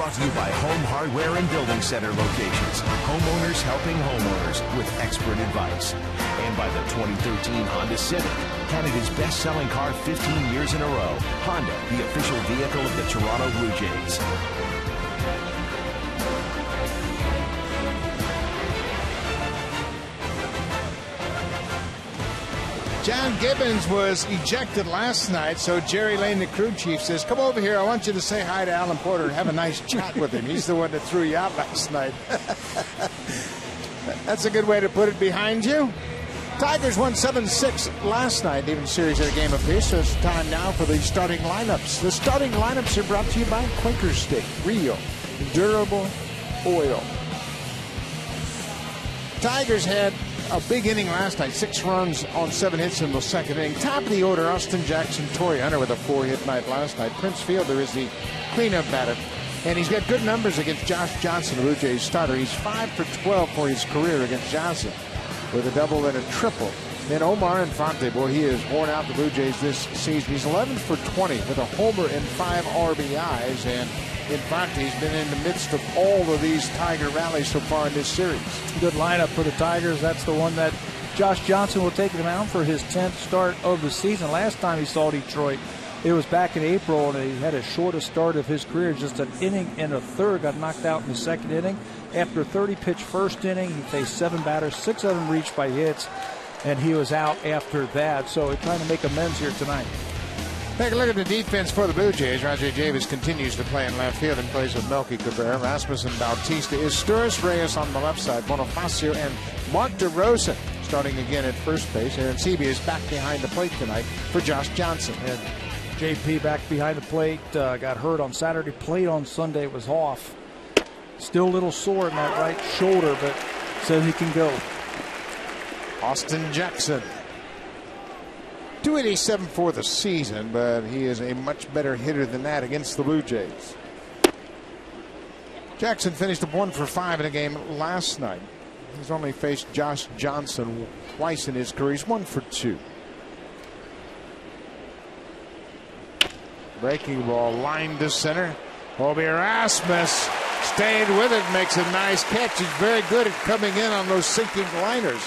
brought to you by Home Hardware and Building Center locations. Homeowners helping homeowners with expert advice. And by the 2013 Honda Civic, Canada's best-selling car 15 years in a row. Honda, the official vehicle of the Toronto Blue Jays. John Gibbons was ejected last night, so Jerry Lane, the crew chief, says, come over here. I want you to say hi to Alan Porter and have a nice chat with him. He's the one that threw you out last night. That's a good way to put it behind you. Tigers won 7-6 last night, even series at a game apiece, so it's time now for the starting lineups. The starting lineups are brought to you by Quaker Steak, real, durable oil. Tigers had a big inning last night, 6 runs on 7 hits in the second inning. Top of the order, Austin Jackson, Torrey Hunter with a 4-hit night last night. Prince Fielder is the cleanup batter, and he's got good numbers against Josh Johnson, the Blue Jays starter. He's 5 for 12 for his career against Johnson, with a double and a triple. Then Omar Infante, boy, he has worn out the Blue Jays this season. He's 11 for 20 with a homer and 5 RBIs, and Infante's been in the midst of all of these Tiger rallies so far in this series. Good lineup for the Tigers. That's the one that Josh Johnson will take him out for his 10th start of the season. Last time he saw Detroit, it was back in April, and he had his shortest start of his career, just an inning and a third, got knocked out in the second inning. After a 30-pitch first inning, he faced 7 batters, 6 of them reached by hits, and he was out after that. So he's trying to make amends here tonight. Take a look at the defense for the Blue Jays. Roger Davis continues to play in left field and plays with Melky Cabrera, Rasmussen Bautista, Izturis Reyes on the left side, Bonifacio and Mark DeRosa starting again at first base. Aaron Seavey is back behind the plate tonight for Josh Johnson. And JP back behind the plate, got hurt on Saturday, played on Sunday, was off. Still a little sore in that right shoulder, but says he can go. Austin Jackson, 287 for the season, but he is a much better hitter than that against the Blue Jays. Jackson finished up 1 for 5 in a game last night. He's only faced Josh Johnson twice in his career. He's 1 for 2. Breaking ball lined to center. Obi Rasmus stayed with it, makes a nice catch. He's very good at coming in on those sinking liners,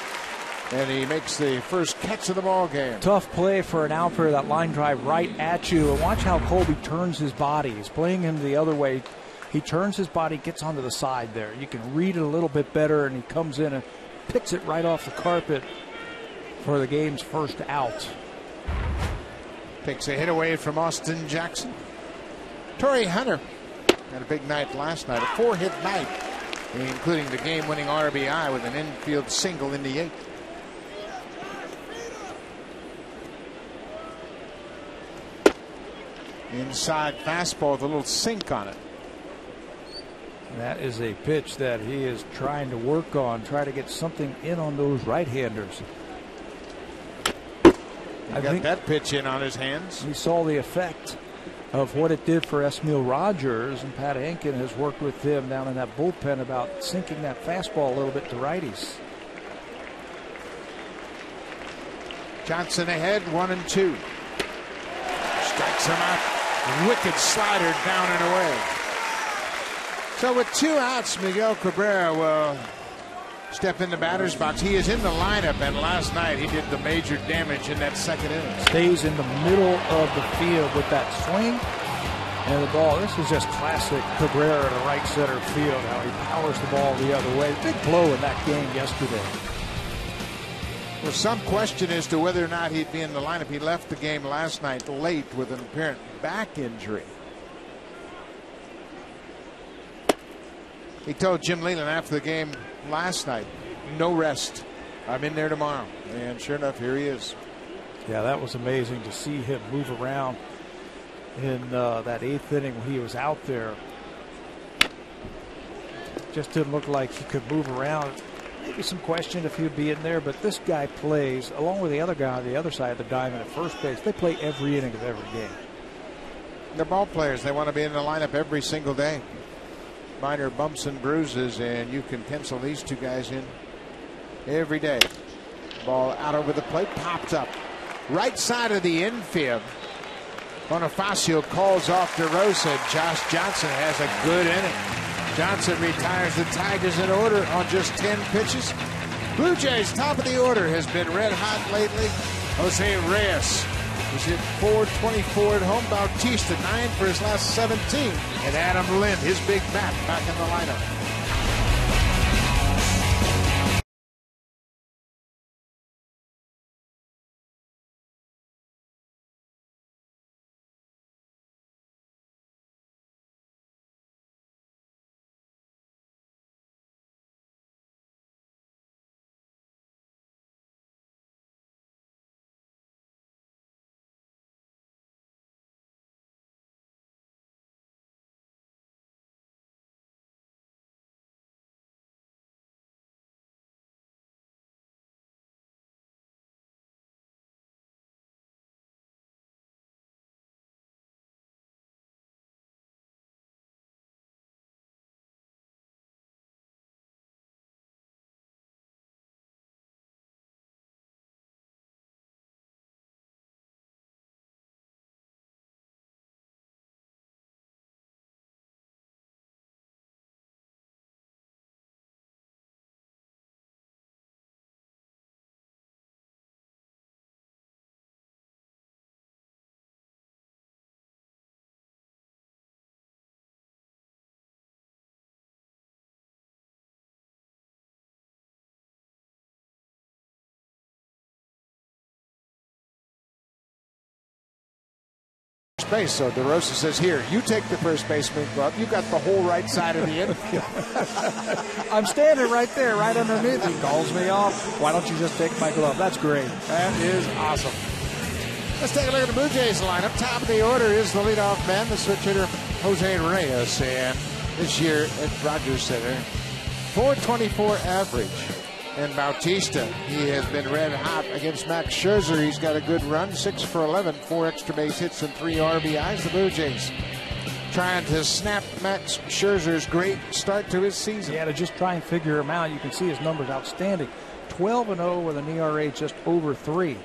and he makes the first catch of the ball game. Tough play for an outfielder, that line drive right at you. And watch how Colby turns his body. He's playing him the other way. He turns his body, gets onto the side there. You can read it a little bit better, and he comes in and picks it right off the carpet for the game's first out. Takes a hit away from Austin Jackson. Torrey Hunter had a big night last night, a 4-hit night, including the game-winning RBI with an infield single in the 8th. Inside fastball with a little sink on it. That is a pitch that he is trying to work on, try to get something in on those right-handers. I think that pitch in on his hands. We saw the effect of what it did for Esmil Rogers, and Pat Henkin has worked with him down in that bullpen about sinking that fastball a little bit to righties. Johnson ahead, 1-2. Strikes him out. Wicked slider down and away. So with 2 outs, Miguel Cabrera will step in the batter's box. He is in the lineup, and last night he did the major damage in that second inning. Stays in the middle of the field with that swing and the ball. This is just classic Cabrera to right center field, how he powers the ball the other way. Big blow in that game yesterday. There's some question as to whether or not he'd be in the lineup. He left the game last night late with an apparent back injury. He told Jim Leland after the game last night, no rest. I'm in there tomorrow. And sure enough, here he is. Yeah, that was amazing to see him move around in that 8th inning when he was out there. Just didn't look like he could move around. Maybe some question if he would be in there, but this guy plays, along with the other guy on the other side of the diamond at first base, they play every inning of every game. They're ball players. They want to be in the lineup every single day. Minor bumps and bruises, and you can pencil these 2 guys in every day. Ball out over the plate, popped up. Right side of the infield. Bonifacio calls off DeRosa. Josh Johnson has a good inning. Johnson retires the Tigers in order on just 10 pitches. Blue Jays, top of the order, has been red hot lately. Jose Reyes is hit .424 at home. Bautista 9 for his last 17. And Adam Lind, his big bat, back in the lineup. Base. So DeRosa says, here, you take the first baseman glove. You got the whole right side of the infield. I'm standing right there, right underneath. He calls me off. Why don't you just take my glove? That's great. That is awesome. Let's take a look at the Blue Jays lineup. Top of the order is the leadoff man, the switch hitter, Jose Reyes. And this year at Rogers Center, .424 average. And Bautista, he has been red hot against Max Scherzer. He's got a good run, 6 for 11, 4 extra base hits and 3 RBIs. The Blue Jays trying to snap Max Scherzer's great start to his season. Yeah, to just try and figure him out. You can see his numbers outstanding. 12-0 with an ERA just over 3.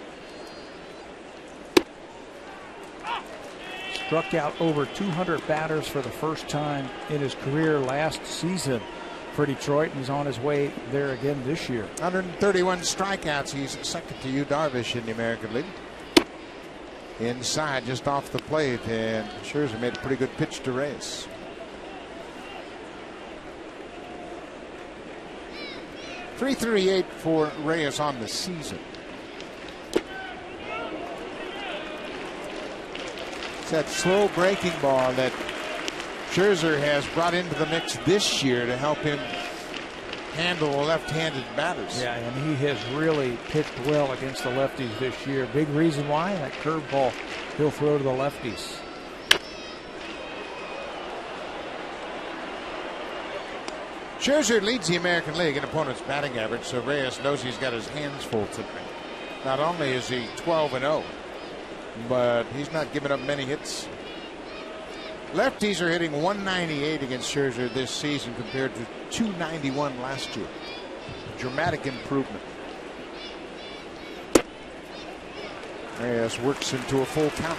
Struck out over 200 batters for the first time in his career last season for Detroit, and he's on his way there again this year. 131 strikeouts. He's second to Yu Darvish in the American League. Inside, just off the plate, and Scherzer made a pretty good pitch to Reyes. .338 for Reyes on the season. It's that slow breaking ball that Scherzer has brought into the mix this year to help him handle left-handed batters. Yeah, and he has really pitched well against the lefties this year. Big reason why, that curveball he'll throw to the lefties. Scherzer leads the American League in opponent's batting average, so Reyes knows he's got his hands full today. Not only is he 12-0, but he's not giving up many hits. Lefties are hitting .198 against Scherzer this season compared to .291 last year. A dramatic improvement. Reyes works into a full count.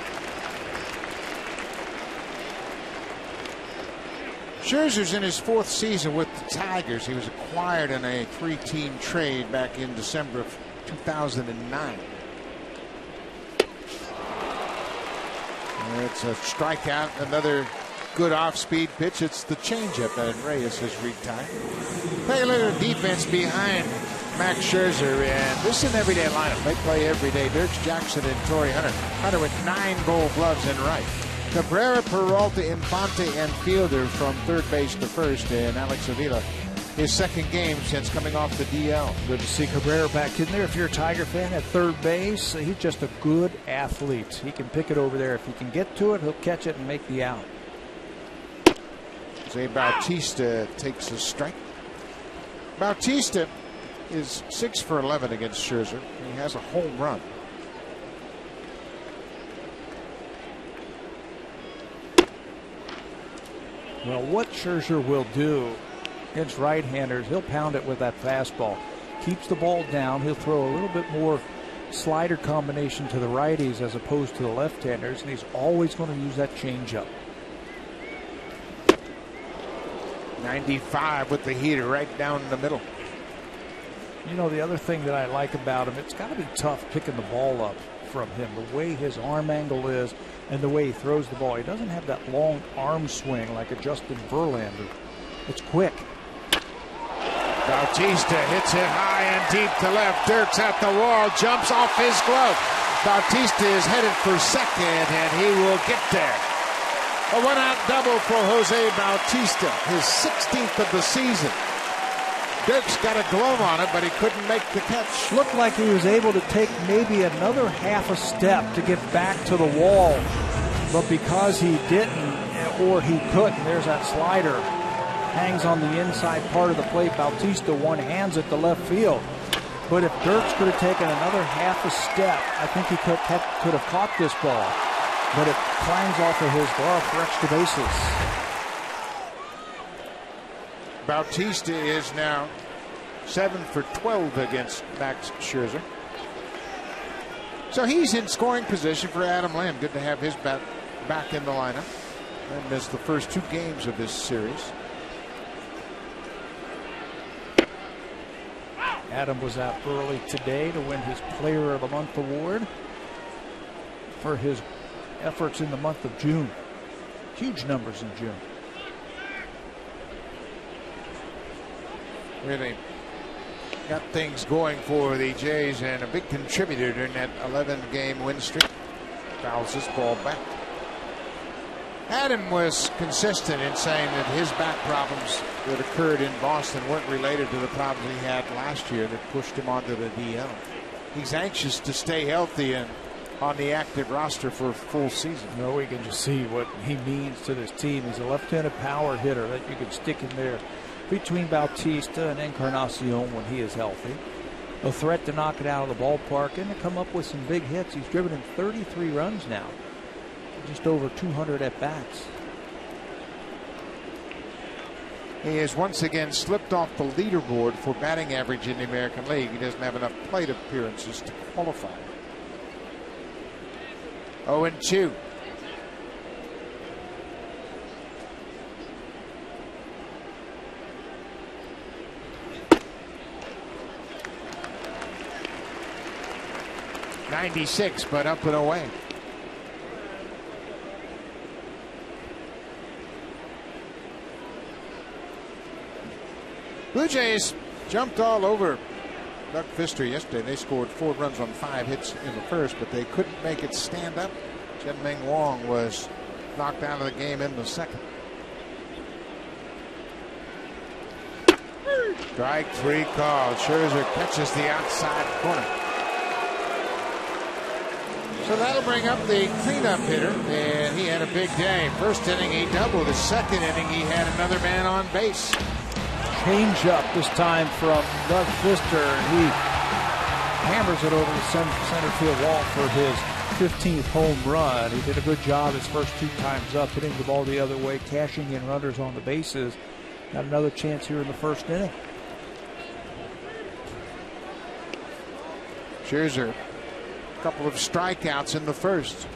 Scherzer's in his 4th season with the Tigers. He was acquired in a 3-team trade back in December of 2009. It's a strikeout, another good off-speed pitch. It's the changeup, and Reyes has retired. Take a look at the defense behind Max Scherzer, and this is an everyday lineup. They play every day. Dirks Jackson and Torrey Hunter. Hunter with 9 Gold Gloves in right. Cabrera, Peralta, Infante, and Fielder from third base to first, and Alex Avila, his second game since coming off the DL. Good to see Cabrera back in there. If you're a Tiger fan at third base, he's just a good athlete. He can pick it over there. If he can get to it, he'll catch it and make the out. Jose Bautista takes a strike. Bautista is 6 for 11 against Scherzer. He has a home run. Well, what Scherzer will do against right-handers, he'll pound it with that fastball. Keeps the ball down. He'll throw a little bit more slider combination to the righties as opposed to the left-handers, and he's always going to use that changeup. 95 with the heater right down in the middle. You know, the other thing that I like about him, it's got to be tough picking the ball up from him. The way his arm angle is and the way he throws the ball. He doesn't have that long arm swing like a Justin Verlander. It's quick. Bautista hits it high and deep to left. Dirks at the wall, jumps off his glove. Bautista is headed for second, and he will get there. A one-out double for Jose Bautista, his 16th of the season. Dirks got a glove on it, but he couldn't make the catch. Looked like he was able to take maybe another half a step to get back to the wall, but because he didn't, or he couldn't, there's that slider. Hangs on the inside part of the plate. Bautista one-hands it to left field. But if Dirks could have taken another half a step, I think he could have caught this ball. But it clangs off of his glove for extra bases. Bautista is now 7 for 12 against Max Scherzer. So he's in scoring position for Adam Lamb. Good to have his bat back in the lineup. And missed the first 2 games of this series. Adam was out early today to win his Player of the Month award for his efforts in the month of June. Huge numbers in June. Really got things going for the Jays, and a big contributor during that 11-game win streak. Fouls this ball back. Adam was consistent in saying that his back problems that occurred in Boston weren't related to the problems he had last year that pushed him onto the DL. He's anxious to stay healthy and on the active roster for a full season. No, we can just see what he means to this team. He's a left-handed power hitter that you can stick in there between Bautista and Encarnacion when he is healthy. A threat to knock it out of the ballpark and to come up with some big hits. He's driven in 33 runs now. Just over 200 at-bats. He has once again slipped off the leaderboard for batting average in the American League. He doesn't have enough plate appearances to qualify. 0-2. .96, but up and away. Blue Jays jumped all over Doug Fister yesterday. They scored 4 runs on 5 hits in the first, but they couldn't make it stand up. Chen Ming Wong was knocked out of the game in the second. Strike 3 called. Scherzer catches the outside corner. So that'll bring up the cleanup hitter, and he had a big day. First inning he doubled. His second inning he had another man on base. Change up this time from Doug Fister, and he hammers it over the center field wall for his 15th home run. He did a good job his first 2 times up, hitting the ball the other way, cashing in runners on the bases. Got another chance here in the first inning. Scherzer, a couple of strikeouts in the first.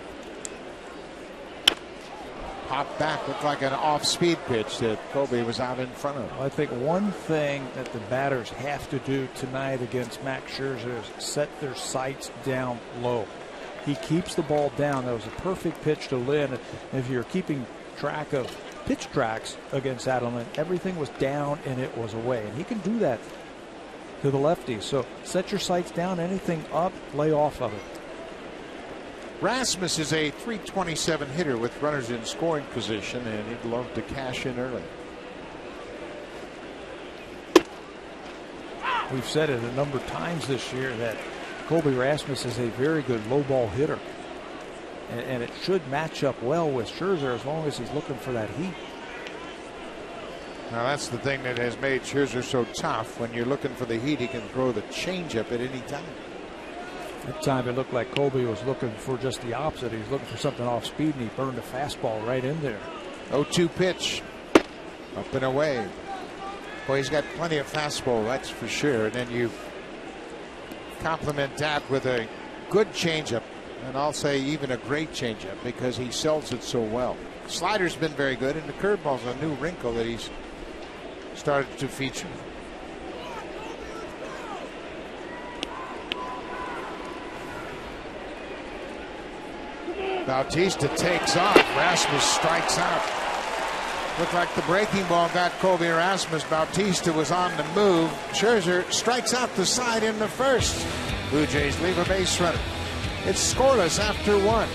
Popped back, looked like an off-speed pitch that Kobe was out in front of. I think one thing that the batters have to do tonight against Max Scherzer is set their sights down low. He keeps the ball down. That was a perfect pitch to Lynn. If you're keeping track of pitch tracks against Adam Lynn, everything was down and it was away. And he can do that to the lefty. So set your sights down. Anything up, lay off of it. Rasmus is a .327 hitter with runners in scoring position, and he'd love to cash in early. We've said it a number of times this year that Colby Rasmus is a very good low ball hitter, and it should match up well with Scherzer as long as he's looking for that heat. Now that's the thing that has made Scherzer so tough. When you're looking for the heat, he can throw the changeup at any time. That time it looked like Colby was looking for just the opposite. He was looking for something off speed, and he burned a fastball right in there. 0-2 pitch. Up and away. Boy, he's got plenty of fastball, that's for sure. And then you complement that with a good changeup, and I'll say even a great changeup because he sells it so well. Slider's been very good, and the curveball's a new wrinkle that he's started to feature. Bautista takes off. Rasmus strikes out. Looked like the breaking ball got Colby Rasmus. Bautista was on the move. Scherzer strikes out the side in the first. Blue Jays leave a base runner. It's scoreless after 1.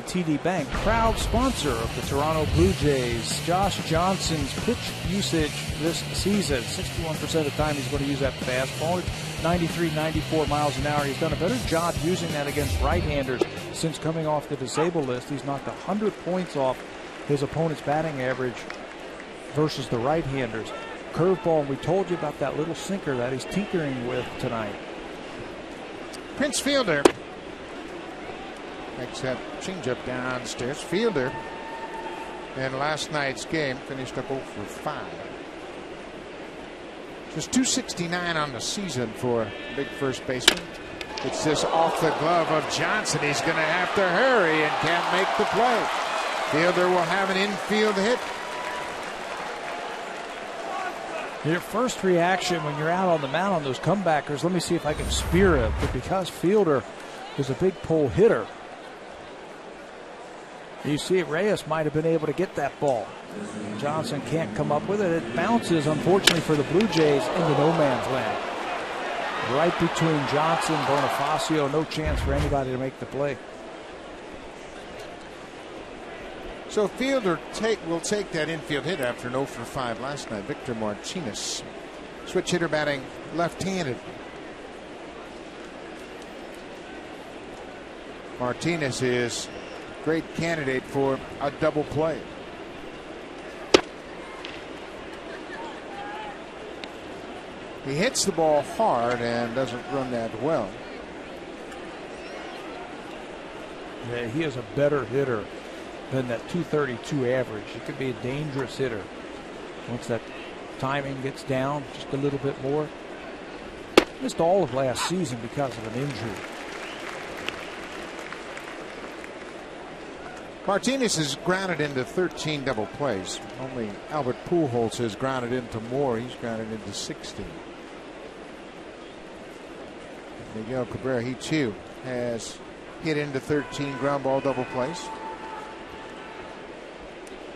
TD Bank, proud sponsor of the Toronto Blue Jays. Josh Johnson's pitch usage this season, 61% of the time he's going to use that fastball, 93, 94 miles an hour. He's done a better job using that against right-handers since coming off the disabled list. He's knocked 100 points off his opponent's batting average versus the right-handers. Curveball, and we told you about that little sinker that he's tinkering with tonight. Prince Fielder makes that changeup downstairs. Fielder in last night's game finished up 0 for 5. Just 269 on the season for big first baseman. It's this off the glove of Johnson. He's going to have to hurry and can't make the play. Fielder will have an infield hit. Your first reaction when you're out on the mound on those comebackers, let me see if I can spear it. But because Fielder is a big pull hitter, you see Reyes might have been able to get that ball. Johnson can't come up with it. It bounces, unfortunately, for the Blue Jays into no man's land. Right between Johnson and Bonifacio. No chance for anybody to make the play. So Fielder will take that infield hit after an 0 for 5 last night. Victor Martinez, switch hitter, batting left-handed. Martinez is a great candidate for a double play. He hits the ball hard and doesn't run that well. Yeah, he is a better hitter than that 232 average. He could be a dangerous hitter once that timing gets down just a little bit more. Missed all of last season because of an injury. Martinez has grounded into 13 double plays. Only Albert Pujols has grounded into more. He's grounded into 16. Miguel Cabrera, he too has hit into 13 ground ball double plays.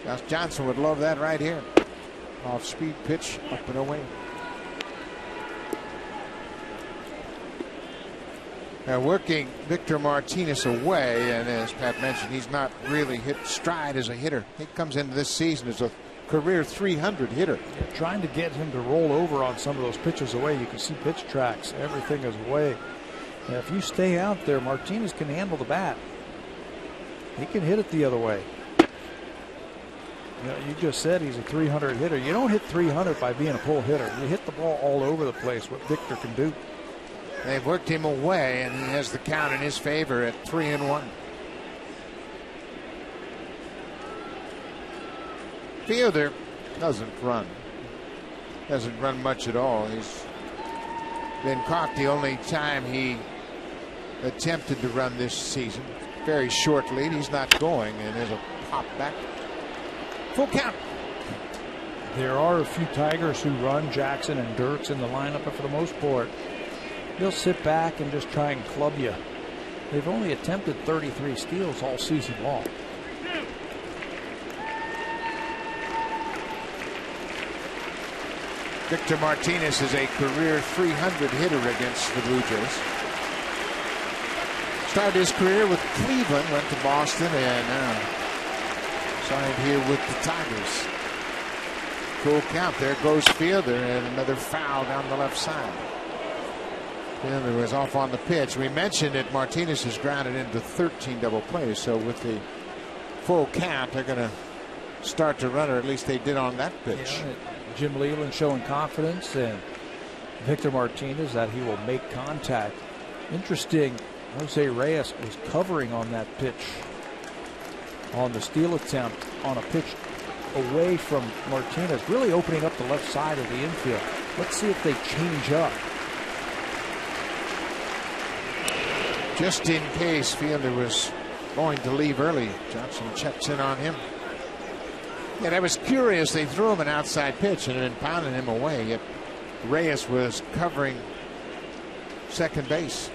Josh Johnson would love that right here. Off speed pitch, up and away. Now working Victor Martinez away, and as Pat mentioned, he's not really hit stride as a hitter. He comes into this season as a career 300 hitter. They're trying to get him to roll over on some of those pitches away. You can see pitch tracks. Everything is away. And if you stay out there, Martinez can handle the bat. He can hit it the other way. You know, you just said he's a 300 hitter. You don't hit 300 by being a pull hitter. You hit the ball all over the place, what Victor can do. They've worked him away, and he has the count in his favor at 3-1. Fielder doesn't run much at all. He's been caught the only time he attempted to run this season. Very short lead. He's not going, and there's a pop back. Full count. There are a few Tigers who run, Jackson and Dirks in the lineup, but for the most part, they'll sit back and just try and club you. They've only attempted 33 steals all season long. Victor Martinez is a career 300 hitter against the Blue Jays. Started his career with Cleveland, went to Boston, and signed here with the Tigers. Full count. There goes Fielder, and another foul down the left side. Fielder was off on the pitch. We mentioned that Martinez has grounded into 13 double plays, so with the full count, they're going to start to run, or at least they did on that pitch. Yeah, Jim Leland showing confidence, and Victor Martinez that he will make contact. Interesting, Jose Reyes was covering on that pitch on the steal attempt on a pitch away from Martinez, really opening up the left side of the infield. Let's see if they change up. Just in case Fielder was going to leave early, Johnson checks in on him. Yeah, that was curious. They threw him an outside pitch and then pounded him away. Yet Reyes was covering second base.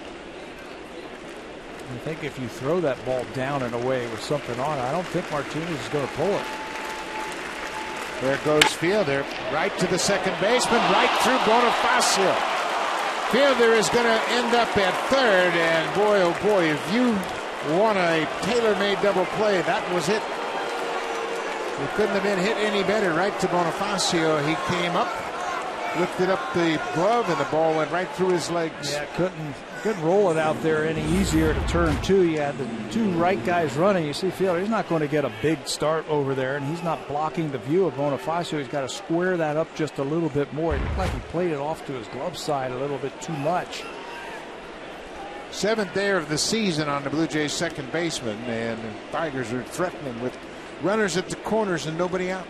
I think if you throw that ball down and away with something on it, I don't think Martinez is going to pull it. There goes Fielder, right to the second baseman, right through Bonifacio. Fielder is going to end up at third, and boy, oh boy, if you want a tailor-made double play, that was it. It couldn't have been hit any better. Right to Bonifacio. He came up, lifted up the glove, and the ball went right through his legs. Yeah, couldn't roll it out there any easier to turn two. You had the two right guys running. You see Fielder, he's not going to get a big start over there, and he's not blocking the view of Bonifacio. He's got to square that up just a little bit more. It looked like he played it off to his glove side a little bit too much. Seventh error of the season on the Blue Jays second baseman, and the Tigers are threatening with runners at the corners and nobody out.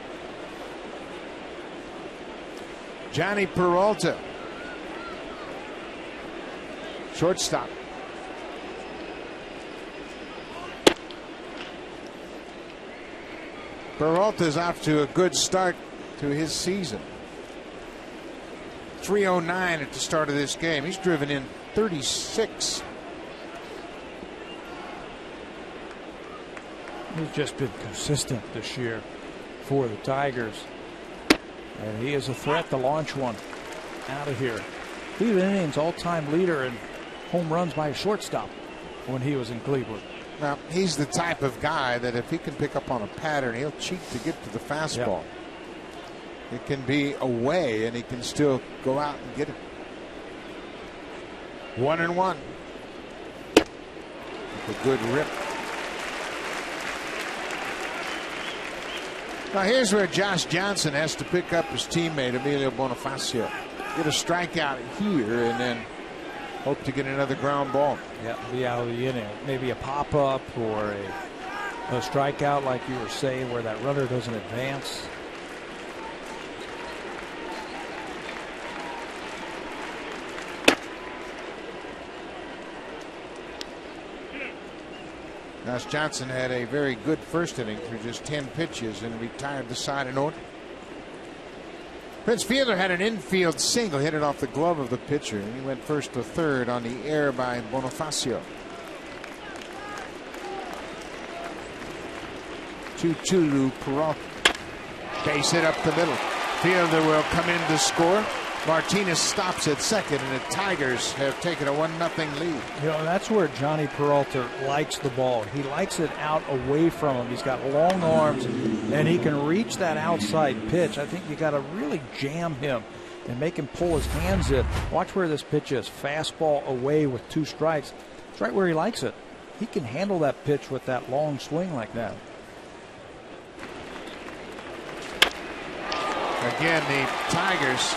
Johnny Peralta, shortstop. Peralta's off to a good start to his season. 309 at the start of this game. He's driven in 36. He's just been consistent this year for the Tigers. And he is a threat to launch one out of here. Cleveland Indians all-time leader in home runs by a shortstop when he was in Cleveland. Now, he's the type of guy that if he can pick up on a pattern, he'll cheat to get to the fastball. Yep. It can be away, and he can still go out and get it. 1-1. A good rip. Now here's where Josh Johnson has to pick up his teammate Emilio Bonifacio. Get a strikeout here and then hope to get another ground ball. Yeah, be out of the inning. Maybe a pop-up or a strikeout like you were saying where that runner doesn't advance. Josh Johnson had a very good first inning through just 10 pitches and retired the side in order. Prince Fielder had an infield single, hit it off the glove of the pitcher, and he went first to third on the error by Bonifacio. 2-2 to Peralta. Base hit up the middle. Fielder will come in to score. Martinez stops at second, and the Tigers have taken a 1-0 lead. You know, that's where Johnny Peralta likes the ball. He likes it out away from him. He's got long arms, and he can reach that outside pitch. I think you got to really jam him and make him pull his hands in. Watch where this pitch is. Fastball away with 2 strikes. It's right where he likes it. He can handle that pitch with that long swing like that. Again, the Tigers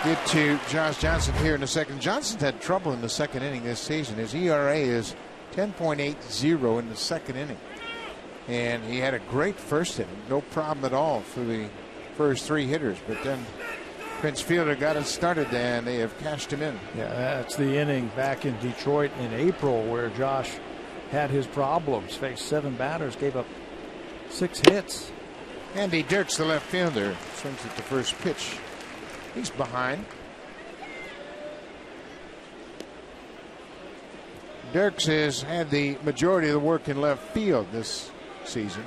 get to Josh Johnson here in the second. Johnson's had trouble in the second inning this season. His ERA is 10.80 in the second inning. And he had a great first inning. No problem at all for the first three hitters. But then Prince Fielder got it started and they have cashed him in. Yeah, that's the inning back in Detroit in April where Josh had his problems. Faced 7 batters, gave up 6 hits. Andy Dirks, the left fielder, swings at the first pitch. He's behind. Dirks has had the majority of the work in left field this season.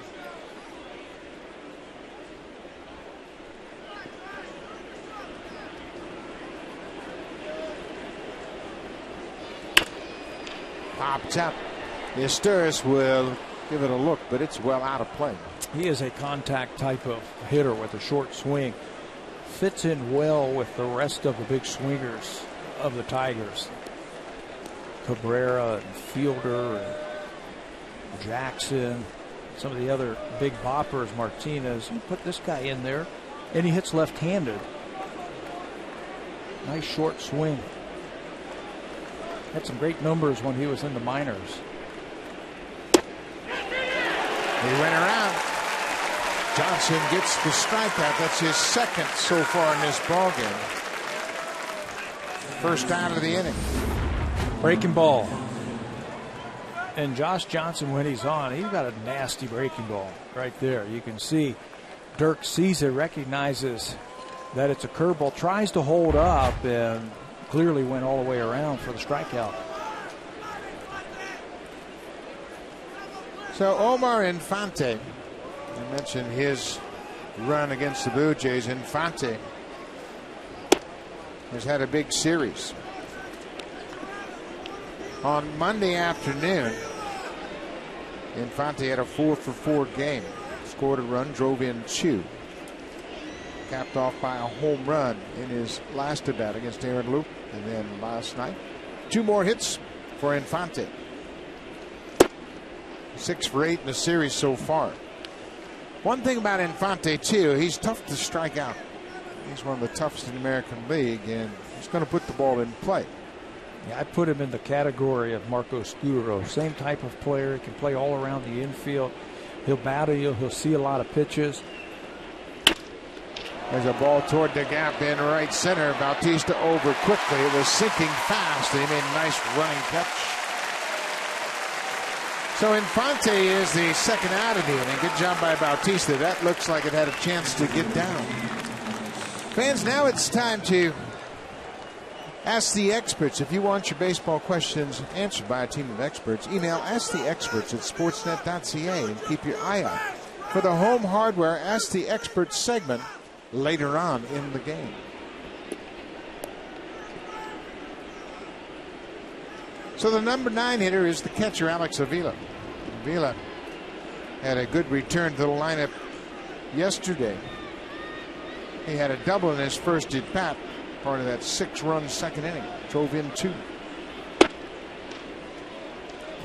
Popped up. Esturris will give it a look, but it's well out of play. He is a contact type of hitter with a short swing. Fits in well with the rest of the big swingers of the Tigers. Cabrera and Fielder and Jackson. Some of the other big boppers, Martinez. You put this guy in there, and he hits left-handed. Nice short swing. Had some great numbers when he was in the minors. He went around. Johnson gets the strikeout. That's his second so far in this ballgame. First out of the inning. Breaking ball. And Josh Johnson, when he's on, he's got a nasty breaking ball right there. You can see Dirk sees it, recognizes that it's a curveball, tries to hold up, and clearly went all the way around for the strikeout. So Omar Infante, I mentioned his run against the Blue Jays. Infante has had a big series. On Monday afternoon, Infante had a 4-for-4 game. Scored a run, drove in 2. Capped off by a home run in his last at bat against Aaron Luke. And then last night, 2 more hits for Infante. 6 for 8 in the series so far. One thing about Infante, too, he's tough to strike out. He's one of the toughest in the American League, and he's going to put the ball in play. Yeah, I put him in the category of Marco Scutaro. Same type of player. He can play all around the infield. He'll battle you. He'll see a lot of pitches. There's a ball toward the gap in right center. Bautista over quickly. It was sinking fast, and he made a nice running catch. So Infante is the second out of the inning. Good job by Bautista. That looks like it had a chance to get down. Fans, now it's time to ask the experts. If you want your baseball questions answered by a team of experts, email asktheexperts@sportsnet.ca and keep your eye out for the Home Hardware Ask the Experts segment later on in the game. So the number 9 hitter is the catcher, Alex Avila. Avila had a good return to the lineup yesterday. He had a double in his first at bat, part of that 6-run second inning. Drove in 2.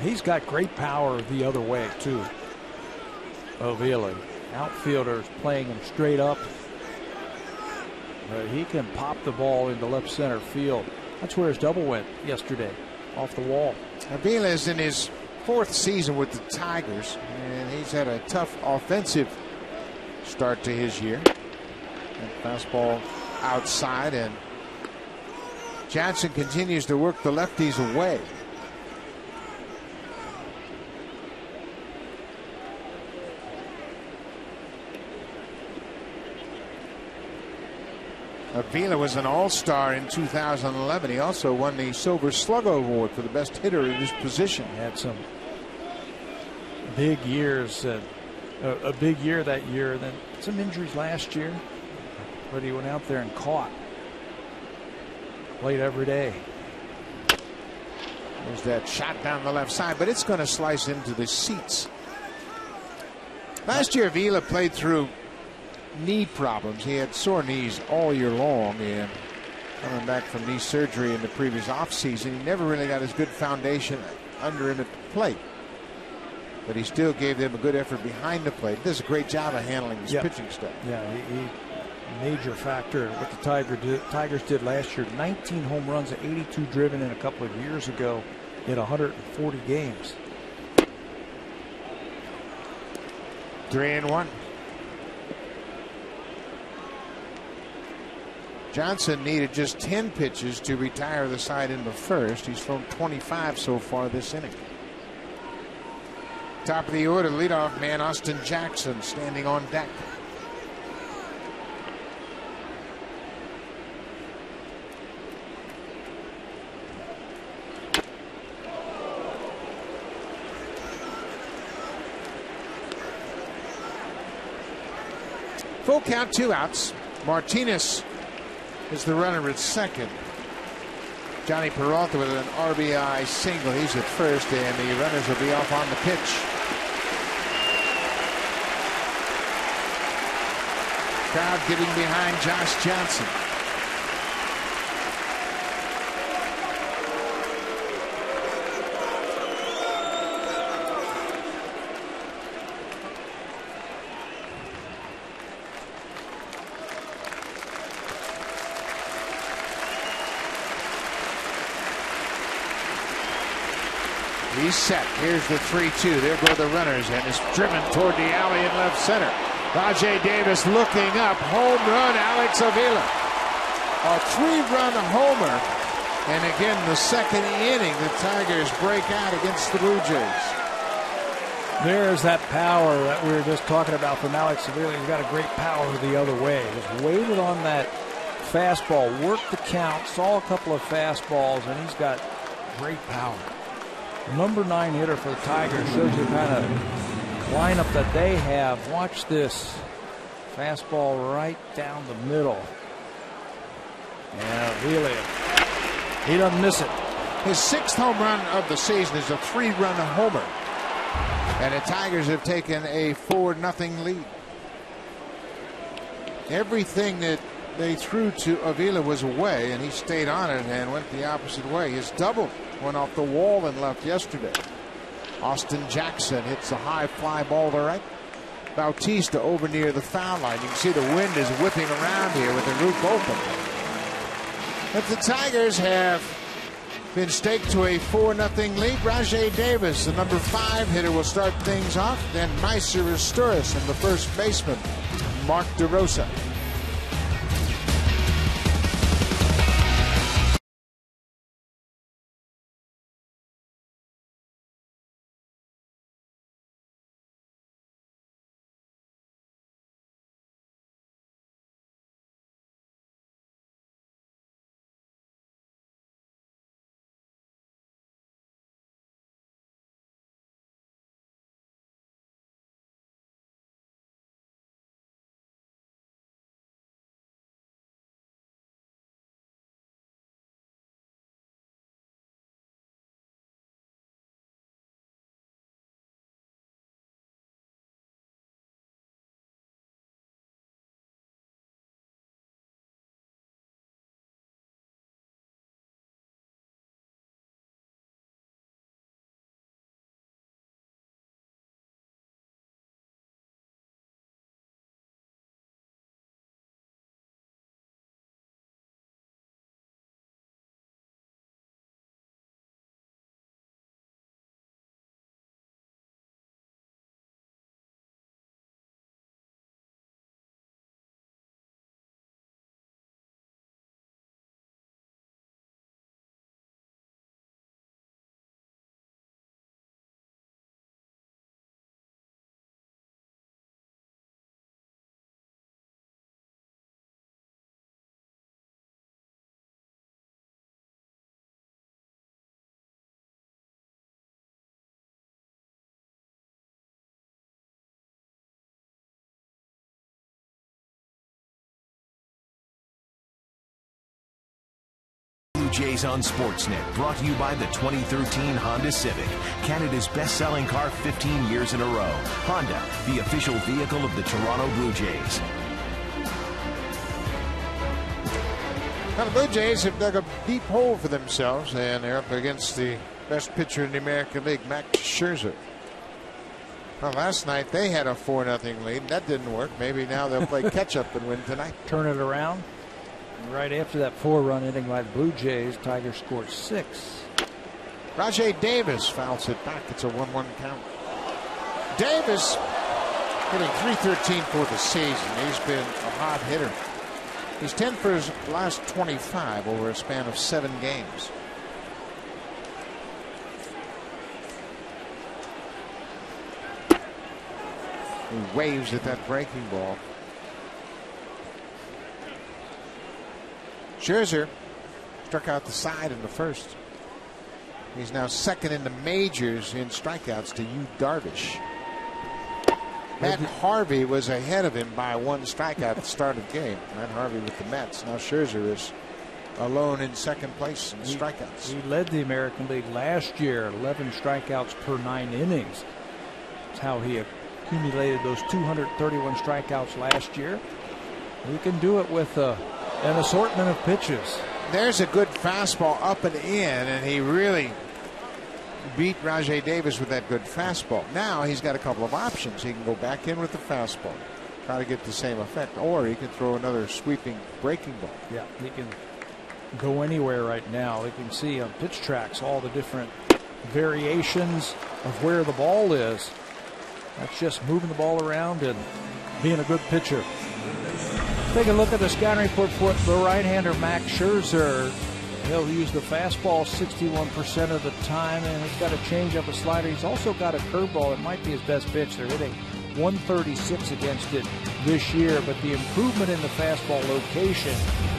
He's got great power the other way, too. Avila. Outfielders playing him straight up. But he can pop the ball into left center field. That's where his double went yesterday, off the wall. Avila is in his 4th season with the Tigers, and he's had a tough offensive start to his year. And fastball outside, and Johnson continues to work the lefties away. Avila was an all-star in 2011. He also won the Silver Slugger Award for the best hitter in his position. He had some big years, a big year that year, then some injuries last year, but he went out there and caught. Played every day. There's that shot down the left side, but it's going to slice into the seats. Last year, Avila played through knee problems. He had sore knees all year long, and coming back from knee surgery in the previous offseason, he never really got his good foundation under him at the plate. But he still gave them a good effort behind the plate. Does a great job of handling his pitching stuff. Yeah, major factor what the Tigers did last year. 19 home runs, 82 driven in a couple of years ago in 140 games. 3-1. Johnson needed just 10 pitches to retire the side in the first. He's thrown 25 so far this inning. Top of the order, leadoff man Austin Jackson standing on deck. Full count, 2 outs. Martinez is the runner at second. Johnny Peralta with an RBI single. He's at first, and the runners will be off on the pitch. Crowd getting behind Josh Johnson. He's set. Here's the 3-2. There go the runners, and it's driven toward the alley in left center. Rajay Davis looking up. Home run, Alex Avila. A 3-run homer. And again, the second inning, the Tigers break out against the Blue Jays. There's that power that we were just talking about from Alex Avila. He's got a great power the other way. Just waited on that fastball, worked the count, saw a couple of fastballs, and he's got great power. Number 9 hitter for the Tigers. Shows you the kind of lineup that they have. Watch this. Fastball right down the middle. And Avila, he doesn't miss it. His 6th home run of the season is a 3-run homer. And the Tigers have taken a 4-0 lead. Everything that they threw to Avila was away, and he stayed on it and went the opposite way. His double went off the wall and left yesterday. Austin Jackson hits a high fly ball to right. Bautista over near the foul line. You can see the wind is whipping around here with the roof open. But the Tigers have been staked to a 4-0 lead. Rajay Davis, the number 5 hitter, will start things off. Then Meiser Restoris and the first baseman, Mark DeRosa. Jays on Sportsnet, brought to you by the 2013 Honda Civic, Canada's best-selling car 15 years in a row. Honda, the official vehicle of the Toronto Blue Jays. Now the Blue Jays have dug a deep hole for themselves, and they're up against the best pitcher in the American League, Max Scherzer. Well, last night they had a 4-0 lead. That didn't work. Maybe now they'll play catch-up and win tonight. Turn it around. And right after that 4-run inning by the Blue Jays, Tigers scored 6. Rajay Davis fouls it back. It's a 1-1 count. Davis hitting .313 for the season. He's been a hot hitter. He's 10 for his last 25 over a span of 7 games. He waves at that breaking ball. Scherzer struck out the side in the first. He's now second in the majors in strikeouts to Yu Darvish. Matt Harvey was ahead of him by 1 strikeout at the start of the game. Matt Harvey with the Mets. Now Scherzer is alone in second place in strikeouts. He led the American League last year, 11 strikeouts per 9 innings. That's how he accumulated those 231 strikeouts last year. He can do it with an assortment of pitches. There's a good fastball up and in, and he really beat Rajay Davis with that good fastball. Now he's got a couple of options. He can go back in with the fastball, try to get the same effect, or he can throw another sweeping breaking ball. Yeah, he can go anywhere right now. You can see on pitch tracks all the different variations of where the ball is. That's just moving the ball around and being a good pitcher. Take a look at the scouting report for the right-hander Max Scherzer. He'll use the fastball 61% of the time, and he's got a changeup, a slider. He's also got a curveball. It might be his best pitch. They're hitting 136 against it this year, but the improvement in the fastball location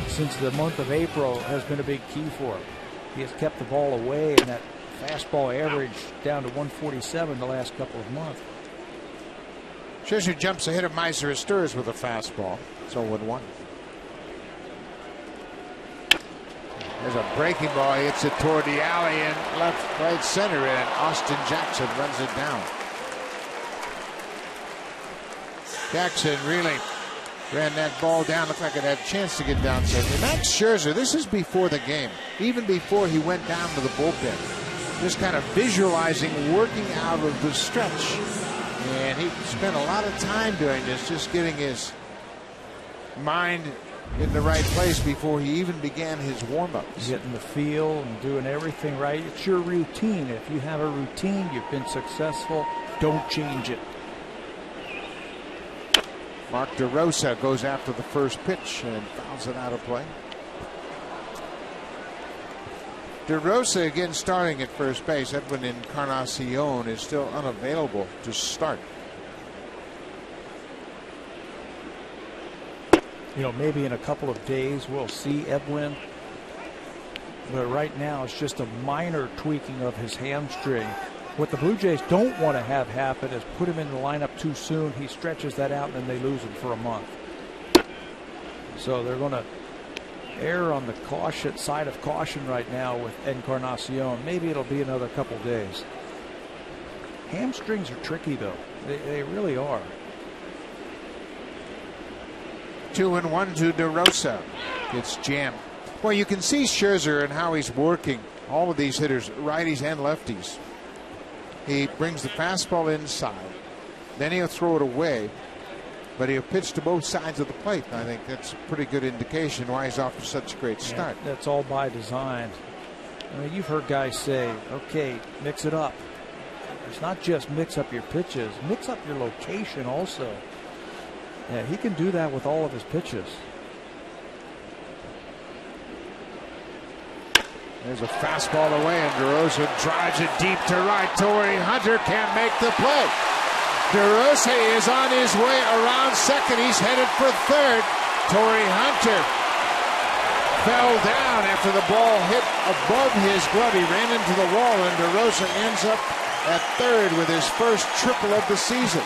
since the month of April has been a big key for him. He has kept the ball away, and that fastball average down to 147 the last couple of months. Scherzer jumps ahead of Meiser Astures with a fastball. It's 0-1. There's a breaking ball. He hits it toward the alley and left, right center, and Austin Jackson runs it down. Jackson really ran that ball down. Looked like it had a chance to get down safely. Max Scherzer, this is before the game, even before he went down to the bullpen. Just kind of visualizing working out of the stretch. And he spent a lot of time doing this, just getting his mind in the right place before he even began his warm-ups. Getting the feel and doing everything right. It's your routine. If you have a routine, you've been successful, don't change it. Mark DeRosa goes after the first pitch and fouls it out of play. DeRosa again starting at first base. Edwin Encarnacion is still unavailable to start. You know, maybe in a couple of days we'll see Edwin. But right now it's just a minor tweaking of his hamstring. What the Blue Jays don't want to have happen is put him in the lineup too soon. He stretches that out and then they lose him for a month. So they're going to err on the caution side of caution right now with Encarnacion. Maybe it'll be another couple days. Hamstrings are tricky though. They really are. 2-1 to DeRosa. It's jammed. Well, you can see Scherzer and how he's working all of these hitters, righties and lefties. He brings the fastball inside, then he'll throw it away, but he'll pitch to both sides of the plate. I think that's a pretty good indication why he's off to such a great start. Yeah, that's all by design. I mean, you've heard guys say, okay, mix it up. It's not just mix up your pitches, mix up your location also. Yeah, he can do that with all of his pitches. There's a fastball away, and DeRosa drives it deep to right. Torrey Hunter can't make the play. DeRosa is on his way around second. He's headed for third. Torrey Hunter fell down after the ball hit above his glove. He ran into the wall, and DeRosa ends up at third with his first triple of the season.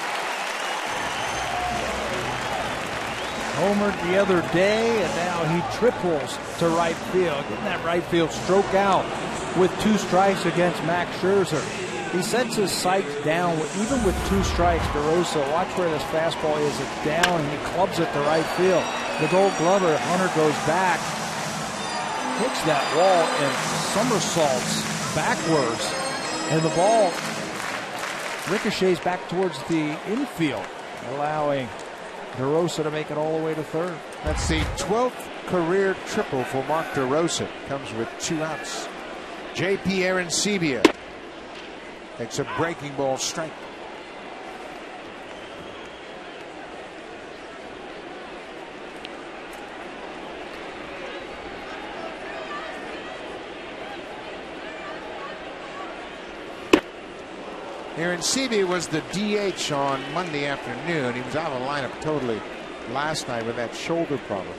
Homered the other day, and now he triples to right field. Getting that right field stroke out with 2 strikes against Max Scherzer. He sets his sights down, even with 2 strikes. DeRosa, watch where this fastball is. It's down, and he clubs it to right field. The Gold Glover, Hunter goes back, hits that wall, and somersaults backwards. And the ball ricochets back towards the infield, allowing DeRosa to make it all the way to third. That's the 12th career triple for Mark DeRosa. Comes with 2 outs. J.P. Arancibia takes a breaking ball strike. Arancibia was the DH on Monday afternoon. He was out of the lineup totally last night with that shoulder problem.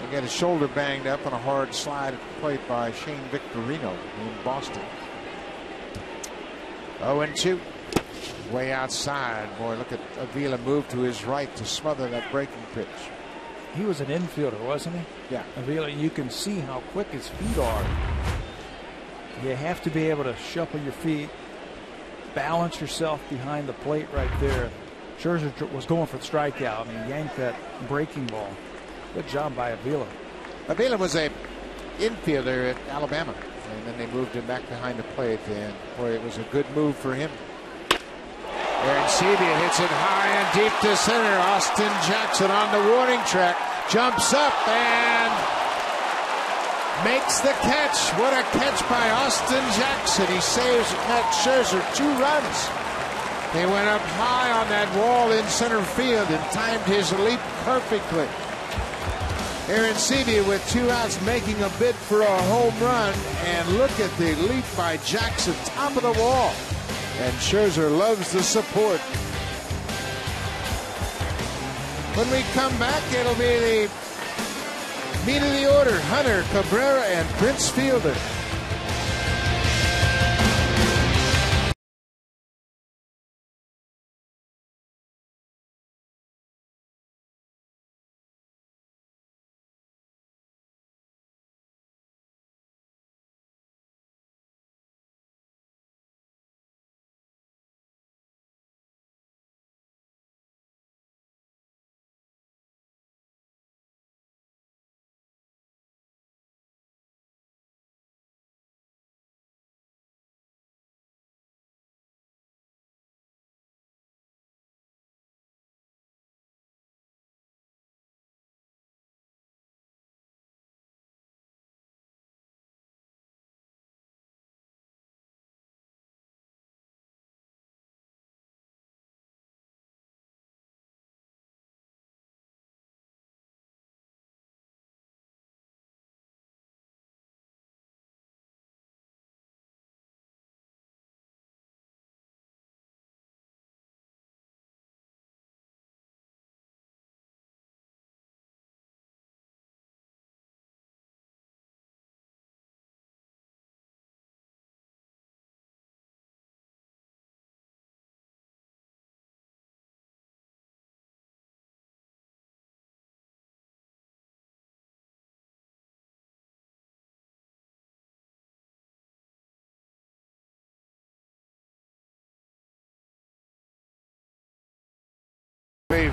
He got his shoulder banged up on a hard slide at the plate by Shane Victorino in Boston. 0-2. Way outside. Boy, look at Avila move to his right to smother that breaking pitch. He was an infielder, wasn't he? Yeah. Avila, you can see how quick his feet are. You have to be able to shuffle your feet, balance yourself behind the plate right there. Scherzer was going for the strikeout, and he yanked that breaking ball. Good job by Avila. Avila was a infielder at Alabama, and then they moved him back behind the plate, and boy, it was a good move for him. Arancibia hits it high and deep to center. Austin Jackson on the warning track, jumps up and makes the catch. What a catch by Austin Jackson. He saves Max Scherzer 2 runs. They went up high on that wall in center field and timed his leap perfectly. Arancibia with 2 outs making a bid for a home run. And look at the leap by Jackson, top of the wall. And Scherzer loves the support. When we come back, it'll be the meat of the order. Hunter, Cabrera, and Prince Fielder.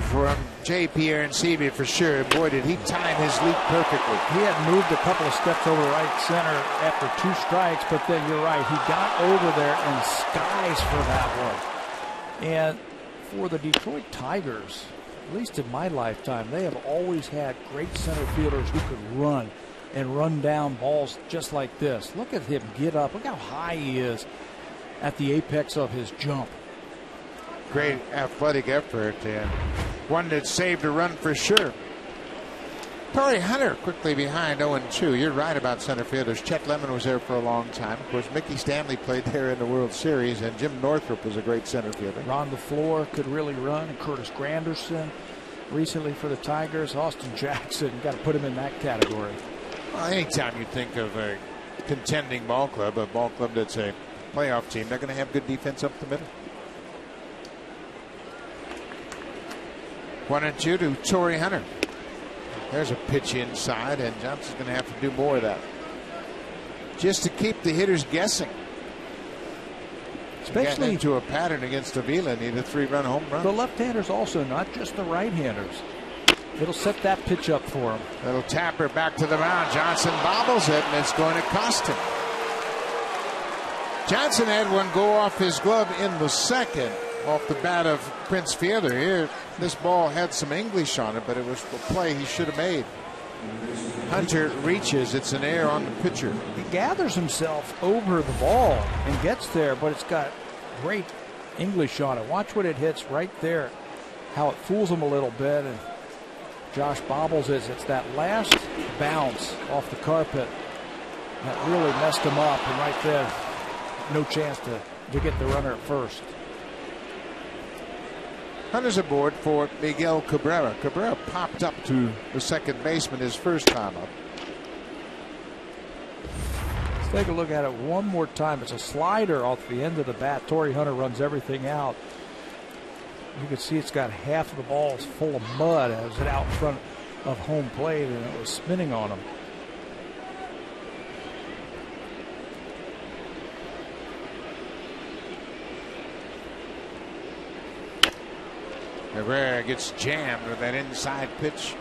From J.P. Arancibia for sure. Boy, did he time his leap perfectly. He had moved a couple of steps over right center after 2 strikes, but then you're right, he got over there and skies for that one. And for the Detroit Tigers, at least in my lifetime, they have always had great center fielders who could run and run down balls just like this. Look at him get up. Look how high he is at the apex of his jump. Great athletic effort, and one that saved a run for sure. Torrey Hunter quickly behind 0-2. You're right about center fielders. Chet Lemon was there for a long time. Of course, Mickey Stanley played there in the World Series, and Jim Northrup was a great center fielder. Ron DeFleur could really run, and Curtis Granderson recently for the Tigers. Austin Jackson, got to put him in that category. Well, anytime you think of a contending ball club, a ball club that's a playoff team, they're going to have good defense up the middle. 1-2 to Torrey Hunter. There's a pitch inside, and Johnson's going to have to do more of that, just to keep the hitters guessing. Especially into a pattern against Avila, need a 3-run home run. The left-handers also, not just the right-handers. It'll set that pitch up for him. Little tapper back to the mound. Johnson bobbles it, and it's going to cost him. Johnson had one go off his glove in the second off the bat of Prince Fielder. Here, this ball had some English on it, but it was a play he should have made. Hunter reaches. It's an error on the pitcher. He gathers himself over the ball and gets there, but it's got great English on it. Watch when it hits right there, how it fools him a little bit. And Josh bobbles it. It's that last bounce off the carpet that really messed him up. And right there, no chance to get the runner at first. Hunters aboard for Miguel Cabrera. Cabrera popped up to the second baseman his first time up. Let's take a look at it one more time. It's a slider off the end of the bat. Torrey Hunter runs everything out. You can see it's got half of the ball is full of mud as it out front of home plate, and it was spinning on him. Cabrera gets jammed with that inside pitch.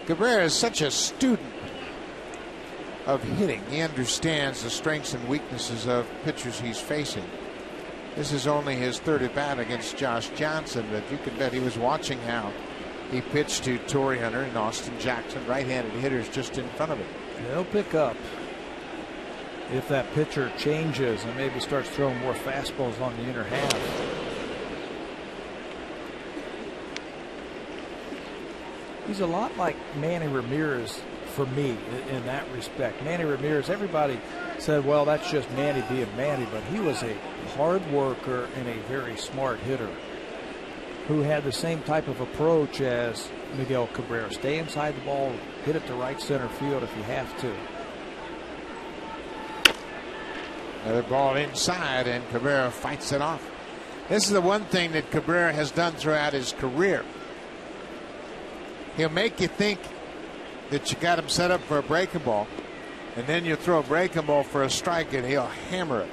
Cabrera is such a student of hitting. He understands the strengths and weaknesses of pitchers he's facing. This is only his third at bat against Josh Johnson, but you can bet he was watching how he pitched to Torrey Hunter and Austin Jackson, right-handed hitters just in front of him. They'll pick up if that pitcher changes and maybe starts throwing more fastballs on the inner half. He's a lot like Manny Ramirez for me in that respect. Manny Ramirez, everybody said, well, that's just Manny being Manny, but he was a hard worker and a very smart hitter who had the same type of approach as Miguel Cabrera. Stay inside the ball, hit it to right center field if you have to. Another ball inside, and Cabrera fights it off. This is the one thing that Cabrera has done throughout his career. He'll make you think that you got him set up for a breaking ball, and then you throw a breaking ball for a strike, and he'll hammer it.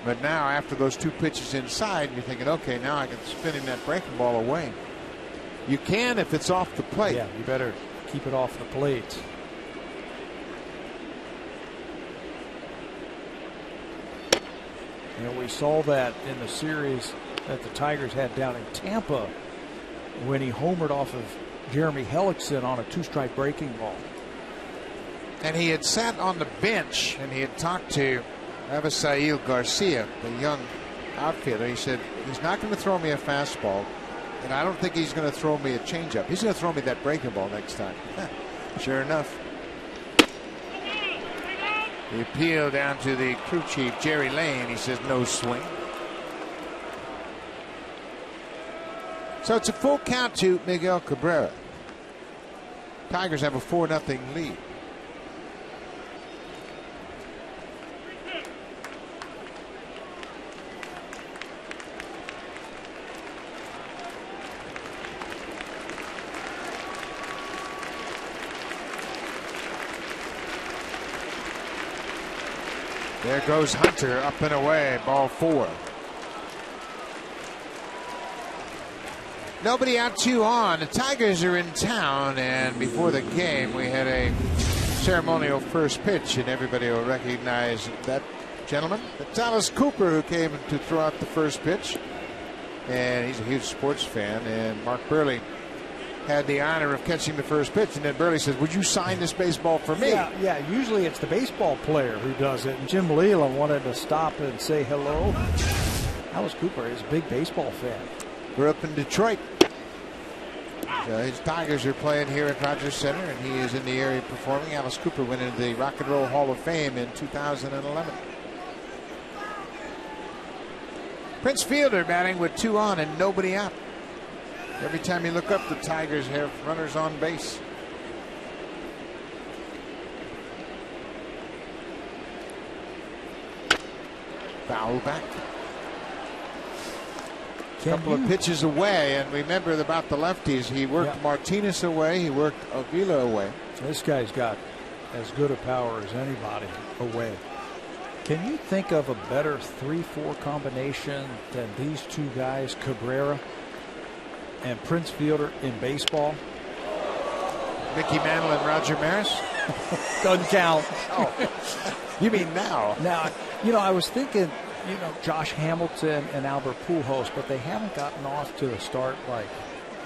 But now, after those two pitches inside, you're thinking, okay, now I can spin him that breaking ball away. You can if it's off the plate. Yeah, you better keep it off the plate. You know, we saw that in the series that the Tigers had down in Tampa when he homered off of Jeremy Hellickson on a two-strike breaking ball. And he had sat on the bench and he had talked to Avisail Garcia, the young outfielder. He said, he's not going to throw me a fastball, and I don't think he's going to throw me a changeup. He's going to throw me that breaking ball next time. Sure enough. The appeal down to the crew chief, Jerry Lane. He says no swing. So it's a full count to Miguel Cabrera. Tigers have a 4-0 lead. There goes Hunter, up and away, ball 4. Nobody out, 2 on. The Tigers are in town, and before the game we had a ceremonial first pitch, and everybody will recognize that gentleman. It's Alice Cooper who came to throw out the first pitch, and he's a huge sports fan, and Mark Burley had the honor of catching the first pitch, and then Burley says, would you sign this baseball for me? Yeah, usually it's the baseball player wwho does it, and Jim Leland wanted to stop and say hello. Alice Cooper is a big baseball fan. Grew up in Detroit. His Tigers are playing here at Rogers Center, and he is in the area performing. Alice Cooper went into the Rock and Roll Hall of Fame in 2011. Prince Fielder batting with 2 on and nobody out. Every time you look up, the Tigers have runners on base. Foul back. A couple of pitches away, and remember about the lefties. He worked Martinez away. He worked Avila away. This guy's got as good a power as anybody away. Can you think of a better 3-4 combination than these two guys, Cabrera and Prince Fielder, in baseball? Mickey Mantle and Roger Maris. Doesn't count. Oh. You mean now? Now, I was thinking, Josh Hamilton and Albert Pujols, but they haven't gotten off to a start like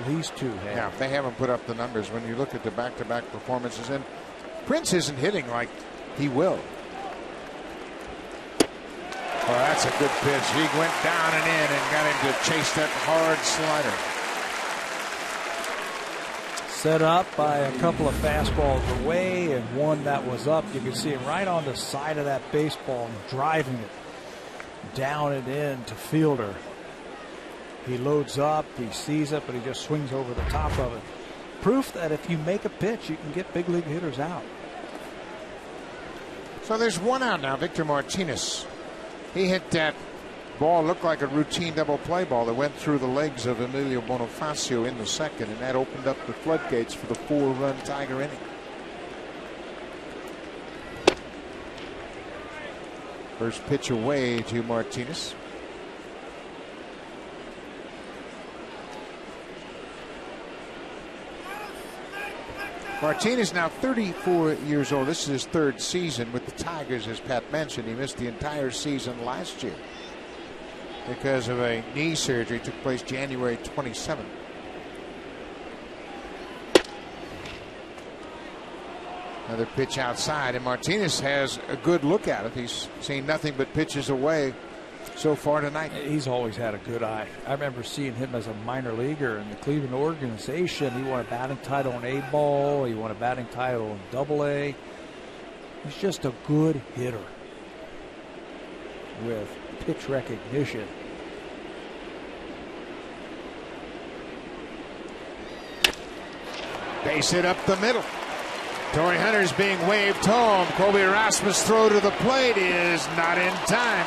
these two have. Yeah, they haven't put up the numbers when you look at the back-to-back performances. And Prince isn't hitting like he will. Well, that's a good pitch. He went down and in and got him to chase that hard slider. Set up by a couple of fastballs away and one that was up. You can see it right on the side of that baseball and driving it down and in to fielder. He loads up, he sees it, but he just swings over the top of it. Proof that if you make a pitch, you can get big league hitters out. So there's one out now, Victor Martinez. He hit that ball, looked like a routine double play ball that went through the legs of Emilio Bonifacio in the second, and that opened up the floodgates for the 4-run Tiger inning. First pitch away to Martinez. Martinez now 34 years old. This is his third season with the Tigers, as Pat mentioned. He missed the entire season last year because of a knee surgery. It took place January 27th. Another pitch outside, and Martinez has a good look at it. He's seen nothing but pitches away so far tonight. He's always had a good eye. I remember seeing him as a minor leaguer in the Cleveland organization. He won a batting title in A-ball. He won a batting title in Double-A. He's just a good hitter with pitch recognition. Base hit up the middle. Torrey Hunter's being waved home. Colby Rasmus' throw to the plate is not in time.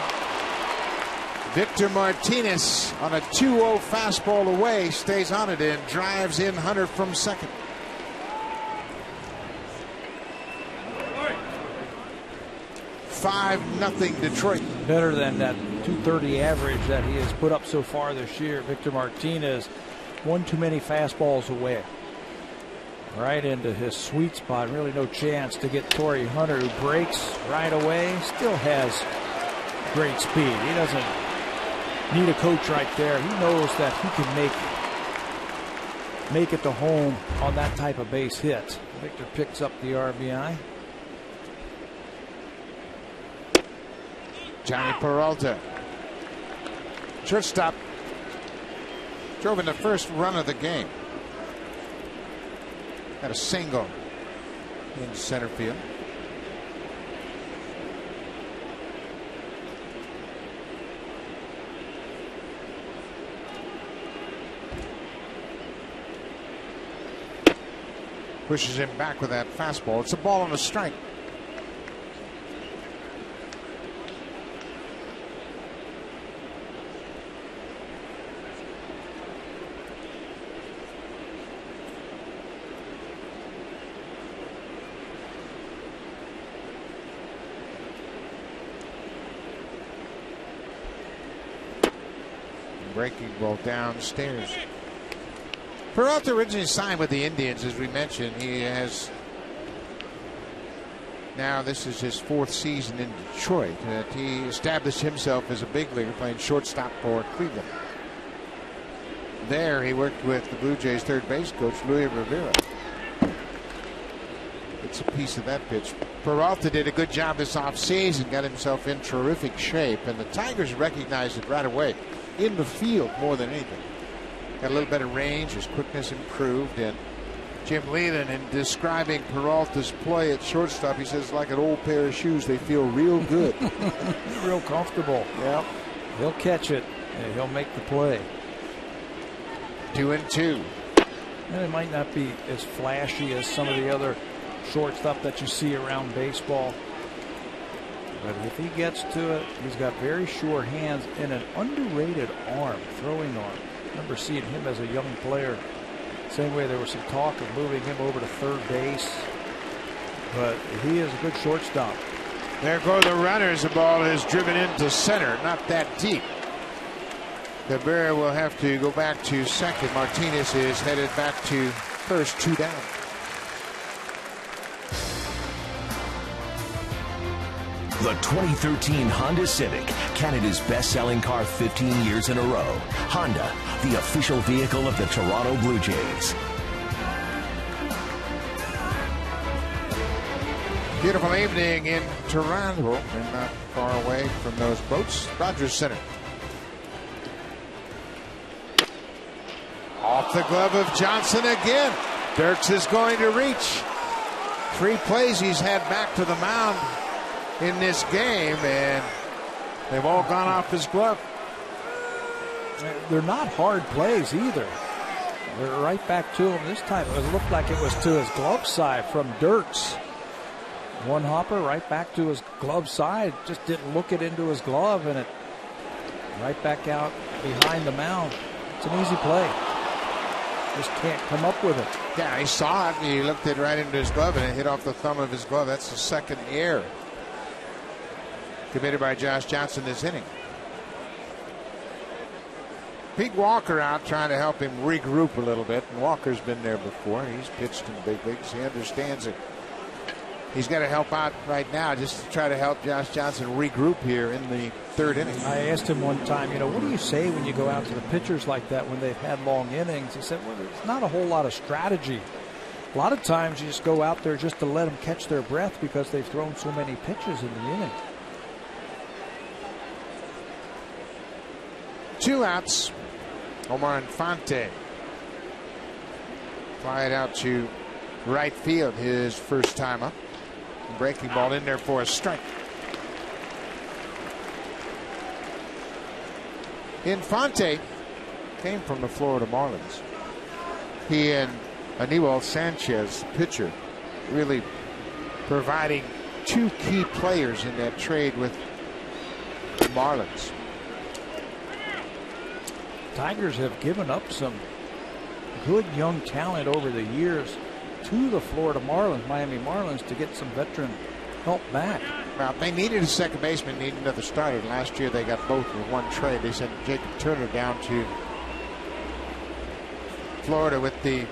Victor Martinez on a 2-0 fastball away stays on it and drives in Hunter from second. $5-0 Detroit. Better than that .230 average that he has put up so far this year. Victor Martinez, one too many fastballs away. Right into his sweet spot. Really no chance to get Torrey Hunter, who breaks right away. Still has great speed. He doesn't need a coach right there. He knows that he can make it to home on that type of base hit. Victor picks up the RBI. Johnny Peralta, shortstop, drove in the first run of the game. Got a single in center field. Pushes him back with that fastball. It's a ball and a strike. Breaking ball downstairs. Peralta originally signed with the Indians, as we mentioned. He has now, this is his fourth season in Detroit. He established himself as a big leaguer playing shortstop for Cleveland. There he worked with the Blue Jays third base coach Luis Rivera. It's a piece of that pitch. Peralta did a good job this offseason, got himself in terrific shape, and the Tigers recognized it right away. In the field more than anything. Got a little better range, his quickness improved, and Jim Leland, in describing Peralta's play at shortstop, he says, like an old pair of shoes, they feel real good. Real comfortable. Yep. He'll catch it and he'll make the play. 2-2. And it might not be as flashy as some of the other shortstop that you see around baseball. But if he gets to it, he's got very sure hands and an underrated arm, throwing arm. I remember seeing him as a young player. Same way there was some talk of moving him over to third base. But he is a good shortstop. There go the runners. The ball is driven into center. Not that deep. Cabrera will have to go back to second. Martinez is headed back to first, 2 down. The 2013 Honda Civic, Canada's best-selling car 15 years in a row. Honda, the official vehicle of the Toronto Blue Jays. Beautiful evening in Toronto, and not far away from those boats. Rogers Center. Off the glove of Johnson again. Dirks is going to reach. 3 plays he's had back to the mound in this game, and they've all gone off his glove. They're not hard plays either. They're right back to him. This time it looked like it was to his glove side from Dirks. One hopper right back to his glove side. Just didn't look it into his glove, and it right back out behind the mound. It's an easy play. Just can't come up with it. Yeah, he saw it. He looked it right into his glove, and it hit off the thumb of his glove. That's the second error committed by Josh Johnson this inning. Pete Walker out trying to help him regroup a little bit. And Walker's been there before. He's pitched in big leagues. He understands it. He's got to help out right now just to try to help Josh Johnson regroup here in the 3rd inning. I asked him one time, what do you say when you go out to the pitchers like that when they've had long innings? He said, well, it's not a whole lot of strategy. A lot of times you just go out there just to let them catch their breath because they've thrown so many pitches in the inning. 2 outs. Omar Infante. Fly it out to right field, his first time up. Breaking ball in there for a strike. Infante came from the Florida Marlins. He and Aníbal Sanchez, pitcher, really providing 2 key players in that trade with the Marlins. Tigers have given up some good young talent over the years to the Florida Marlins, Miami Marlins, to get some veteran help back. Well, they needed a second baseman, needed another starter. Last year they got both with one trade. They sent Jacob Turner down to Florida with the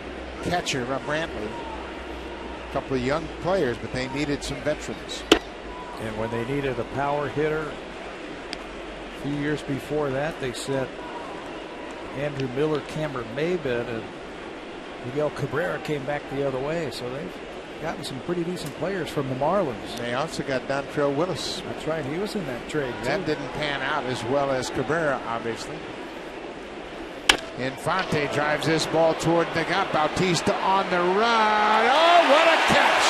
catcher, Brantley. A couple of young players, but they needed some veterans. And when they needed a power hitter, a few years before that, they sent Andrew Miller, Cameron Maybin, and Miguel Cabrera came back the other way. So they've gotten some pretty decent players from the Marlins. They also got Dontrell Willis. That's right. He was in that trade, That didn't pan out as well as Cabrera, obviously. Infante drives this ball toward the gap. Bautista on the run. Oh, what a catch!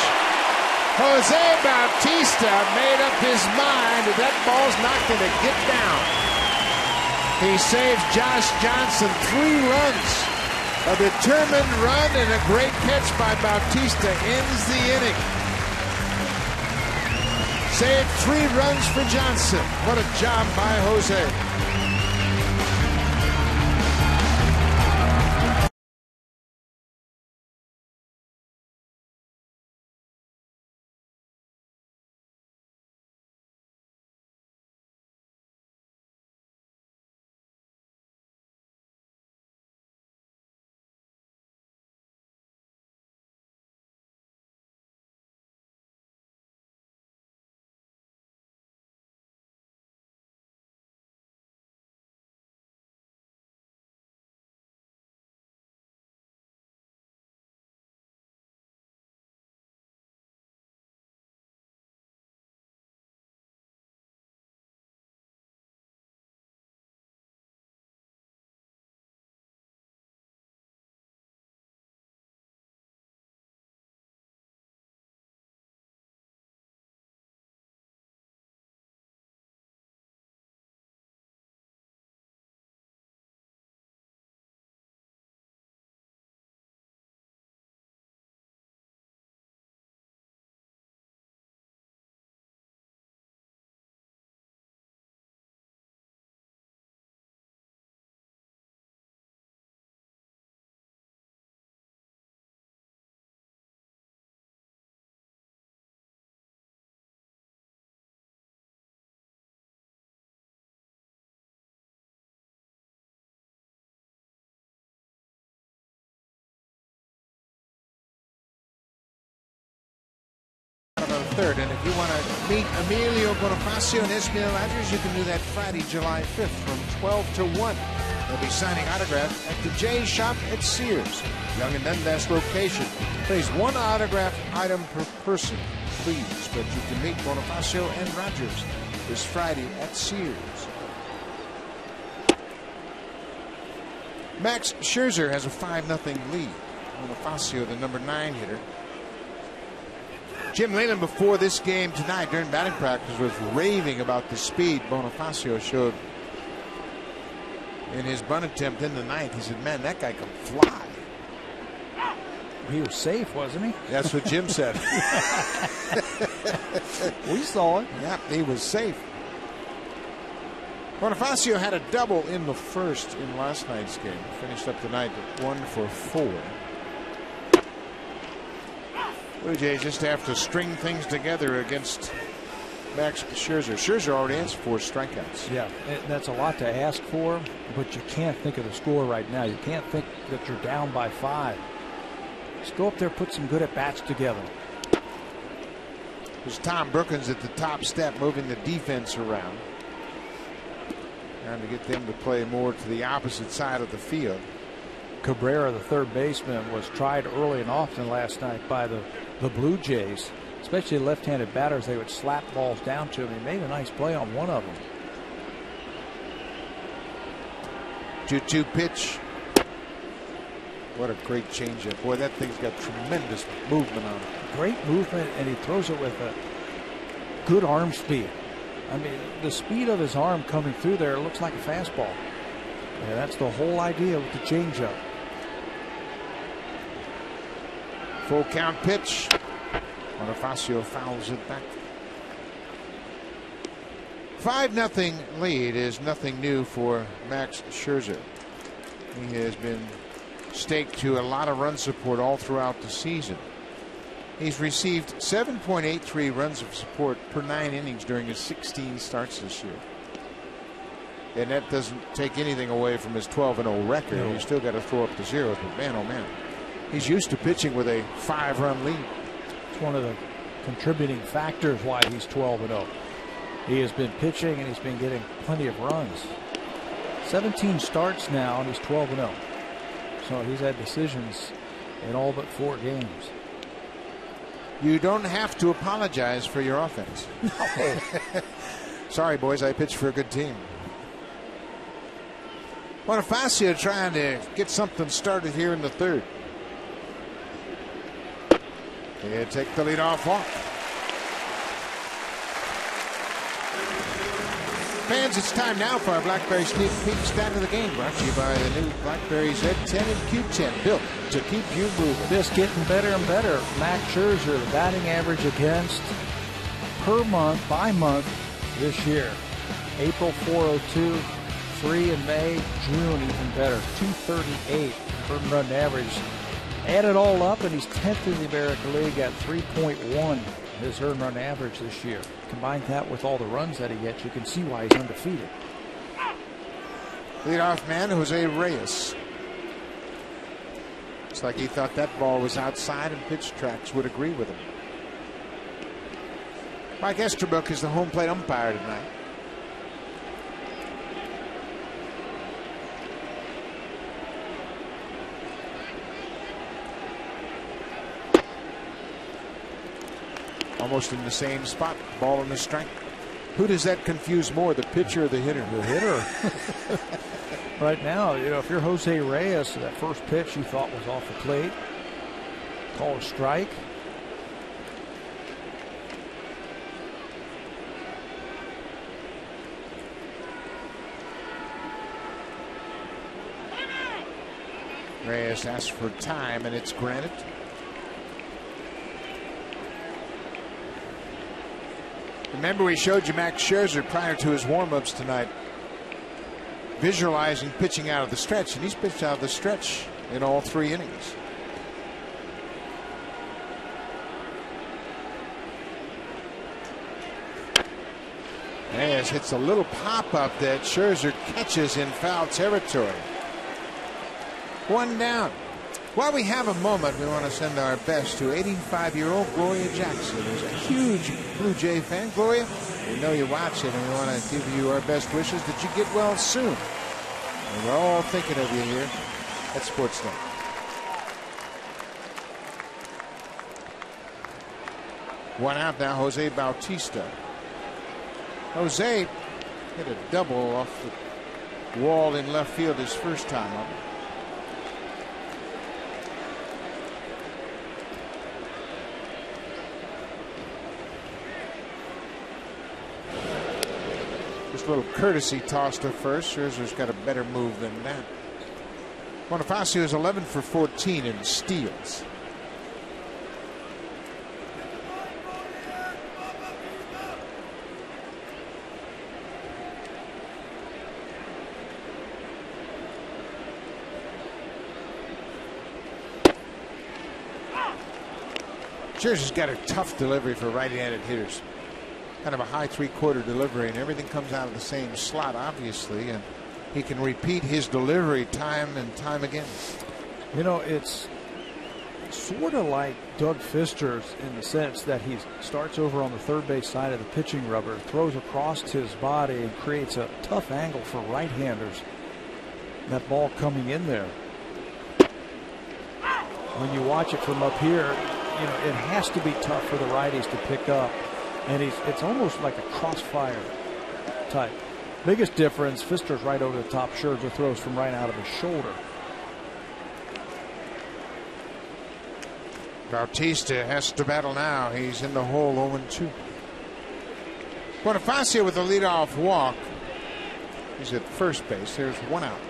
Jose Bautista made up his mind that that ball's not going to get down. He saves Josh Johnson 3 runs. A determined run and a great catch by Bautista ends the inning. Saved 3 runs for Johnson. What a job by Jose. 3rd. And if you want to meet Emilio Bonifacio and Esmail Rogers, you can do that Friday, July 5th from 12 to 1. They'll be signing autographs at the J Shop at Sears, Young and Dundas location. Place one autograph item per person, please. But you can meet Bonifacio and Rogers this Friday at Sears. Max Scherzer has a 5-0 lead. Bonifacio, the number 9 hitter. Jim Leyland, before this game tonight during batting practice, was raving about the speed Bonifacio showed in his bunt attempt in the 9th. He said, man, that guy can fly. He was safe, wasn't he? That's what Jim said. We saw it. Yeah, he was safe. Bonifacio had a double in the 1st in last night's game. Finished up the night at 1 for 4. Blue Jays just have to string things together against Max Scherzer. Scherzer already has 4 strikeouts. Yeah, that's a lot to ask for, but you can't think of the score right now. You can't think that you're down by 5. Just go up there, put some good at-bats together. There's Tom Brookins at the top step, moving the defense around. Trying to get them to play more to the opposite side of the field. Cabrera, the third baseman, was tried early and often last night by the Blue Jays, especially left-handed batters. They would slap balls down to him. He made a nice play on one of them. 2-2 pitch. What a great changeup. Boy, that thing's got tremendous movement on it. Great movement, and he throws it with a good arm speed. I mean, the speed of his arm coming through there looks like a fastball. Yeah, that's the whole idea with the changeup. Full count pitch. Bonifacio fouls it back. 5-0 lead is nothing new for Max Scherzer. He has been staked to a lot of run support all throughout the season. He's received 7.83 runs of support per 9 innings during his 16 starts this year. And that doesn't take anything away from his 12-0 record. No. You still got to throw up the zeros, but man, oh man, he's used to pitching with a 5-run lead. It's one of the contributing factors why he's 12-0. He has been pitching and he's been getting plenty of runs. 17 starts now and he's 12-0. So he's had decisions in all but 4 games. You don't have to apologize for your offense. No. Sorry, boys, I pitched for a good team. Bonifacio trying to get something started here in the 3rd. They take the leadoff walk. Fans, it's time now for our BlackBerry Sneak Peek stat of the game, brought to you by the new BlackBerry Z10 and Q10, built to keep you moving. Just getting better and better. Max Scherzer, the batting average against per month, by month this year. April 402, 3 in May, June even better, 238 per run average. Add it all up, and he's 10th in the American League at 3.1. His earned run average this year. Combine that with all the runs that he gets, you can see why he's undefeated. Leadoff man, Jose Reyes. Looks like he thought that ball was outside, and pitch tracks would agree with him. Mike Estabrook is the home plate umpire tonight. Almost in the same spot, ball in the strike. Who does that confuse more, the pitcher or the hitter? The hitter. Right now, you know, if you're Jose Reyes, that first pitch you thought was off the plate, called a strike. Reyes asks for time, and it's granted. Remember, we showed you Max Scherzer prior to his warm-ups tonight, visualizing pitching out of the stretch, and he's pitched out of the stretch in all 3 innings. Reyes hits a little pop-up that Scherzer catches in foul territory. 1 down. While we have a moment, we want to send our best to 85-year-old Gloria Jackson, who's a huge Blue Jay fan. Gloria, we know you're watching, and we want to give you our best wishes that you get well soon. And we're all thinking of you here at Sportsnet. One out now, Jose Bautista. Jose hit a double off the wall in left field his first time up. Just a little courtesy toss to first. Scherzer's got a better move than that. Bonifacio is 11 for 14 in steals. Scherzer's got a tough delivery for right-handed hitters. Kind of a high three-quarter delivery, and everything comes out of the same slot, obviously, and he can repeat his delivery time and time again. You know, it's sort of like Doug Fister's in the sense that he starts over on the third base side of the pitching rubber, throws across his body, and creates a tough angle for right-handers. That ball coming in there. When you watch it from up here, you know, it has to be tough for the righties to pick up. And it's almost like a crossfire type. Biggest difference, Fister's right over the top. Scherzer throws from right out of his shoulder. Bautista has to battle now. He's in the hole 0-2. Bonifacio with the leadoff walk. He's at first base. There's one out.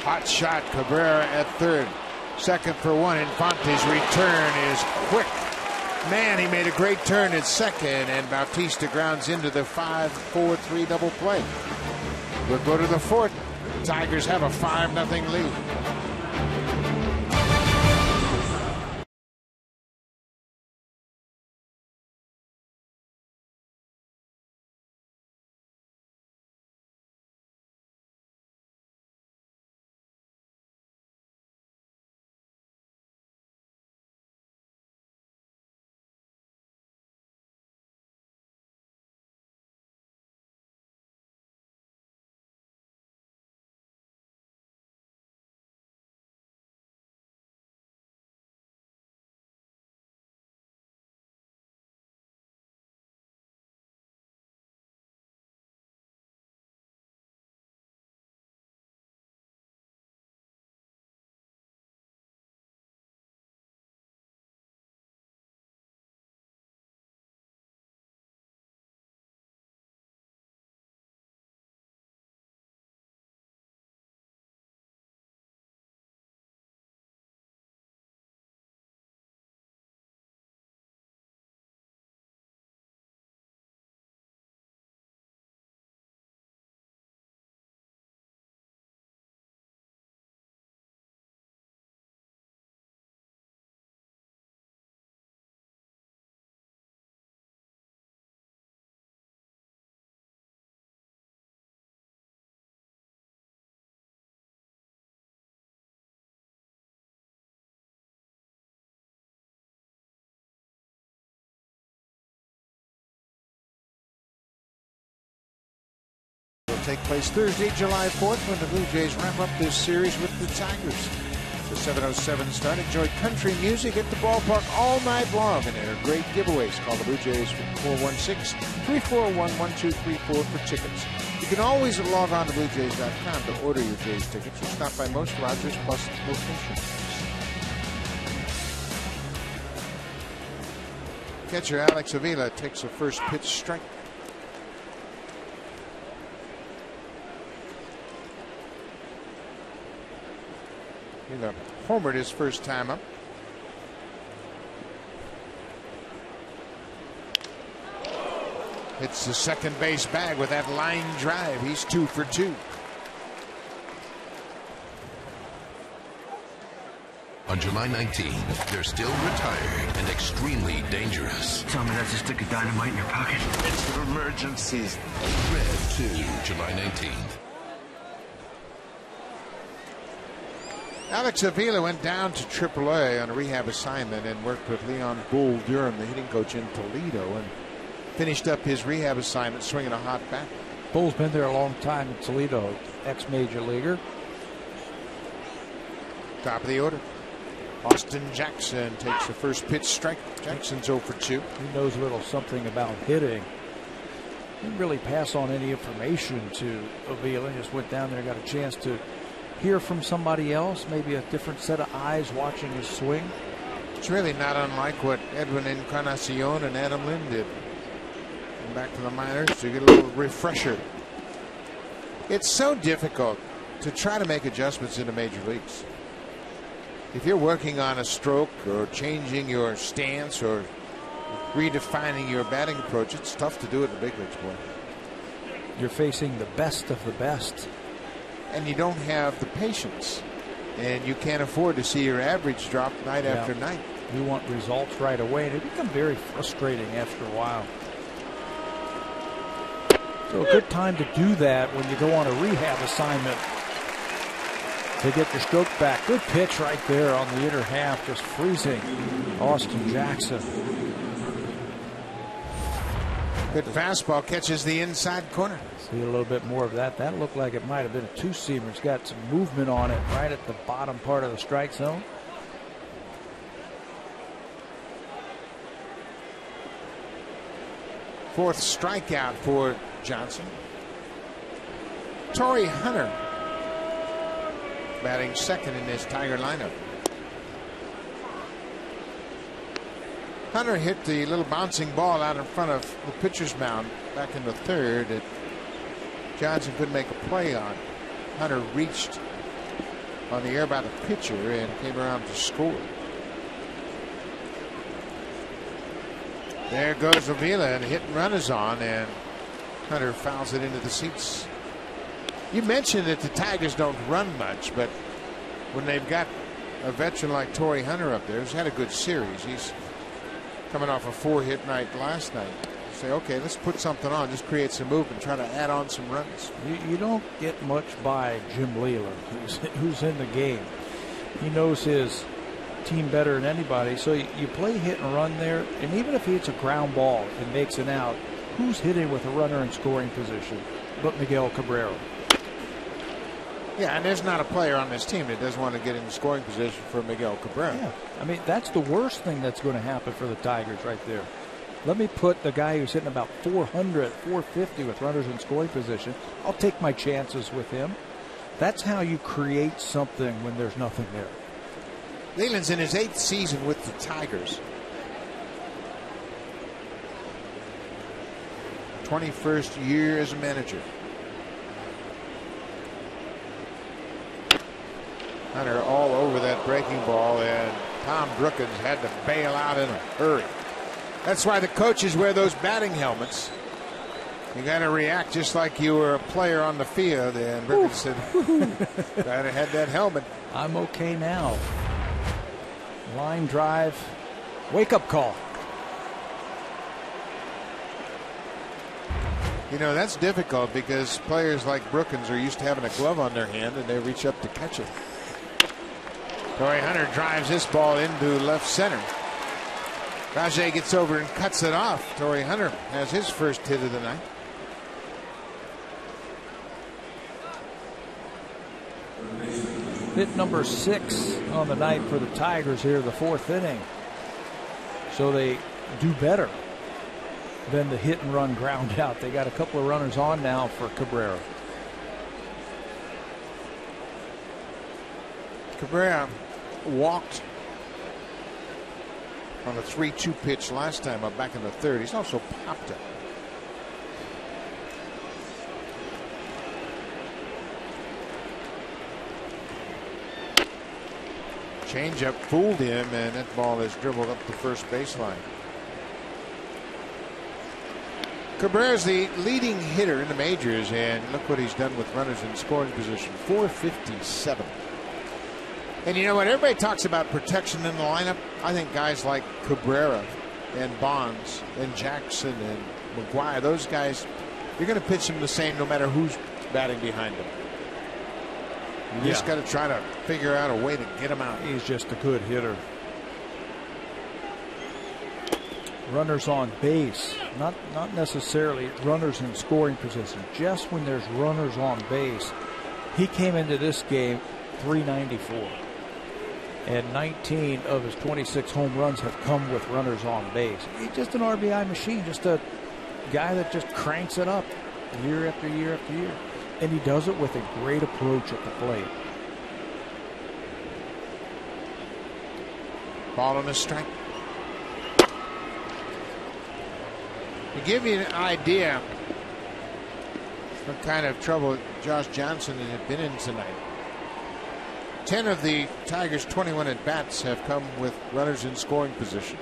Hot shot, Cabrera at third. Second for one. Infante's return is quick. Man, he made a great turn at second, and Bautista grounds into the 5-4-3 double play. We'll go to the fourth. Tigers have a 5-0 lead. Take place Thursday, July 4th, when the Blue Jays wrap up this series with the Tigers. It's a 7:07 start. Enjoy country music at the ballpark all night long, and there are great giveaways. Call the Blue Jays for 416-341-1234 for tickets. You can always log on to BlueJays.com to order your Jays tickets or stop by most Rogers Plus locations. Catcher Alex Avila takes a first pitch strike. He homered his first time up. Hits the second base bag with that line drive. He's 2 for 2. On July 19th, they're still retired and extremely dangerous. Tell me that's a stick of dynamite in your pocket. It's emergencies. Red 2, July 19th. Alex Avila went down to AAA on a rehab assignment and worked with Leon Bull Durham, the hitting coach in Toledo, and finished up his rehab assignment swinging a hot bat. Bull's been there a long time in Toledo, ex-major leaguer. Top of the order. Austin Jackson takes the first pitch strike. Jackson's 0 for 2. He knows a little something about hitting. Didn't really pass on any information to Avila. Just went down there and got a chance to hear from somebody else, maybe a different set of eyes watching his swing. It's really not unlike what Edwin Encarnacion and Adam Lynn did. And back to the minors to get a little refresher. It's so difficult to try to make adjustments in the major leagues. If you're working on a stroke or changing your stance or redefining your batting approach, it's tough to do it in the big leagues, boy. You're facing the best of the best. And you don't have the patience. And you can't afford to see your average drop night after night. You want results right away, and it becomes very frustrating after a while. So a good time to do that when you go on a rehab assignment to get your stroke back. Good pitch right there on the inner half, just freezing Austin Jackson. Good fastball catches the inside corner. See a little bit more of that. That looked like it might have been a two-seamer. It's got some movement on it right at the bottom part of the strike zone. Fourth strikeout for Johnson. Torrey Hunter batting second in this Tiger lineup. Hunter hit the little bouncing ball out in front of the pitcher's mound back in the third that Johnson couldn't make a play on. Hunter reached on the air by the pitcher and came around to score. There goes Avila, and a hit and run is on, and Hunter fouls it into the seats. You mentioned that the Tigers don't run much, but when they've got a veteran like Torrey Hunter up there, who's had a good series, he's coming off a 4-hit night last night. You say, okay, let's put something on, just create some movement, try to add on some runs. You don't get much by Jim Leland, who's in the game. He knows his team better than anybody, so you play hit and run there, and even if it's a ground ball and makes it out, who's hitting with a runner in scoring position but Miguel Cabrera? Yeah, and there's not a player on this team that doesn't want to get in the scoring position for Miguel Cabrera. Yeah, I mean, that's the worst thing that's going to happen for the Tigers right there. Let me put the guy who's hitting about 400, 450 with runners in scoring position. I'll take my chances with him. That's how you create something when there's nothing there. Leland's in his 8th season with the Tigers. 21st year as a manager. Hunter all over that breaking ball, and Tom Brookins had to bail out in a hurry. That's why the coaches wear those batting helmets. You got to react just like you were a player on the field. And Brookins said, "I'd have had that helmet." I'm okay now. Line drive, wake up call. You know, that's difficult because players like Brookins are used to having a glove on their hand and they reach up to catch it. Torrey Hunter drives this ball into left center. Rajay gets over and cuts it off. Torrey Hunter has his first hit of the night. Hit number 6 on the night for the Tigers here, the 4th inning. So they do better than the hit and run ground out. They got a couple of runners on now for Cabrera. Cabrera walked on a 3-2 pitch last time back in the third. He's also popped it. Changeup fooled him, and that ball is dribbled up the first baseline. Cabrera's the leading hitter in the majors, and look what he's done with runners in scoring position. 457. And you know what? Everybody talks about protection in the lineup. I think guys like Cabrera and Bonds and Jackson and McGuire, those guys, you're going to pitch them the same no matter who's batting behind them. You just got to try to figure out a way to get him out. He's just a good hitter. Runners on base, not necessarily runners in scoring position. Just when there's runners on base, he came into this game 394, and 19 of his 26 home runs have come with runners on base. He's just an RBI machine, just a guy that just cranks it up year after year after year, and he does it with a great approach at the plate. Ball on a strike. To give you an idea what kind of trouble Josh Johnson had been in tonight, 10 of the Tigers' 21 at-bats have come with runners in scoring position.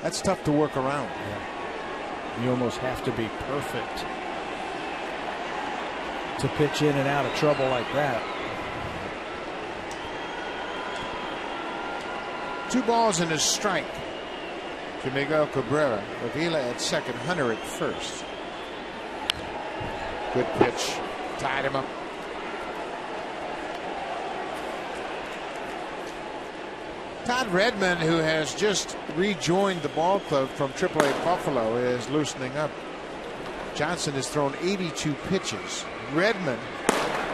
That's tough to work around. Yeah. You almost have to be perfect to pitch in and out of trouble like that. 2 balls and a strike to Miguel Cabrera. Avila at second, Hunter at first. Good pitch. Tied him up. Todd Redmond, who has just rejoined the ball club from AAA Buffalo, is loosening up. Johnson has thrown 82 pitches. Redmond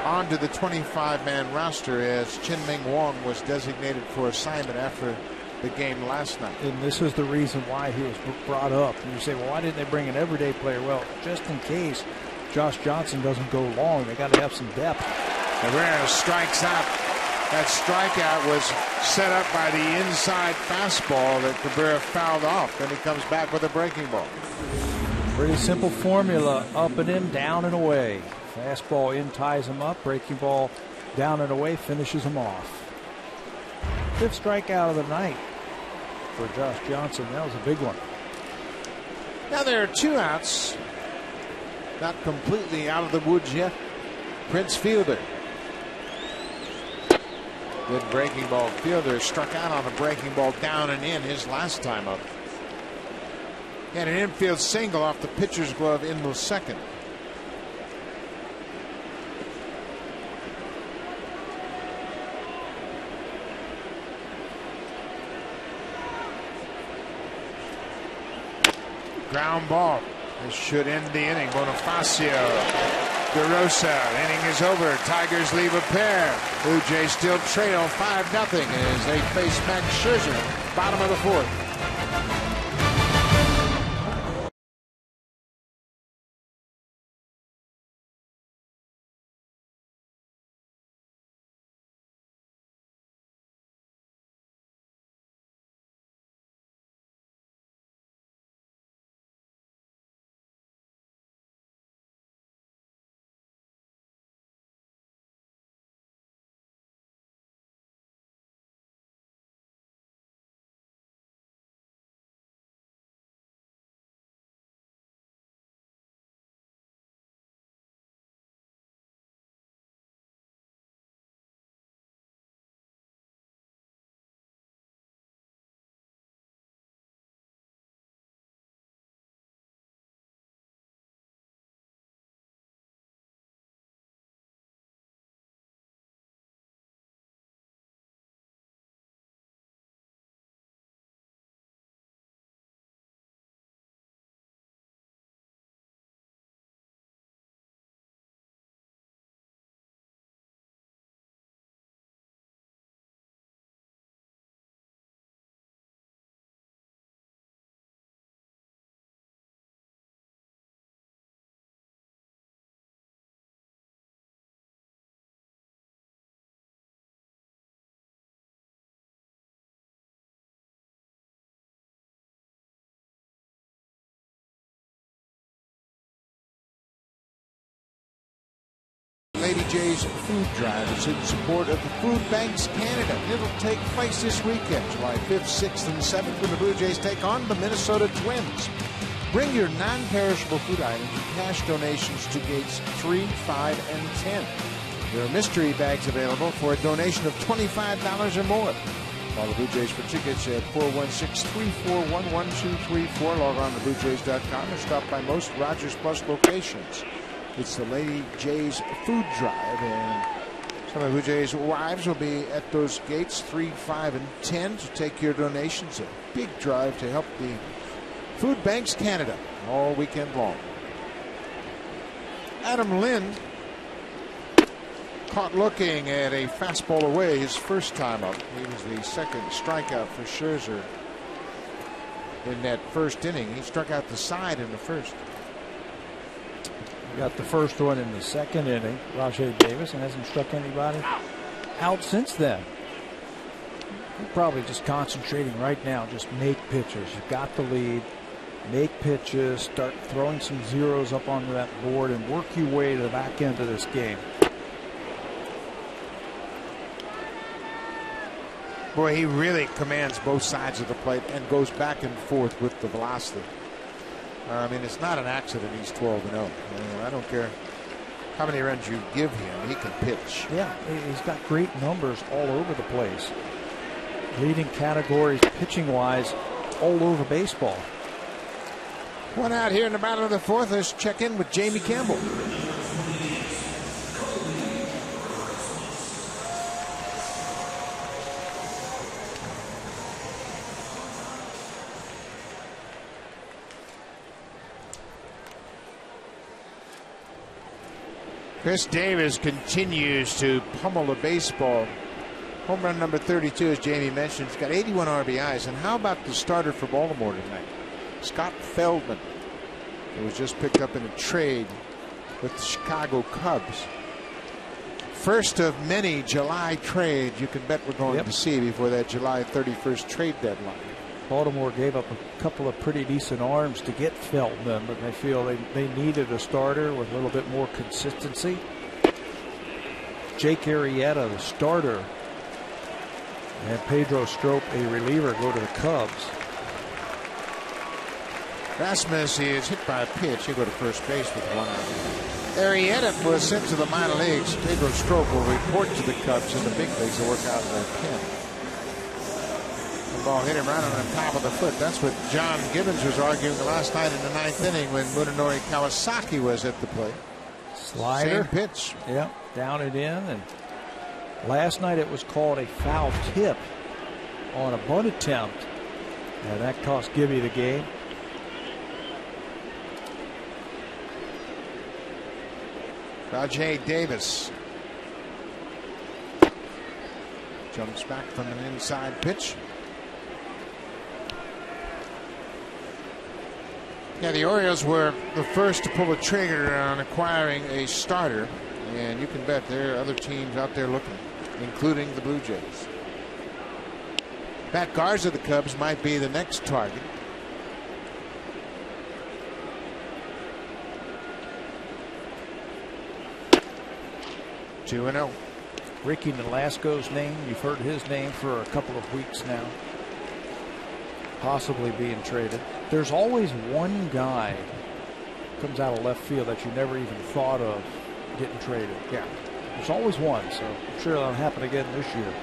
onto the 25-man roster as Chin Ming Wong was designated for assignment after the game last night. And this is the reason why he was brought up. And you say, well, why didn't they bring an everyday player? Well, just in case Josh Johnson doesn't go long, they got to have some depth. Cabrera strikes out. That strikeout was set up by the inside fastball that Cabrera fouled off. Then he comes back with a breaking ball. Pretty simple formula. Up and in, down and away. Fastball in ties him up. Breaking ball down and away finishes him off. 5th strikeout of the night for Josh Johnson. That was a big one. Now there are 2 outs. Not completely out of the woods yet. Prince Fielder. Good breaking ball. Fielder struck out on a breaking ball down and in his last time up. And an infield single off the pitcher's glove in the second. Ground ball. This should end the inning. Bonifacio, DeRosa. Inning is over. Tigers leave a pair. Blue Jays still trail 5-0 as they face Max Scherzer. Bottom of the 4th. Lady J's food drive is in support of the Food Banks Canada. It'll take place this weekend, July 5th, 6th, and 7th, when the Blue Jays take on the Minnesota Twins. Bring your non-perishable food items and cash donations to gates 3, 5, and 10. There are mystery bags available for a donation of $25 or more. Call the Blue Jays for tickets at 416-341-1234. Log on to BlueJays.com or stop by most Rogers Plus locations. It's the Lady Jays Food Drive, and some of the Blue Jays wives will be at those gates 3, 5, and 10 to take your donations. A big drive to help the Food Banks Canada all weekend long. Adam Lind caught looking at a fastball away his first time up. He was the second strikeout for Scherzer in that first inning. He struck out the side in the first. Got the first one in the second inning, Rajay Davis, and hasn't struck anybody out since then. You're probably just concentrating right now. Just make pitches. You've got the lead. Make pitches. Start throwing some zeros up onto that board and work your way to the back end of this game. Boy, he really commands both sides of the plate and goes back and forth with the velocity. I mean, it's not an accident he's 12-0. I don't care how many runs you give him, he can pitch. Yeah, he's got great numbers all over the place. Leading categories pitching-wise all over baseball. One out here in the bottom of the fourth. Let's check in with Jamie Campbell. Chris Davis continues to pummel the baseball. Home run number 32, as Jamie mentioned. He's got 81 RBIs. And how about the starter for Baltimore tonight? Scott Feldman, who was just picked up in a trade with the Chicago Cubs. First of many July trades you can bet we're going to see before that July 31st trade deadline. Baltimore gave up a couple of pretty decent arms to get Feldman, but they feel they needed a starter with a little bit more consistency. Jake Arrieta, the starter, and Pedro Strop, a reliever, go to the Cubs. Rasmus is hit by a pitch. He'll go to first base with one out. Arrieta was sent to the minor leagues. Pedro Strop will report to the Cubs in the big leagues to work out their pen. The ball hit him right on the top of the foot. That's what John Gibbons was arguing last night in the ninth inning when Munenori Kawasaki was at the plate. Slider. Same pitch. Yep, down and in. And last night it was called a foul tip on a bunt attempt. And that cost Gibby the game. Rajay Davis jumps back from an inside pitch. Yeah, the Orioles were the first to pull the trigger on acquiring a starter, and you can bet there are other teams out there looking, including the Blue Jays. Matt Garza of the Cubs might be the next target. (2-0). Ricky Nolasco's name, you've heard his name for a couple of weeks now. Possibly being traded. There's always one guy comes out of left field that you never even thought of getting traded. Yeah. There's always one, so I'm sure that'll happen again this year.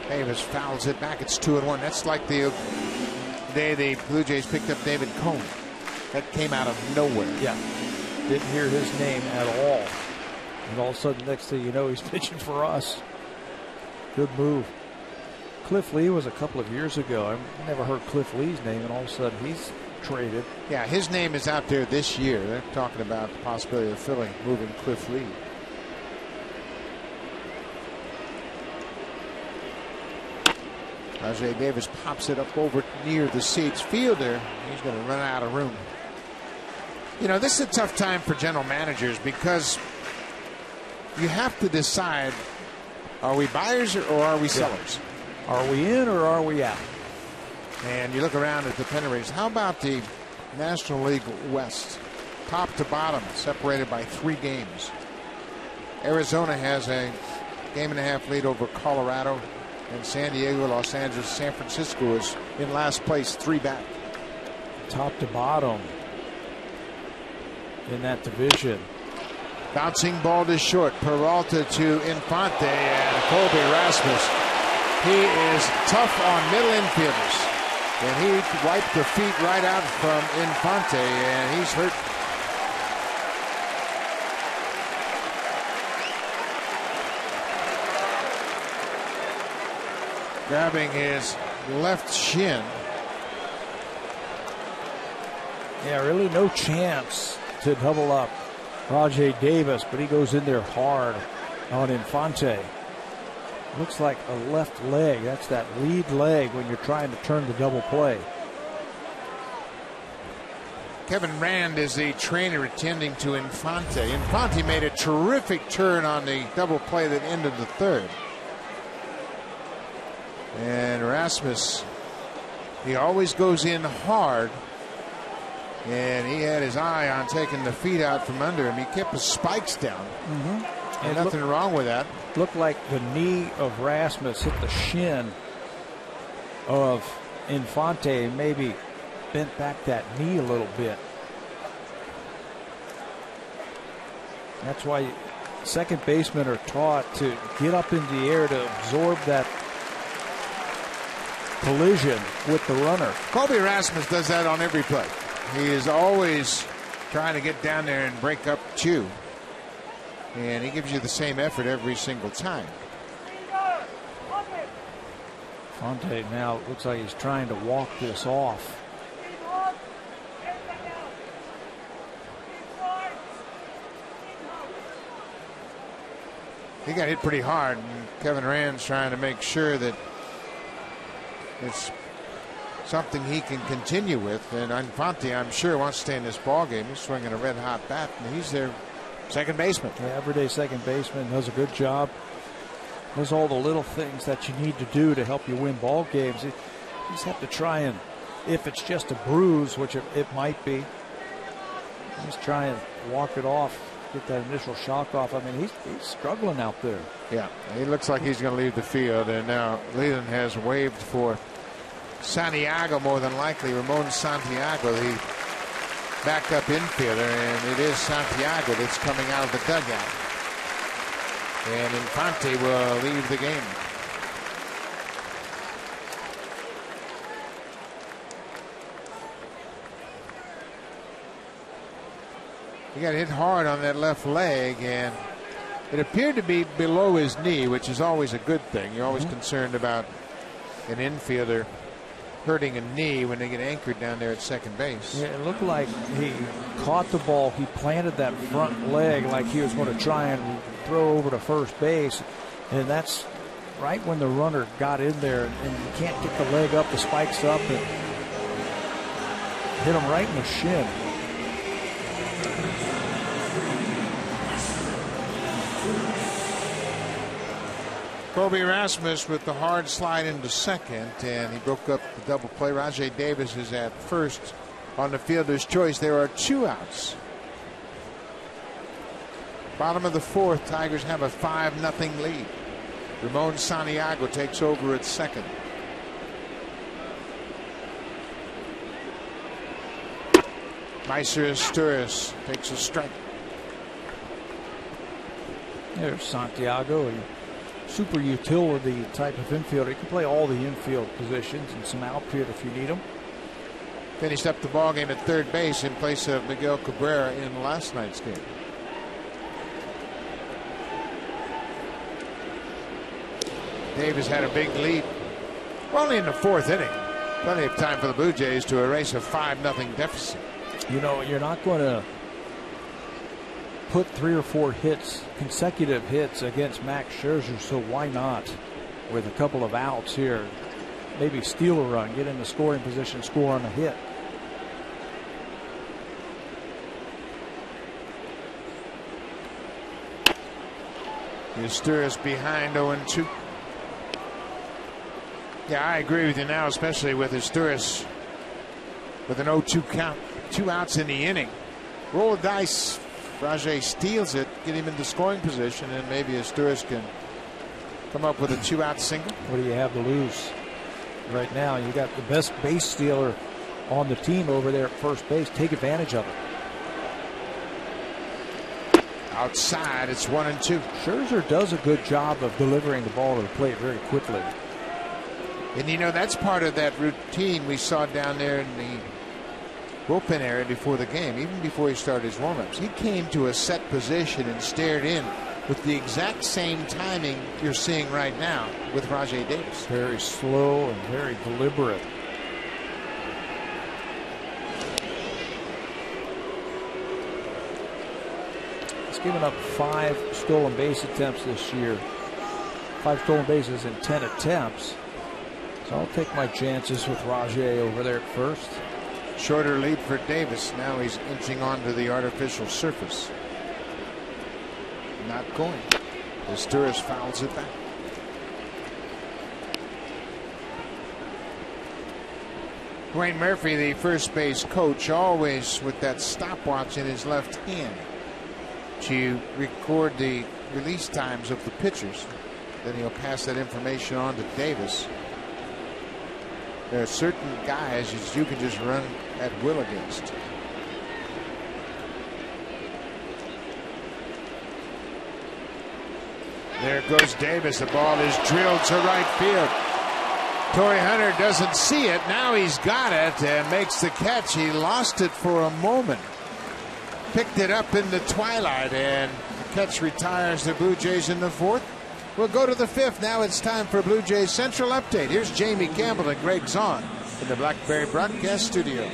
Davis fouls it back. It's 2-1. That's like the day the Blue Jays picked up David Cone. That came out of nowhere. Yeah. Didn't hear his name at all. And all of a sudden, next thing you know, he's pitching for us. Good move. Cliff Lee was a couple of years ago. I never heard Cliff Lee's name, and all of a sudden he's traded. Yeah, his name is out there this year. They're talking about the possibility of Philly moving Cliff Lee. Rajay Davis pops it up over near the seats. Fielder, he's going to run out of room. You know, this is a tough time for general managers because you have to decide, are we buyers or are we sellers? Yeah. Are we in or are we out? And you look around at the pennant race. How about the National League West? Top to bottom, separated by 3 games. Arizona has a 1.5 lead over Colorado. And San Diego, Los Angeles, San Francisco is in last place, 3 back. Top to bottom. in that division. Bouncing ball to short. Peralta to Infante, and Colby Rasmus. He is tough on middle infielders. And he wiped the feet right out from Infante, and he's hurt. Grabbing his left shin. Yeah, really no chance to double up Rajay Davis, but he goes in there hard on Infante. Looks like a left leg. That's that lead leg when you're trying to turn the double play. Kevin Rand is the trainer attending to Infante. Infante made a terrific turn on the double play that ended the third. And Rasmus, he always goes in hard. And he had his eye on taking the feet out from under him. He kept his spikes down. And nothing wrong with that. Looked like the knee of Rasmus hit the shin of Infante and maybe bent back that knee a little bit. That's why second basemen are taught to get up in the air to absorb that collision with the runner. Colby Rasmus does that on every play. He is always trying to get down there and break up two. And he gives you the same effort every single time. Fonte now looks like he's trying to walk this off. He got hit pretty hard, and Kevin Rand's trying to make sure that it's something he can continue with. And Infante, I'm sure, wants to stay in this ball game. He's swinging a red hot bat, and he's their second baseman. Yeah, everyday second baseman, does a good job. Does all the little things that you need to do to help you win ball games. You just have to try and, if it's just a bruise, which it might be, just try and walk it off, get that initial shock off. I mean, he's struggling out there. Yeah, he looks like he's going to leave the field, and now Leland has waived for Santiago, more than likely. Ramon Santiago, the backup infielder, and it is Santiago that's coming out of the dugout. And Infante will leave the game. He got hit hard on that left leg, and it appeared to be below his knee, which is always a good thing. You're always concerned about an infielder hurting a knee when they get anchored down there at second base. Yeah, it looked like he caught the ball. He planted that front leg like he was going to try and throw over to first base. And that's right when the runner got in there, and you can't get the leg up, the spikes up, and hit him right in the shin. Colby Rasmus with the hard slide into second, and he broke up the double play. Rajay Davis is at first on the fielder's choice. There are 2 outs. Bottom of the fourth, Tigers have a 5-0 lead. Ramon Santiago takes over at second. Meiser Asturias takes a strike. There's Santiago, a super utility type of infielder. He can play all the infield positions and some outfield if you need them. Finished up the ball game at third base in place of Miguel Cabrera in last night's game. Davis had a big lead. We're only in the fourth inning. Plenty of time for the Blue Jays to erase a 5-0 deficit. You know, you're not going to put 3 or 4 hits, consecutive hits against Max Scherzer, so why not? With a couple of outs here, maybe steal a run, get in the scoring position, score on a hit. Asturias behind 0-2. Yeah, I agree with you now, especially with Asturias with an 0-2 count. 2 outs in the inning. Roll the dice. Rajay steals it, get him into scoring position, and maybe Asturias can come up with a 2-out single. What do you have to lose? Right now, you got the best base stealer on the team over there at first base. Take advantage of it. Outside, it's 1-2. Scherzer does a good job of delivering the ball to the plate very quickly. And you know, that's part of that routine we saw down there in the bullpen area before the game, even before he started his warm-ups. He came to a set position and stared in with the exact same timing you're seeing right now with Rajai Davis. Very slow and very deliberate. He's given up 5 stolen base attempts this year. 5 stolen bases in 10 attempts. So I'll take my chances with Rajai over there at first. Shorter lead for Davis. Now he's inching onto the artificial surface. Not going. Asturias fouls it back. Dwayne Murphy, the first base coach, always with that stopwatch in his left hand to record the release times of the pitchers. Then he'll pass that information on to Davis. There are certain guys that you can just run at will against. There goes Davis. The ball is drilled to right field. Torrey Hunter doesn't see it. Now he's got it and makes the catch. He lost it for a moment. Picked it up in the twilight, and the catch retires the Blue Jays in the 4th. We'll go to the 5th. Now it's time for Blue Jays Central Update. Here's Jamie Campbell and Greg Zahn in the Blackberry Broadcast Studio.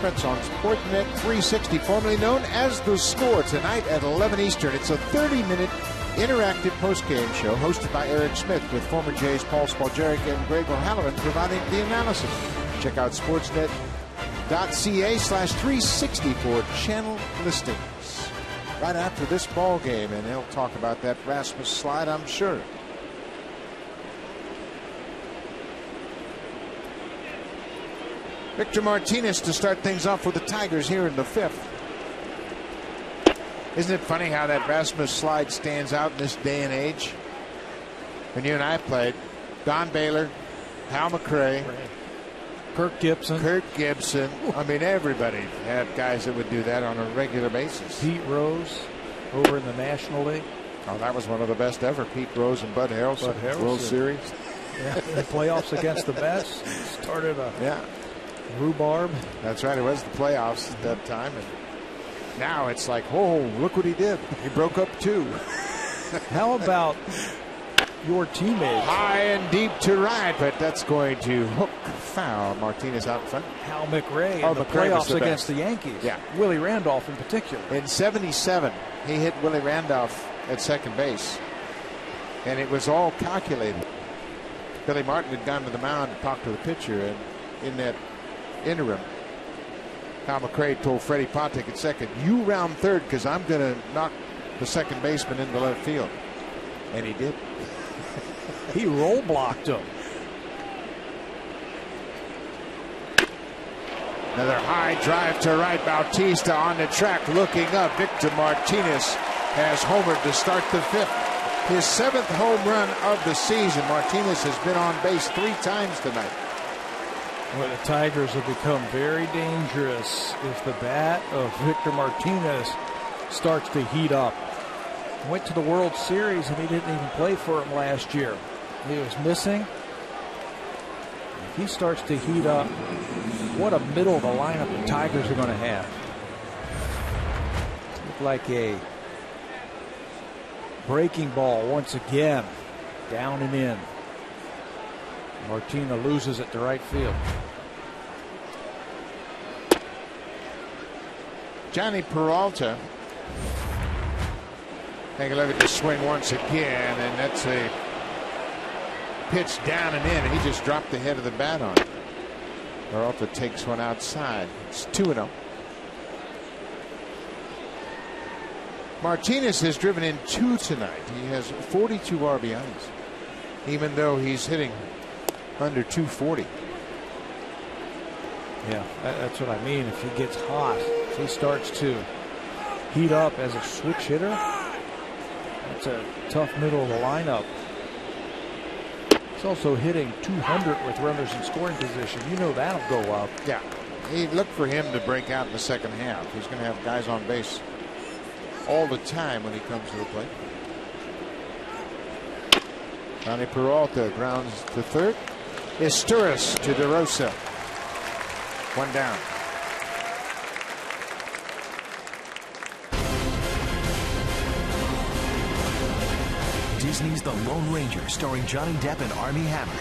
On Sportsnet 360, formerly known as The Score, tonight at 11 Eastern. It's a 30-minute interactive postgame show hosted by Eric Smith with former Jays Paul Spalgeric and Greg O'Halloran providing the analysis. Check out sportsnet.ca/360 for channel listings. Right after this ball game, and he'll talk about that Rasmus slide, I'm sure. Victor Martinez to start things off with the Tigers here in the 5th. Isn't it funny how that Rasmus slide stands out in this day and age? When you and I played, Don Baylor, Hal McRae, Kirk Gibson. I mean, everybody had guys that would do that on a regular basis. Pete Rose over in the National League. Oh, that was one of the best ever. Pete Rose and Bud Harrelson. World Series. Yeah, the playoffs against the Mets. Started a rhubarb. That's right. It was the playoffs at that time. And now it's like, oh, look what he did. He broke up 2. How about your teammate? High and deep to right, but that's going to hook foul. Martinez out in front. Hal McRae in the playoffs against the Yankees. Yeah. Willie Randolph in particular. In '77, he hit Willie Randolph at second base. And it was all calculated. Billy Martin had gone to the mound to talk to the pitcher, and in that interim, Hal McRae told Freddie Pontic at second, you round third because I'm going to knock the second baseman into left field. And he did. He roll blocked him. Another high drive to right. Bautista on the track looking up. Victor Martinez has homered to start the fifth. His 7th home run of the season. Martinez has been on base 3 times tonight. Well, the Tigers have become very dangerous if the bat of Victor Martinez starts to heat up. Went to the World Series and he didn't even play for him last year. He was missing. If he starts to heat up, what a middle of the lineup the Tigers are going to have. Look like a breaking ball once again, down and in. Martina loses it to right field. Johnny Peralta. Take a look at the swing once again, and that's a pitch down and in, and he just dropped the head of the bat on it. Peralta takes one outside. It's 2-0. Martinez has driven in 2 tonight. He has 42 RBIs, even though he's hitting under 240. Yeah, that's what I mean. If he gets hot, if he starts to heat up as a switch hitter, that's a tough middle of the lineup. He's also hitting 200 with runners in scoring position. You know that'll go up. Yeah, look for him to break out in the second half. He's going to have guys on base all the time when he comes to the plate. Johnny Peralta grounds to third. Isturis to DeRosa. 1 down. Disney's The Lone Ranger, starring Johnny Depp and Armie Hammer.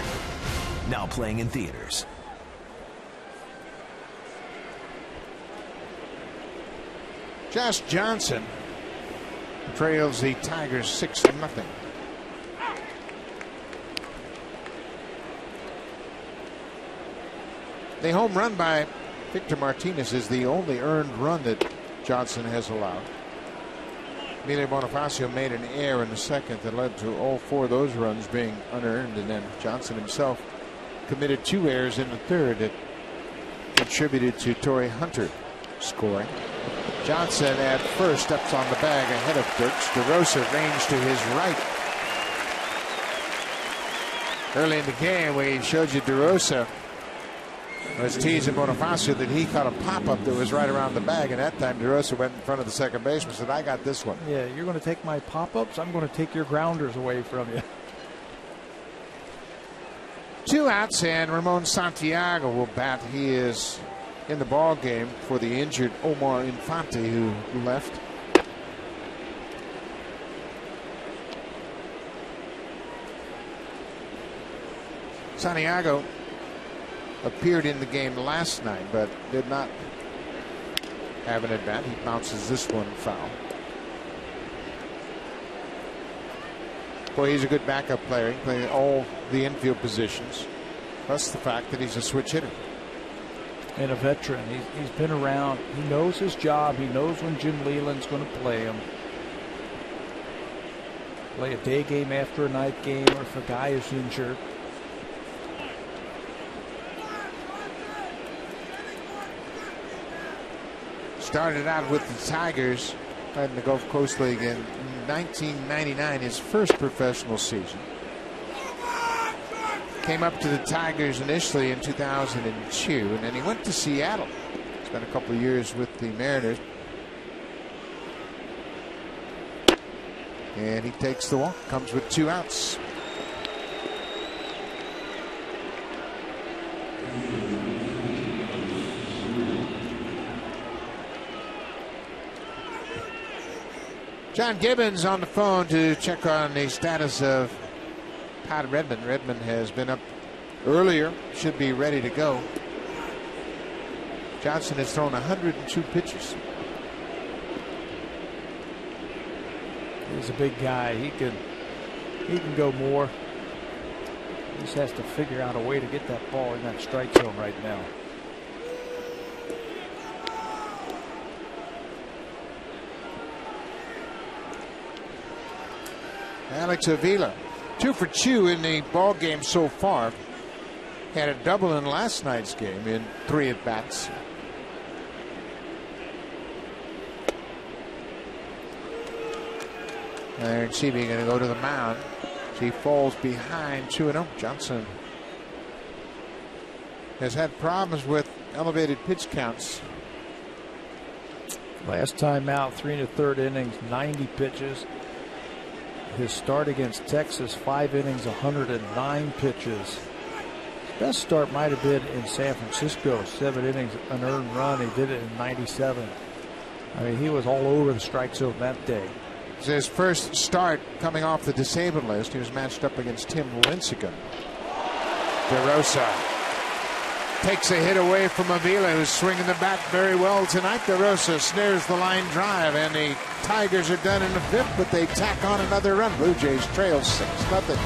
Now playing in theaters. Josh Johnson trails the Tigers 6-0. The home run by Victor Martinez is the only earned run that Johnson has allowed. Emilio Bonifacio made an error in the second that led to all 4 of those runs being unearned, and then Johnson himself committed 2 errors in the third that contributed to Torrey Hunter scoring. Johnson at first steps on the bag ahead of Dirks. DeRosa range to his right. Early in the game, we showed you DeRosa was teasing Bonifacio that he caught a pop-up that was right around the bag, and that time DeRosa went in front of the second baseman and said, I got this one. Yeah, you're going to take my pop-ups? I'm going to take your grounders away from you. 2 outs, and Ramon Santiago will bat. He is in the ball game for the injured Omar Infante, who left. Santiago appeared in the game last night, but did not have an at-bat. He bounces this one foul. Boy, he's a good backup player. He plays all the infield positions, plus the fact that he's a switch hitter. And a veteran. He's been around. He knows his job. He knows when Jim Leland's going to play him. Play a day game after a night game, or if a guy is injured. Started out with the Tigers, played in the Gulf Coast League in 1999, his first professional season. Came up to the Tigers initially in 2002, and then he went to Seattle. Spent a couple of years with the Mariners. And he takes the walk, comes with 2 outs. John Gibbons on the phone to check on the status of Pat Redmond. Redmond has been up earlier, should be ready to go. Johnson has thrown 102 pitches. He's a big guy. He can go more. He just has to figure out a way to get that ball in that strike zone right now. Alex Avila, 2 for 2 in the ball game so far. Had a double in last night's game in 3 at-bats. And Seavey going to go to the mound. She falls behind 2-0. Johnson has had problems with elevated pitch counts. Last time out, 3 1/3 innings, 90 pitches. His start against Texas, 5 innings, 109 pitches. His best start might have been in San Francisco, 7 innings, an earned run. He did it in 97. I mean, he was all over the strike zone that day. It's his first start coming off the disabled list. He was matched up against Tim Lincecum. DeRosa takes a hit away from Avila, who's swinging the bat very well tonight. DeRosa snares the line drive, and the Tigers are done in the 5th, but they tack on another run. Blue Jays trail 6-0.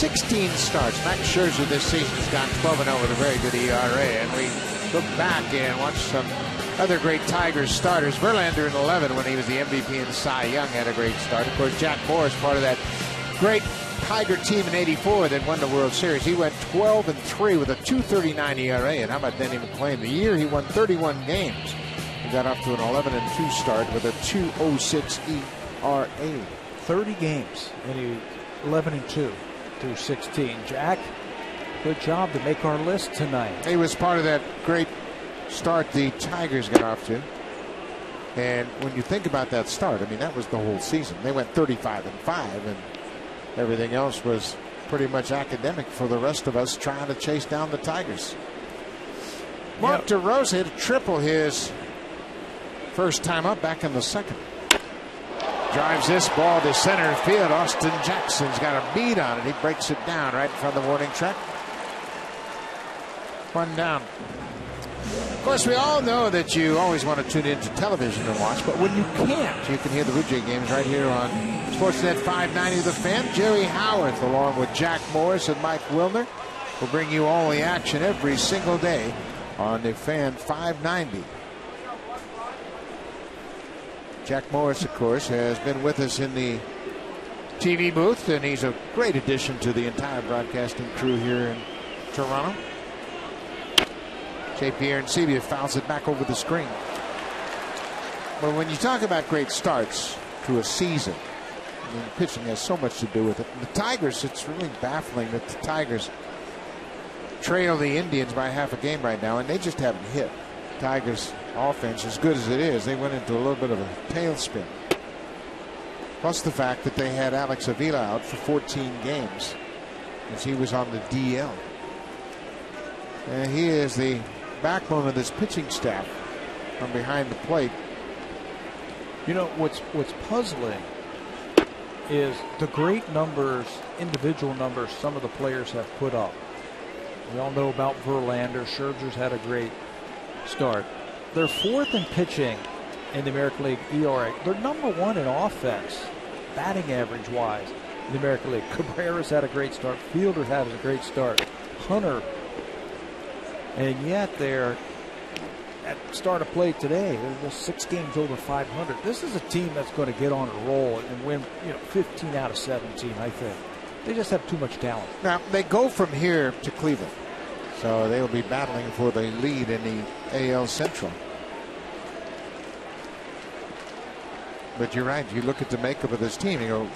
...16 starts. Max Scherzer this season has gone 12-0 with a very good ERA. And we look back and watch some other great Tigers starters. Verlander in 11 when he was the MVP and Cy Young had a great start. Of course, Jack Morris, part of that great Tiger team in '84 that won the World Series. He went 12-3 with a 2.39 ERA. And how about Denny McClain? The year he won 31 games. He got off to an 11-2 start with a 2.06 ERA. 30 games, and he 11-2. Through 16. Jack, good job to make our list tonight. He was part of that great start the Tigers got off to. And when you think about that start, I mean, that was the whole season. They went 35-5, and everything else was pretty much academic for the rest of us trying to chase down the Tigers. Mark DeRosa hit a triple his first time up back in the 2nd. Drives this ball to center field. Austin Jackson's got a beat on it. He breaks it down right in front of the warning track. 1 down. Of course, we all know that you always want to tune into television and watch, but when you can't, you can hear the Blue Jay games right here on Sportsnet 590 The Fan. Jerry Howard, along with Jack Morris and Mike Wilner, will bring you all the action every single day on the Fan 590. Jack Morris, of course, has been with us in the TV booth, and he's a great addition to the entire broadcasting crew here in Toronto. J. Pierre Ncibia fouls it back over the screen. Well, when you talk about great starts to a season, I mean, pitching has so much to do with it. And the Tigers, it's really baffling that the Tigers trail the Indians by half a game right now, and they just haven't hit. Tigers offense, as good as it is, they went into a little bit of a tailspin. Plus the fact that they had Alex Avila out for 14 games as he was on the DL. And he is the backbone of this pitching staff from behind the plate. You know, what's puzzling is the great numbers, individual numbers some of the players have put up. We all know about Verlander. Scherzer's had a great start. They're 4th in pitching in the American League ERA. They're number 1 in offense, batting average wise. the American League. Cabrera's had a great start. Fielder had a great start. Hunter. And yet they're at start of play today. They're 6 games over 500. This is a team that's going to get on a roll and win 15 out of 17, I think. They just have too much talent. Now, they go from here to Cleveland. So they'll be battling for the lead in the AL Central. But you're right. You look at the makeup of this team, you go,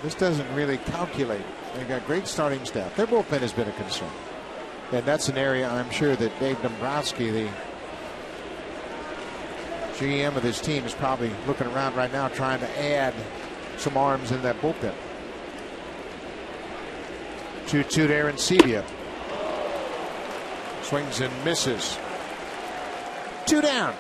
this doesn't really calculate. They've got great starting staff. Their bullpen has been a concern. And that's an area I'm sure that Dave Dombrowski, the GM of this team, is probably looking around right now trying to add some arms in that bullpen. 2-2 to Aaron Sebia. Swings and misses. 2 down.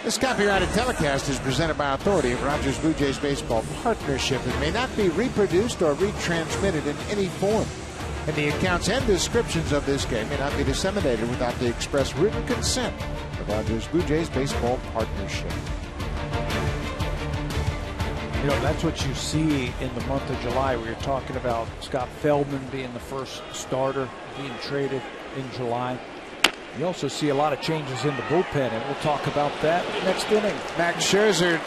This copyrighted telecast is presented by authority of Rogers Blue Jays Baseball Partnership. It may not be reproduced or retransmitted in any form. And the accounts and descriptions of this game may not be disseminated without the express written consent of Rogers Blue Jays Baseball Partnership. That's what you see in the month of July. We were talking about Scott Feldman being the first starter, being traded in July. You also see a lot of changes in the bullpen, and we'll talk about that next inning. Max Scherzer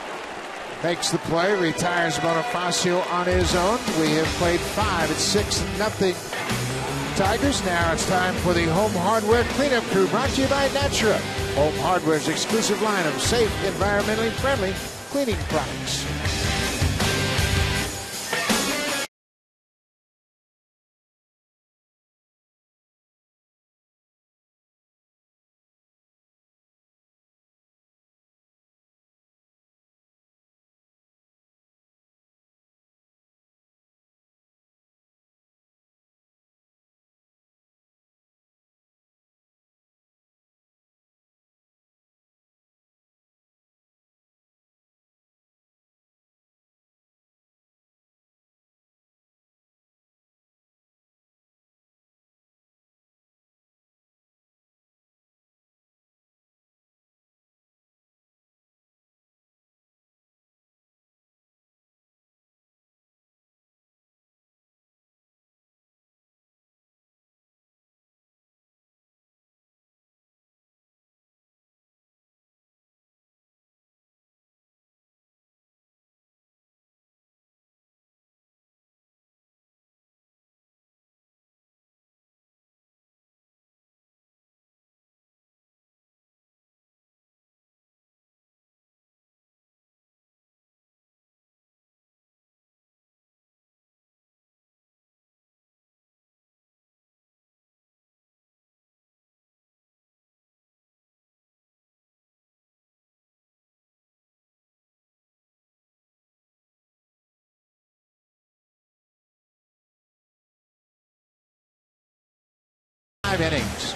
makes the play, retires Bonifacio on his own. We have played 5. It's 6-0 Tigers. Now it's time for the Home Hardware Cleanup Crew, brought to you by Natura. Home Hardware's exclusive line of safe, environmentally friendly cleaning products. Innings.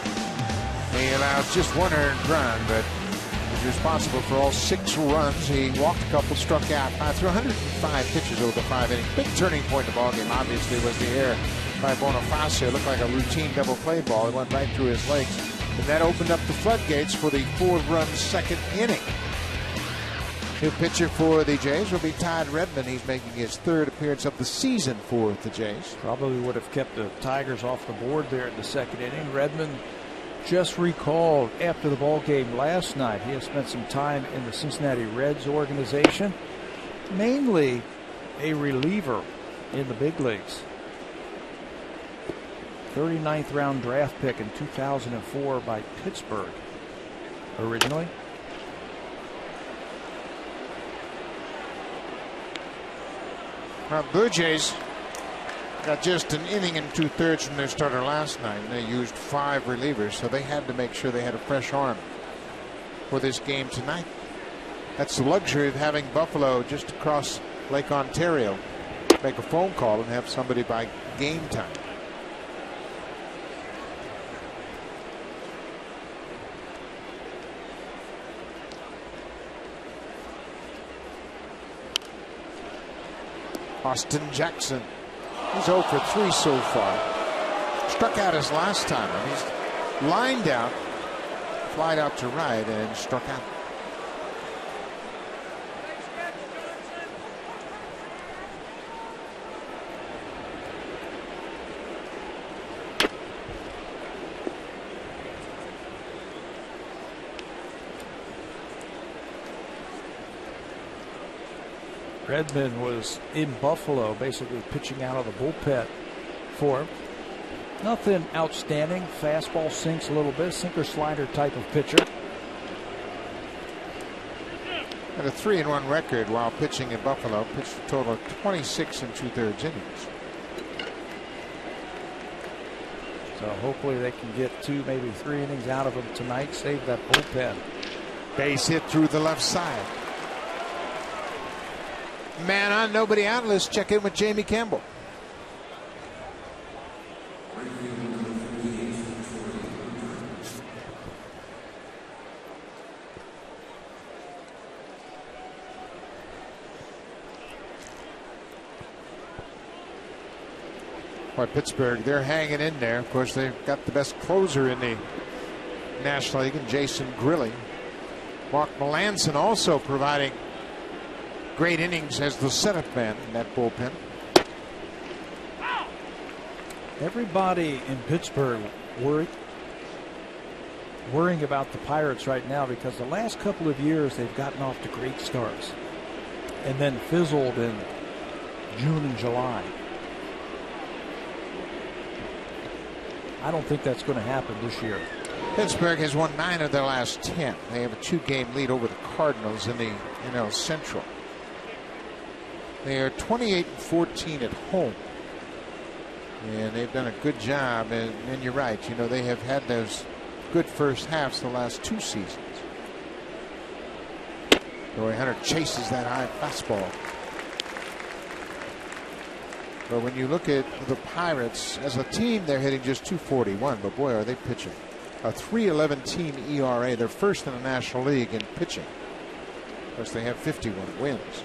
He allowed just 1 earned run, but was responsible for all 6 runs. He walked a couple, struck out. Threw 105 pitches over the 5 innings. Big turning point in the ballgame, obviously, was the error by Bonifacio. It looked like a routine double play ball. It went right through his legs. And that opened up the floodgates for the 4-run second inning. New pitcher for the Jays will be Todd Redmond. He's making his 3rd appearance of the season for the Jays. Probably would have kept the Tigers off the board there in the second inning. Redmond just recalled after the ball game last night. He has spent some time in the Cincinnati Reds organization, mainly a reliever in the big leagues. 39th round draft pick in 2004 by Pittsburgh originally. Well, Blue Jays got just an inning and 2/3 from their starter last night, and they used 5 relievers, so they had to make sure they had a fresh arm for this game tonight. That's the luxury of having Buffalo just across Lake Ontario. Make a phone call and have somebody by game time. Austin Jackson. He's 0 for 3 so far. Struck out his last time. He's lined out, flied out to right, and struck out. Redmond was in Buffalo, basically pitching out of the bullpen for him. Nothing outstanding. Fastball sinks a little bit. Sinker slider type of pitcher. Had a 3-1 record while pitching in Buffalo. Pitched a total of 26 2/3 innings. So hopefully they can get 2, maybe 3 innings out of him tonight. Save that bullpen. Base hit through the left side. Man on, nobody out. Let's check in with Jamie Campbell. Boy, Pittsburgh, they're hanging in there. Of course, they've got the best closer in the National League, and Jason Grilling. Mark Melanson also providing great innings as the setup man in that bullpen. Everybody in Pittsburgh worrying about the Pirates right now because the last couple of years they've gotten off to great starts and then fizzled in June and July. I don't think that's going to happen this year. Pittsburgh has won 9 of their last 10. They have a 2-game lead over the Cardinals in the NL Central. They are 28-14 at home. And they've done a good job. And you're right. You know, they have had those good first halves the last 2 seasons. Roy Hunter chases that high fastball. But when you look at the Pirates as a team, they're hitting just .241. But boy, are they pitching. A 3.11 team ERA. They're first in the National League in pitching. Of course, they have 51 wins.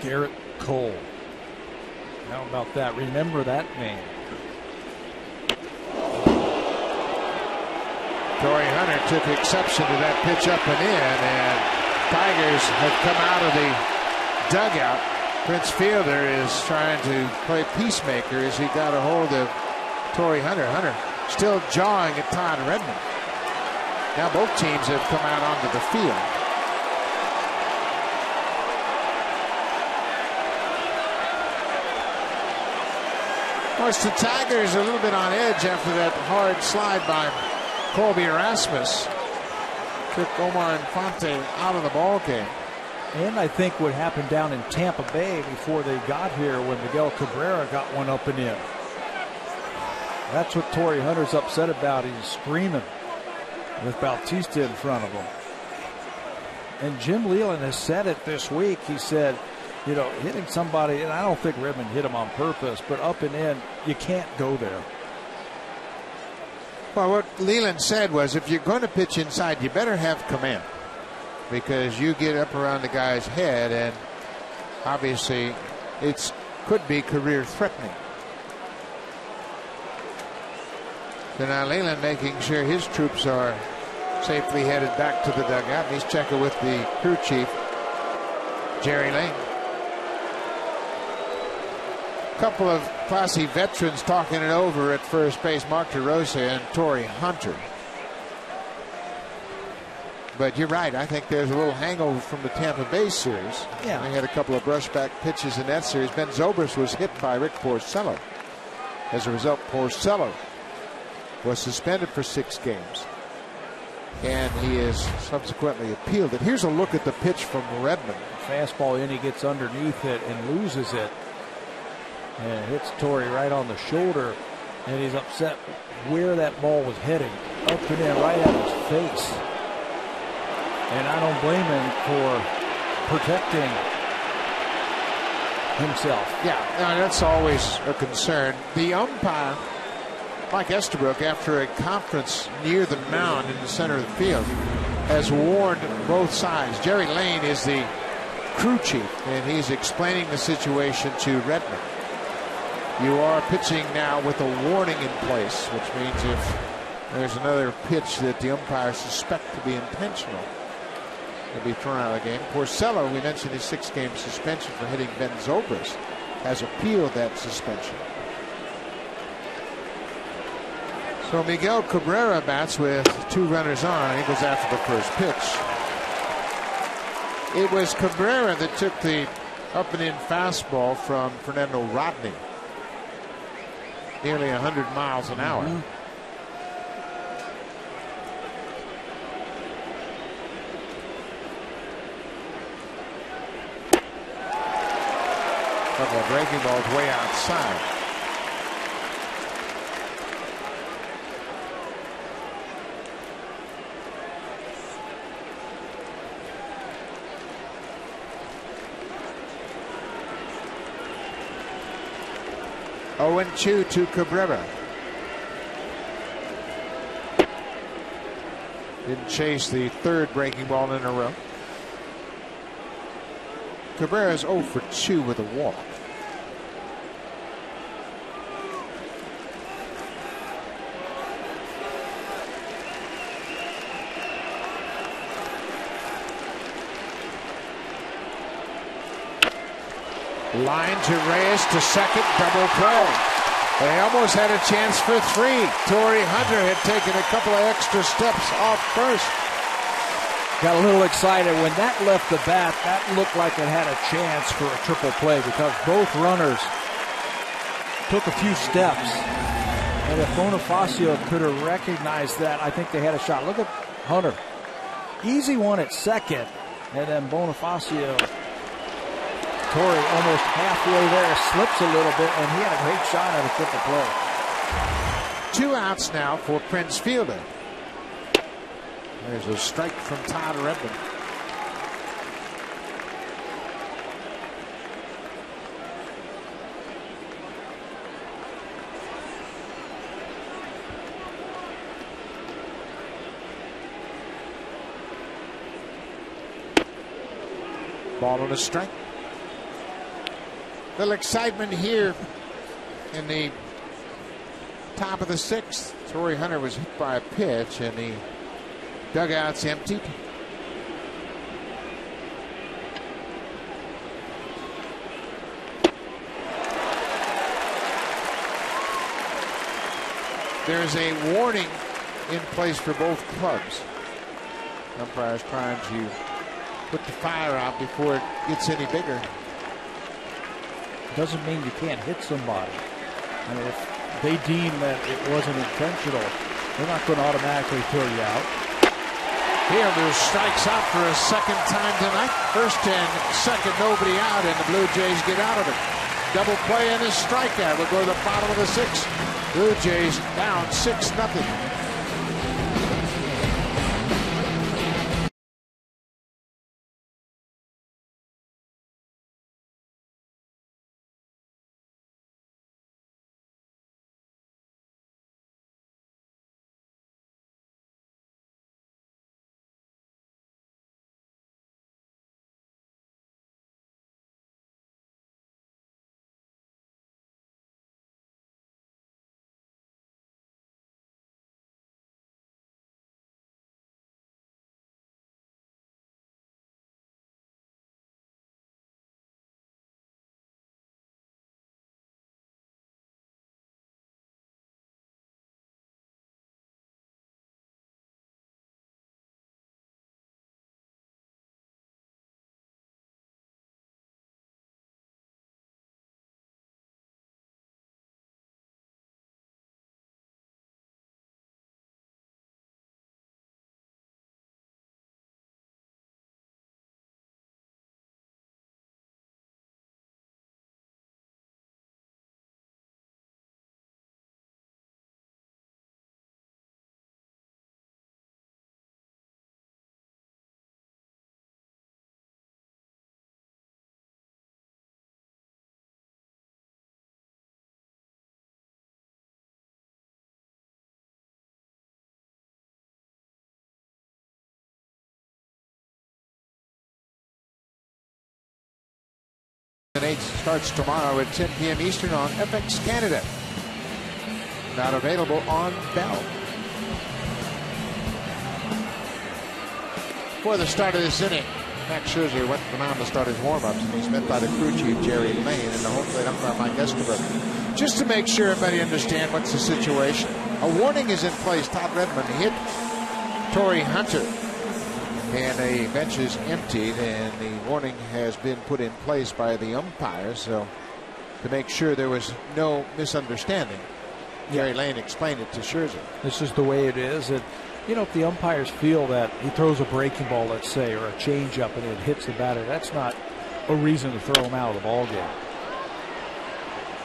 Garrett Cole. How about that? Remember that name. Torrey Hunter took exception to that pitch up and in, and Tigers have come out of the dugout. Prince Fielder is trying to play peacemaker as he got a hold of Torrey Hunter. Hunter still jawing at Todd Redmond. Now both teams have come out onto the field. Of course, the Tigers are a little bit on edge after that hard slide by Colby Erasmus. Took Omar Infante out of the ball game. And I think what happened down in Tampa Bay before they got here when Miguel Cabrera got one up and in. That's what Torrey Hunter's upset about. He's screaming with Bautista in front of him. And Jim Leland has said it this week. He said, you know, hitting somebody, and I don't think Redmond hit him on purpose, but up and in, you can't go there. Well, what Leland said was if you're going to pitch inside, you better have command. Because you get up around the guy's head, and obviously it could be career threatening. So now Leland making sure his troops are safely headed back to the dugout. And he's checking with the crew chief, Jerry Lane. A couple of classy veterans talking it over at first base, Mark DeRosa and Torrey Hunter. But you're right. I think there's a little hangover from the Tampa Bay series. Yeah. They had a couple of brushback pitches in that series. Ben Zobrist was hit by Rick Porcello. As a result, Porcello was suspended for 6 games. And he has subsequently appealed it. Here's a look at the pitch from Redmond. Fastball in, he gets underneath it and loses it. And hits Torrey right on the shoulder. And he's upset where that ball was heading. Up and in, right at his face. And I don't blame him for protecting himself. Yeah, that's always a concern. The umpire, Mike Estabrook, after a conference near the mound in the center of the field, has warned both sides. Jerry Lane is the crew chief, and he's explaining the situation to Redmond. You are pitching now with a warning in place, which means if there's another pitch that the umpires suspect to be intentional, will be thrown out of the game. Porcello, we mentioned his 6-game suspension for hitting Ben Zobrist, has appealed that suspension. So Miguel Cabrera bats with 2 runners on. He goes after the first pitch. It was Cabrera that took the up and in fastball from Fernando Rodney. Nearly 100 miles an hour. Couple of breaking balls way outside. Oh, and 2 to Cabrera. Didn't chase the third breaking ball in a row. Cabrera is 0 for 2 with a walk. Line to Reyes to second, double play. They almost had a chance for 3. Torrey Hunter had taken a couple of extra steps off first. Got a little excited when that left the bat. That looked like it had a chance for a triple play because both runners took a few steps. And if Bonifacio could have recognized that, I think they had a shot. Look at Hunter. Easy one at second. And then Bonifacio, Torrey almost halfway there, slips a little bit, and he had a great shot at a triple play. 2 outs now for Prince Fielder. There's a strike from Todd Redmond. Ball on a strike. Little excitement here in the top of the 6th. Torrey Hunter was hit by a pitch and the dugout's emptied. There's a warning in place for both clubs. Umpires trying to put the fire out before it gets any bigger. Doesn't mean you can't hit somebody. I mean, if they deem that it wasn't intentional, they're not going to automatically throw you out. Fielder strikes out for a second time tonight. First and second, nobody out, and the Blue Jays get out of it. Double play and a strikeout. We'll go to the bottom of the 6th. Blue Jays down 6-0. Starts tomorrow at 10 p.m. Eastern on FX Canada. Not available on Bell. For the start of this inning, Max Scherzer went to the mound to start his warm-ups, and he's met by the crew chief, Jerry Lane, and the home plate umpire, Mike Escobar. Just to make sure everybody understands what's the situation. A warning is in place. Todd Redmond hit Torrey Hunter. And the bench is emptied, and the warning has been put in place by the umpires, so to make sure there was no misunderstanding. Jerry Lane explained it to Scherzer. This is the way it is. And, you know, if the umpires feel that he throws a breaking ball, let's say, or a changeup and it hits the batter, that's not a reason to throw him out of the ball game.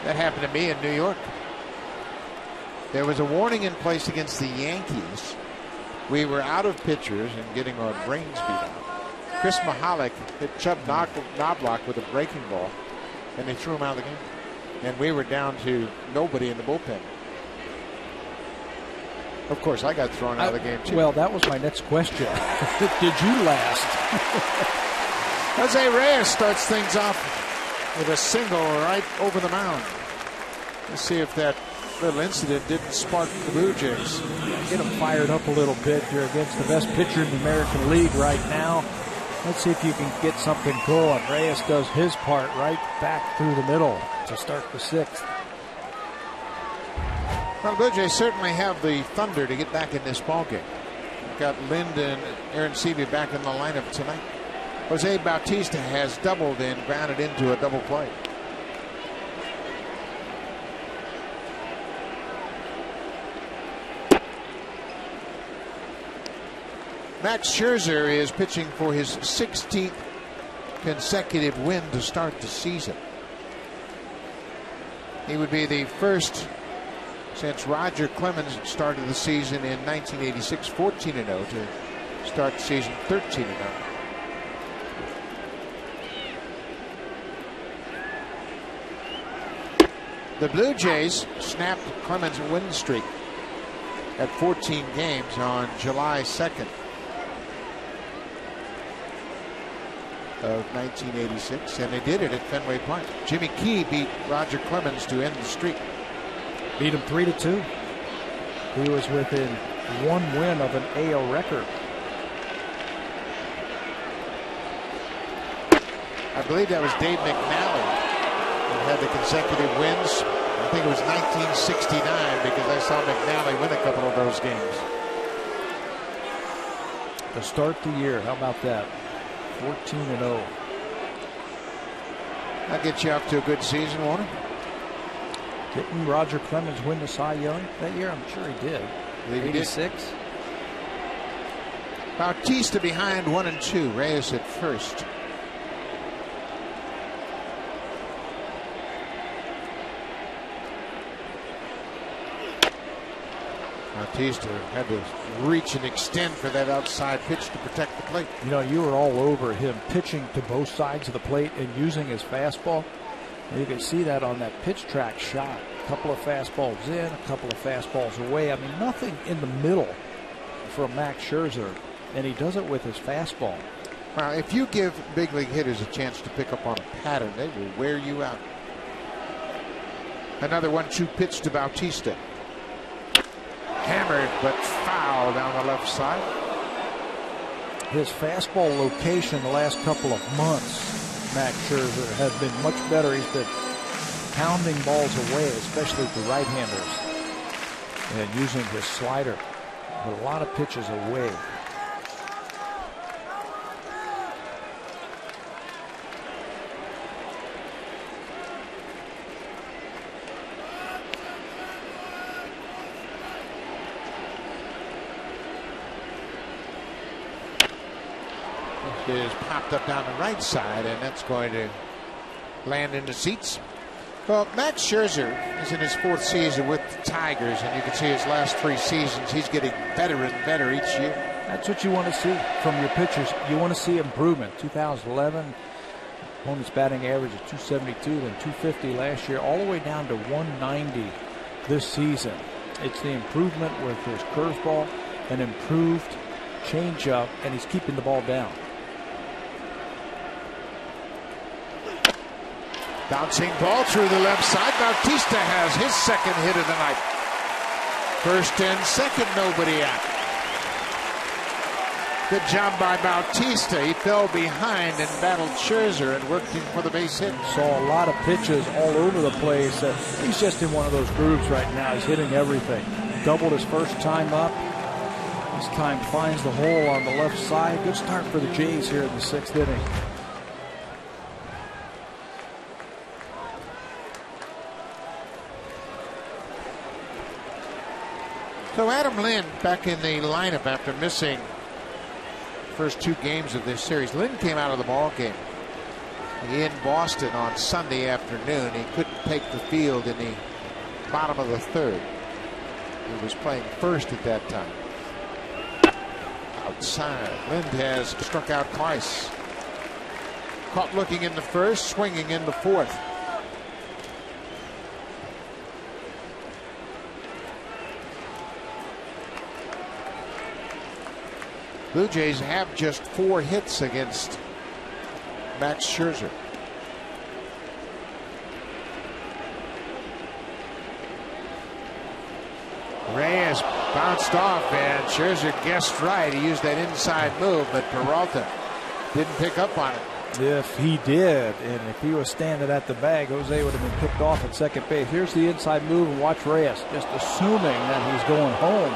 That happened to me in New York. There was a warning in place against the Yankees. We were out of pitchers and getting our brains beat out. Chris Mahalik hit Chubb Knobloch with a breaking ball, and they threw him out of the game. And we were down to nobody in the bullpen. Of course, I got thrown out of the game, too. Well, that was my next question. Did you last? Jose Reyes starts things off with a single right over the mound. Let's see if that little incident didn't spark the Blue Jays. Get them fired up a little bit. You're against the best pitcher in the American League right now. Let's see if you can get something going. Reyes does his part right back through the middle to start the sixth. Well, Blue Jays certainly have the thunder to get back in this ballgame. We've got Lind and Aaron Seavey back in the lineup tonight. Jose Bautista has doubled and grounded into a double play. Max Scherzer is pitching for his 16th consecutive win to start the season. He would be the first since Roger Clemens started the season in 1986, 14-0, to start the season 13-0. The Blue Jays snapped Clemens' win streak at 14 games on July 2nd of 1986, and they did it at Fenway Park. Jimmy Key beat Roger Clemens to end the streak. Beat him 3-2. He was within one win of an AL record. I believe that was Dave McNally who had the consecutive wins. I think it was 1969 because I saw McNally win a couple of those games. To start the year, how about that? 14-0. That'll get you off to a good season, won't it? Didn't Roger Clemens win the Cy Young that year? I'm sure he did. 86. Bautista behind 1-2. Reyes at first. Bautista had to reach and extend for that outside pitch to protect the plate. You know, you were all over him pitching to both sides of the plate and using his fastball. You can see that on that pitch track shot. A couple of fastballs in, a couple of fastballs away. I mean, nothing in the middle from Max Scherzer, and he does it with his fastball. Well, if you give big league hitters a chance to pick up on a pattern, they will wear you out. Another 1-2 pitch to Bautista. Hammered but foul down the left side. His fastball location the last couple of months, Max Scherzer, has been much better. He's been pounding balls away, especially to right-handers, and using his slider. But a lot of pitches away. Is popped up down the right side, and that's going to land in the seats. Well, Max Scherzer is in his 4th season with the Tigers, and you can see his last 3 seasons, he's getting better and better each year. That's what you want to see from your pitchers. You want to see improvement. 2011, opponent's batting average of 272, then 250 last year, all the way down to 190 this season. It's the improvement with his curveball, an improved changeup, and he's keeping the ball down. Bouncing ball through the left side. Bautista has his second hit of the night. First and second, nobody out. Good job by Bautista. He fell behind and battled Scherzer and worked him for the base hit. Saw a lot of pitches all over the place. He's just in one of those grooves right now. He's hitting everything. Doubled his first time up. This time finds the hole on the left side. Good start for the Jays here in the 6th inning. So Adam Lynn back in the lineup after missing first 2 games of this series. Lynn came out of the ball game in Boston on Sunday afternoon. He couldn't take the field in the bottom of the 3rd. He was playing first at that time. Outside, Lynn has struck out twice. Caught looking in the 1st, swinging in the 4th. Blue Jays have just 4 hits against Max Scherzer. Reyes bounced off, and Scherzer guessed right. He used that inside move, but Peralta didn't pick up on it. If he did, and if he was standing at the bag, Jose would have been picked off at second base. Here's the inside move, and watch Reyes, just assuming that he's going home.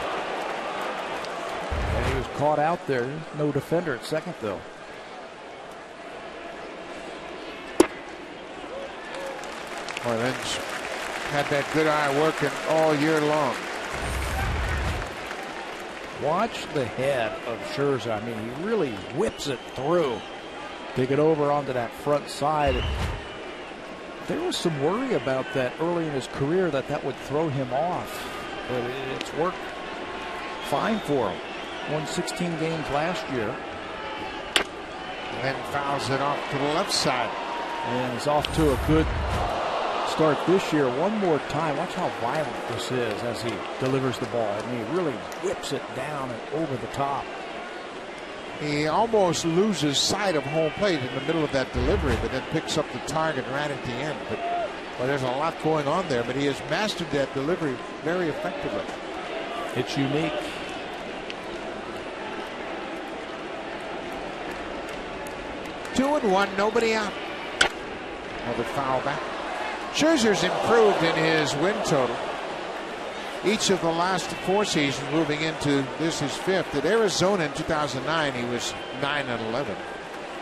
And he was caught out there. No defender at second, though. Lynch had that good eye working all year long. Watch the head of Scherzer. I mean, he really whips it through to get over onto that front side. There was some worry about that early in his career that would throw him off, but it's worked fine for him. Won 16 games last year. And then fouls it off to the left side. And he's off to a good start this year. One more time. Watch how violent this is as he delivers the ball. I mean, he really whips it down and over the top. He almost loses sight of home plate in the middle of that delivery, but then picks up the target right at the end. But well, there's a lot going on there, but he has mastered that delivery very effectively. It's unique. Two and one, nobody out. Another foul back. Scherzer's improved in his win total. Each of the last 4 seasons moving into this his 5th. At Arizona in 2009, he was 9-11.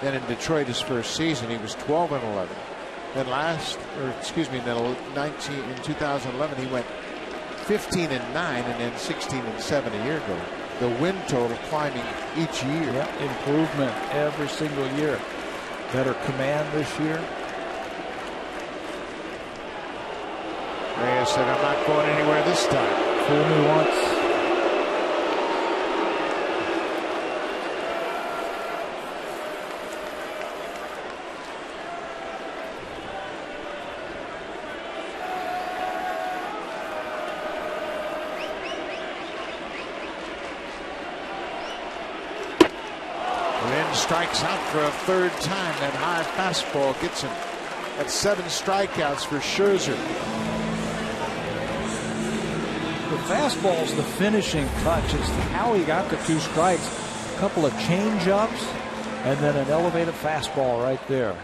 Then in Detroit, his first season, he was 12-11. Then in 2011, he went 15-9, and then 16-7 a year ago. The win total climbing each year. Yep, improvement every single year. Better command this year. Reyes said, "I'm not going anywhere this time." Fool me once. Lynn strikes out for a 3rd time. That high fastball gets him. That's 7 strikeouts for Scherzer. The fastball's the finishing touch. It's how he got the 2 strikes. A couple of change-ups and then an elevated fastball right there.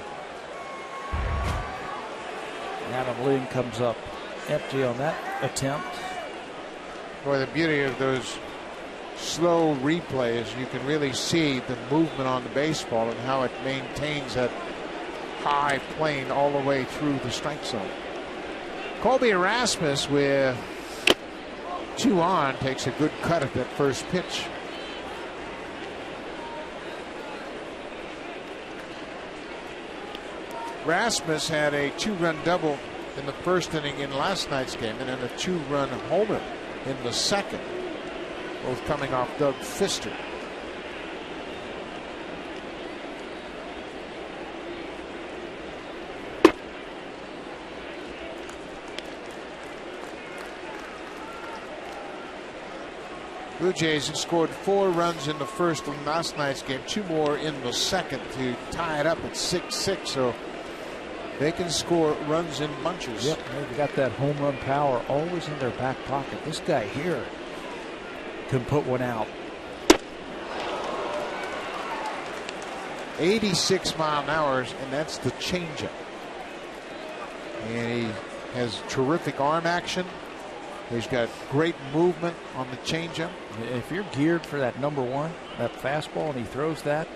Adam Lynn comes up empty on that attempt. Boy, the beauty of those slow replays, you can really see the movement on the baseball and how it maintains that high plane all the way through the strike zone. Colby Erasmus with 2 on takes a good cut at that first pitch. Rasmus had a 2-run double in the 1st inning in last night's game, and then a 2-run homer in the 2nd, both coming off Doug Fister. Blue Jays have scored 4 runs in the 1st of last night's game, 2 more in the 2nd to tie it up at 6-6. So they can score runs in bunches. Yep, they've got that home run power always in their back pocket. This guy here can put one out. 86 mile an hour, and that's the changeup. And he has terrific arm action. He's got great movement on the changeup. If you're geared for that number one, that fastball, and he throws that,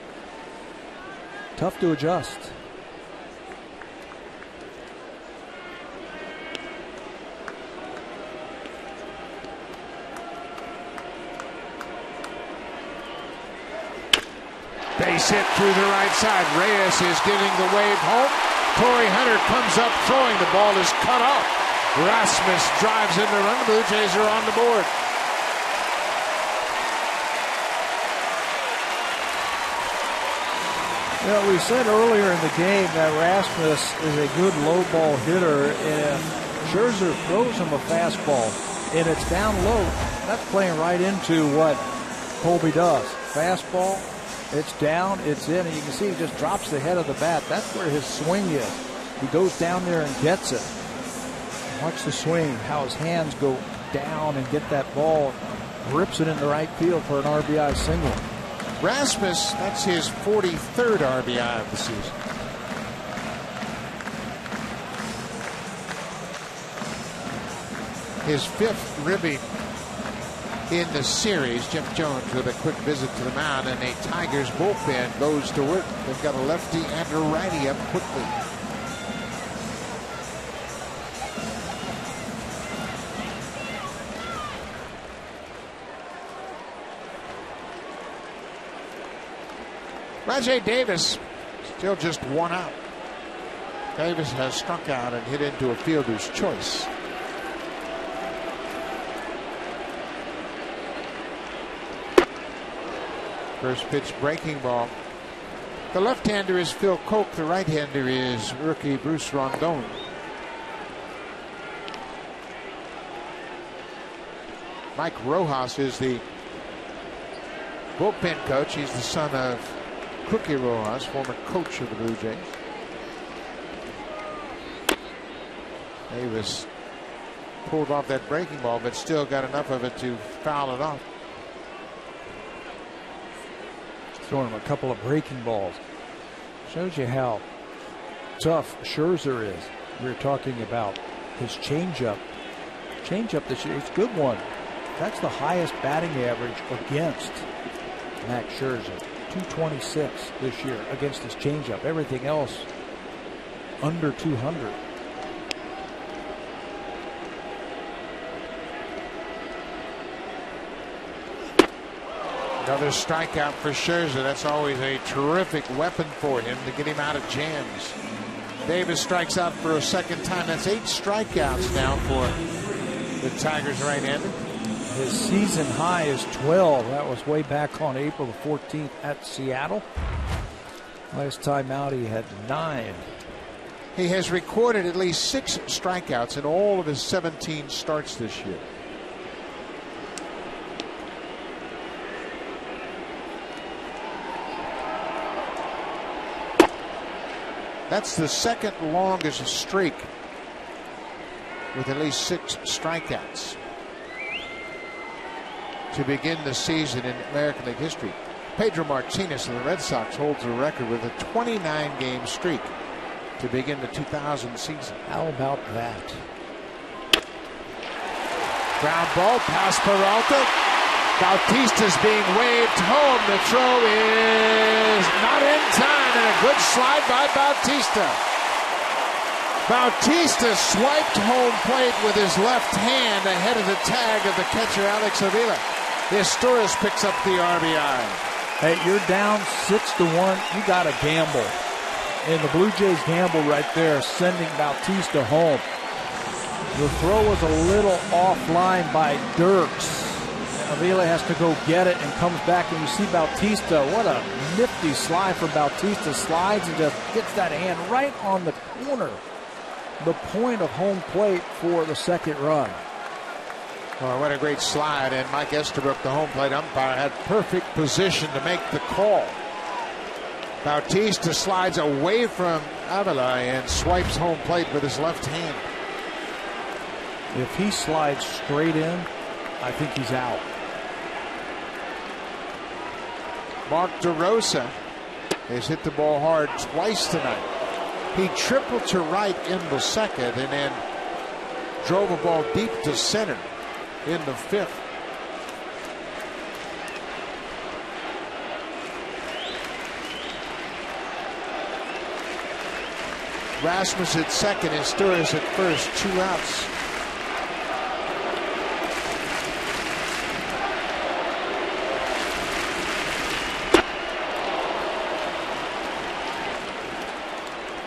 tough to adjust. Base hit through the right side. Reyes is giving the wave home. Torrey Hunter comes up throwing. The ball is cut off. Rasmus drives in the run. The Blue Jays are on the board. Well, we said earlier in the game that Rasmus is a good low ball hitter, and if Scherzer throws him a fastball and it's down low, that's playing right into what Colby does. Fastball, it's down, it's in, and you can see he just drops the head of the bat. That's where his swing is. He goes down there and gets it. Watch the swing, how his hands go down and get that ball, rips it into right field for an RBI single. Rasmus, that's his 43rd RBI of the season. His 5th ribby in the series. Jeff Jones with a quick visit to the mound, and a Tigers bullpen goes to work. They've got a lefty and a righty up quickly. Rajay Davis still just one out. Davis has struck out and hit into a fielder's choice. First pitch breaking ball. The left-hander is Phil Koch. The right-hander is rookie Bruce Rondon. Mike Rojas is the bullpen coach. He's the son of Cookie Rojas, former coach of the Blue Jays. Davis pulled off that breaking ball, but still got enough of it to foul it off. Throwing him a couple of breaking balls. Shows you how tough Scherzer is. We were talking about his changeup. Changeup this year, it's a good one. That's the highest batting average against Max Scherzer. 226 this year against his changeup. Everything else under 200. Another strikeout for Scherzer. That's always a terrific weapon for him to get him out of jams. Davis strikes out for a second time. That's 8 strikeouts now for the Tigers right-handed. His season high is 12. That was way back on April the 14th at Seattle. Last time out he had 9. He has recorded at least 6 strikeouts in all of his 17 starts this year. That's the second longest streak with at least 6 strikeouts to begin the season in American League history. Pedro Martinez of the Red Sox holds the record with a 29-game streak to begin the 2000 season. How about that? Ground ball past Peralta. Bautista's being waved home. The throw is not in time, and a good slide by Bautista. Bautista swiped home plate with his left hand ahead of the tag of the catcher Alex Avila. Historis picks up the RBI. Hey, you're down 6-1. You got to gamble. And the Blue Jays gamble right there, sending Bautista home. The throw was a little offline by Dirks. Avila has to go get it and comes back, and you see Bautista. What a nifty slide for Bautista. Slides and just gets that hand right on the corner, the point of home plate for the second run. Oh, what a great slide. And Mike Estabrook, the home plate umpire, had perfect position to make the call. Bautista slides away from Avila and swipes home plate with his left hand. If he slides straight in, I think he's out. Mark DeRosa has hit the ball hard twice tonight. He tripled to right in the second and then drove a ball deep to center. in the fifth. Rasmus at second and Sturris at first. 2 outs.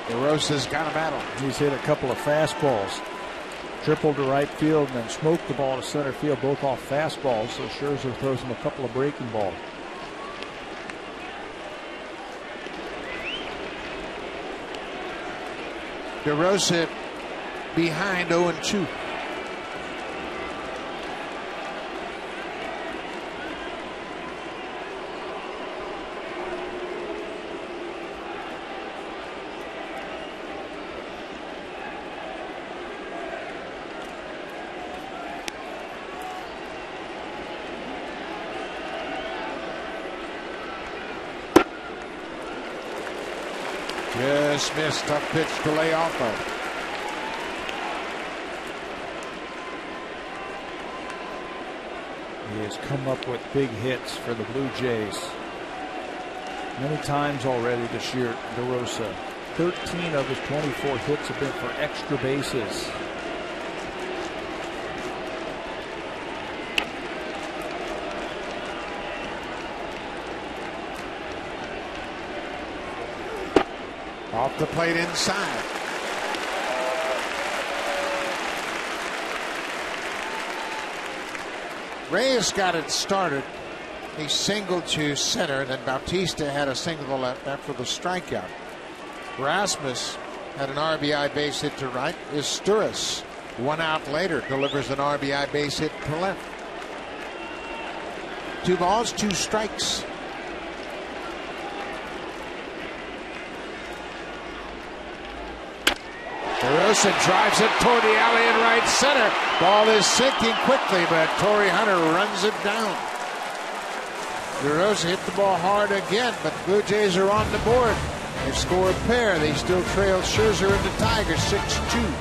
DeRosa's got him at him. He's hit a couple of fastballs. Tripled to right field and then smoked the ball to center field, both off fastballs. So Scherzer throws him a couple of breaking balls. DeRosa behind 0-2. Just missed. Tough pitch to lay off of. He has come up with big hits for the Blue Jays many times already this year. DeRosa, 13 of his 24 hits have been for extra bases. Off the plate inside. Reyes got it started. He singled to center, then Bautista had a single to left after the strikeout. Rasmus had an RBI base hit to right. Sturris, 1 out later, delivers an RBI base hit to left. 2 balls, 2 strikes. DeRosa drives it toward the alley in right center. Ball is sinking quickly, but Torrey Hunter runs it down. DeRosa hit the ball hard again, but the Blue Jays are on the board. They score a pair. They still trail Scherzer and the Tigers 6-2.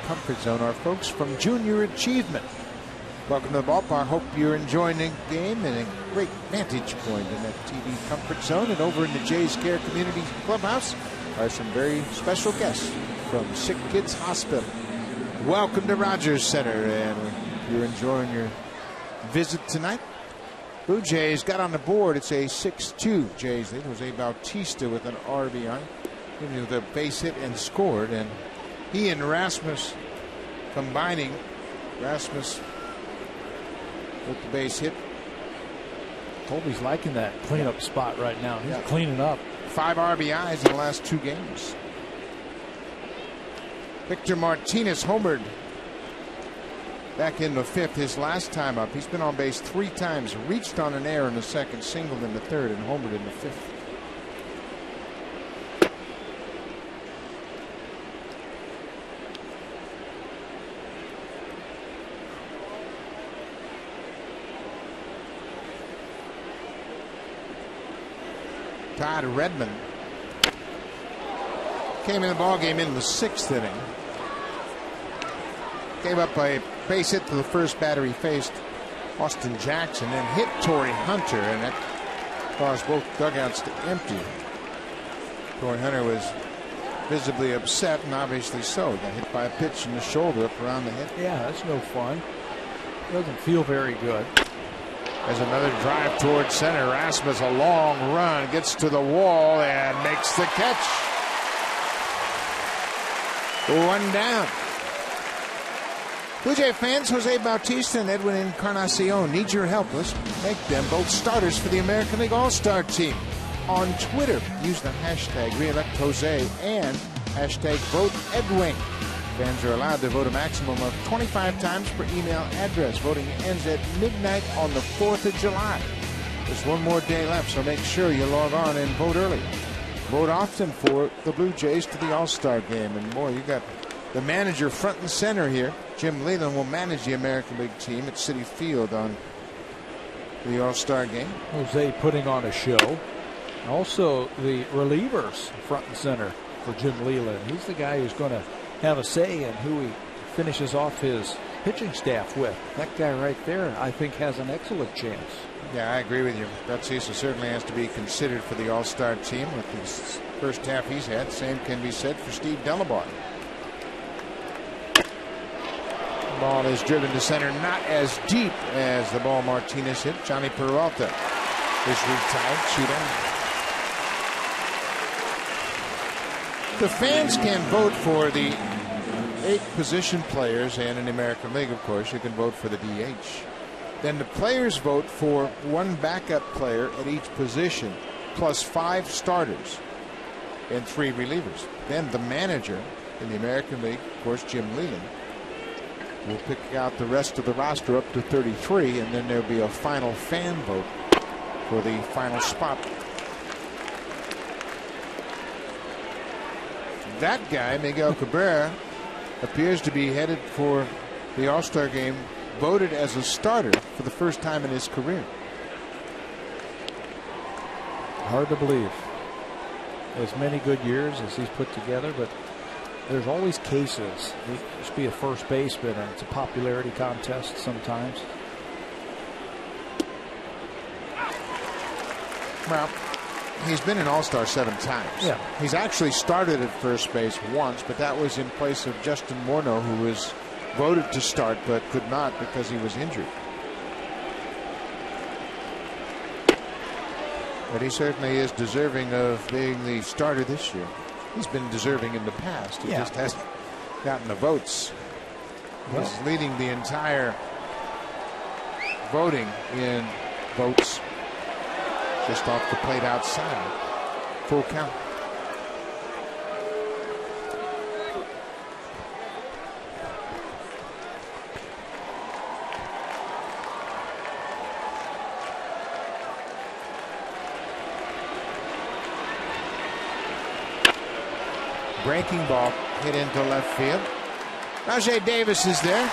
Comfort Zone, our folks from Junior Achievement. Welcome to the ballpark. Hope you're enjoying the game and a great vantage point in that TV Comfort Zone. And over in the Jays Care Community Clubhouse are some very special guests from Sick Kids Hospital. Welcome to Rogers Center, and you're enjoying your visit tonight. Blue Jays got on the board. It's a 6-2 Jays lead. Jose Bautista with an RBI, giving the base hit and scored, and he and Rasmus combining. Rasmus with the base hit. Colby's liking that cleanup spot right now. He's cleaning up. 5 RBIs in the last 2 games. Victor Martinez homered back in the 5th, his last time up. He's been on base 3 times, reached on an error in the 2nd, singled in the 3rd, and homered in the 5th. Todd Redmond came in the ball game in the 6th inning. Gave up a base hit to the first batter he faced, Austin Jackson, and hit Torrey Hunter, and that caused both dugouts to empty. Torrey Hunter was visibly upset, and obviously so. He got hit by a pitch in the shoulder up around the head. Yeah, that's no fun. Doesn't feel very good. There's another drive towards center. Rasmus, a long run, gets to the wall and makes the catch. 1 down. Blue Jay fans, Jose Bautista and Edwin Encarnacion need your help. Let's make them both starters for the American League All-Star team. On Twitter, use the hashtag ReelectJose and hashtag VoteEdwin. Fans are allowed to vote a maximum of 25 times per email address. Voting ends at midnight on the 4th of July. There's one more day left, so make sure you log on and vote early. Vote often for the Blue Jays to the All-Star game and more. You got the manager front and center here. Jim Leland will manage the American League team at Citi Field on the All-Star game. Jose putting on a show. Also, the relievers front and center for Jim Leland. He's the guy who's going to have a say in who he finishes off his pitching staff with. That guy right there, I think, has an excellent chance. Yeah, I agree with you. Bautista certainly has to be considered for the All-Star team with the first half he's had. Same can be said for Steve Delabar. Ball is driven to center, not as deep as the ball Martinez hit. Johnny Peralta is retired, 2 down. The fans can vote for the 8 position players, and in the American League, of course, you can vote for the DH. Then the players vote for 1 backup player at each position, plus 5 starters and 3 relievers. Then the manager in the American League, of course, Jim Leland, will pick out the rest of the roster up to 33, and then there'll be a final fan vote for the final spot. That guy, Miguel Cabrera, appears to be headed for the All-Star game, voted as a starter for the first time in his career. Hard to believe. As many good years as he's put together, but there's always cases. He used to be a first baseman, and it's a popularity contest sometimes. Well, he's been an All-Star 7 times. Yeah. He's actually started at first base once, but that was in place of Justin Morneau, who was voted to start but could not because he was injured. But he certainly is deserving of being the starter this year. He's been deserving in the past. He just hasn't gotten the votes. Well, He's leading the entire voting in votes just off the plate outside. Full count. Breaking ball hit into left field. Rajay Davis is there.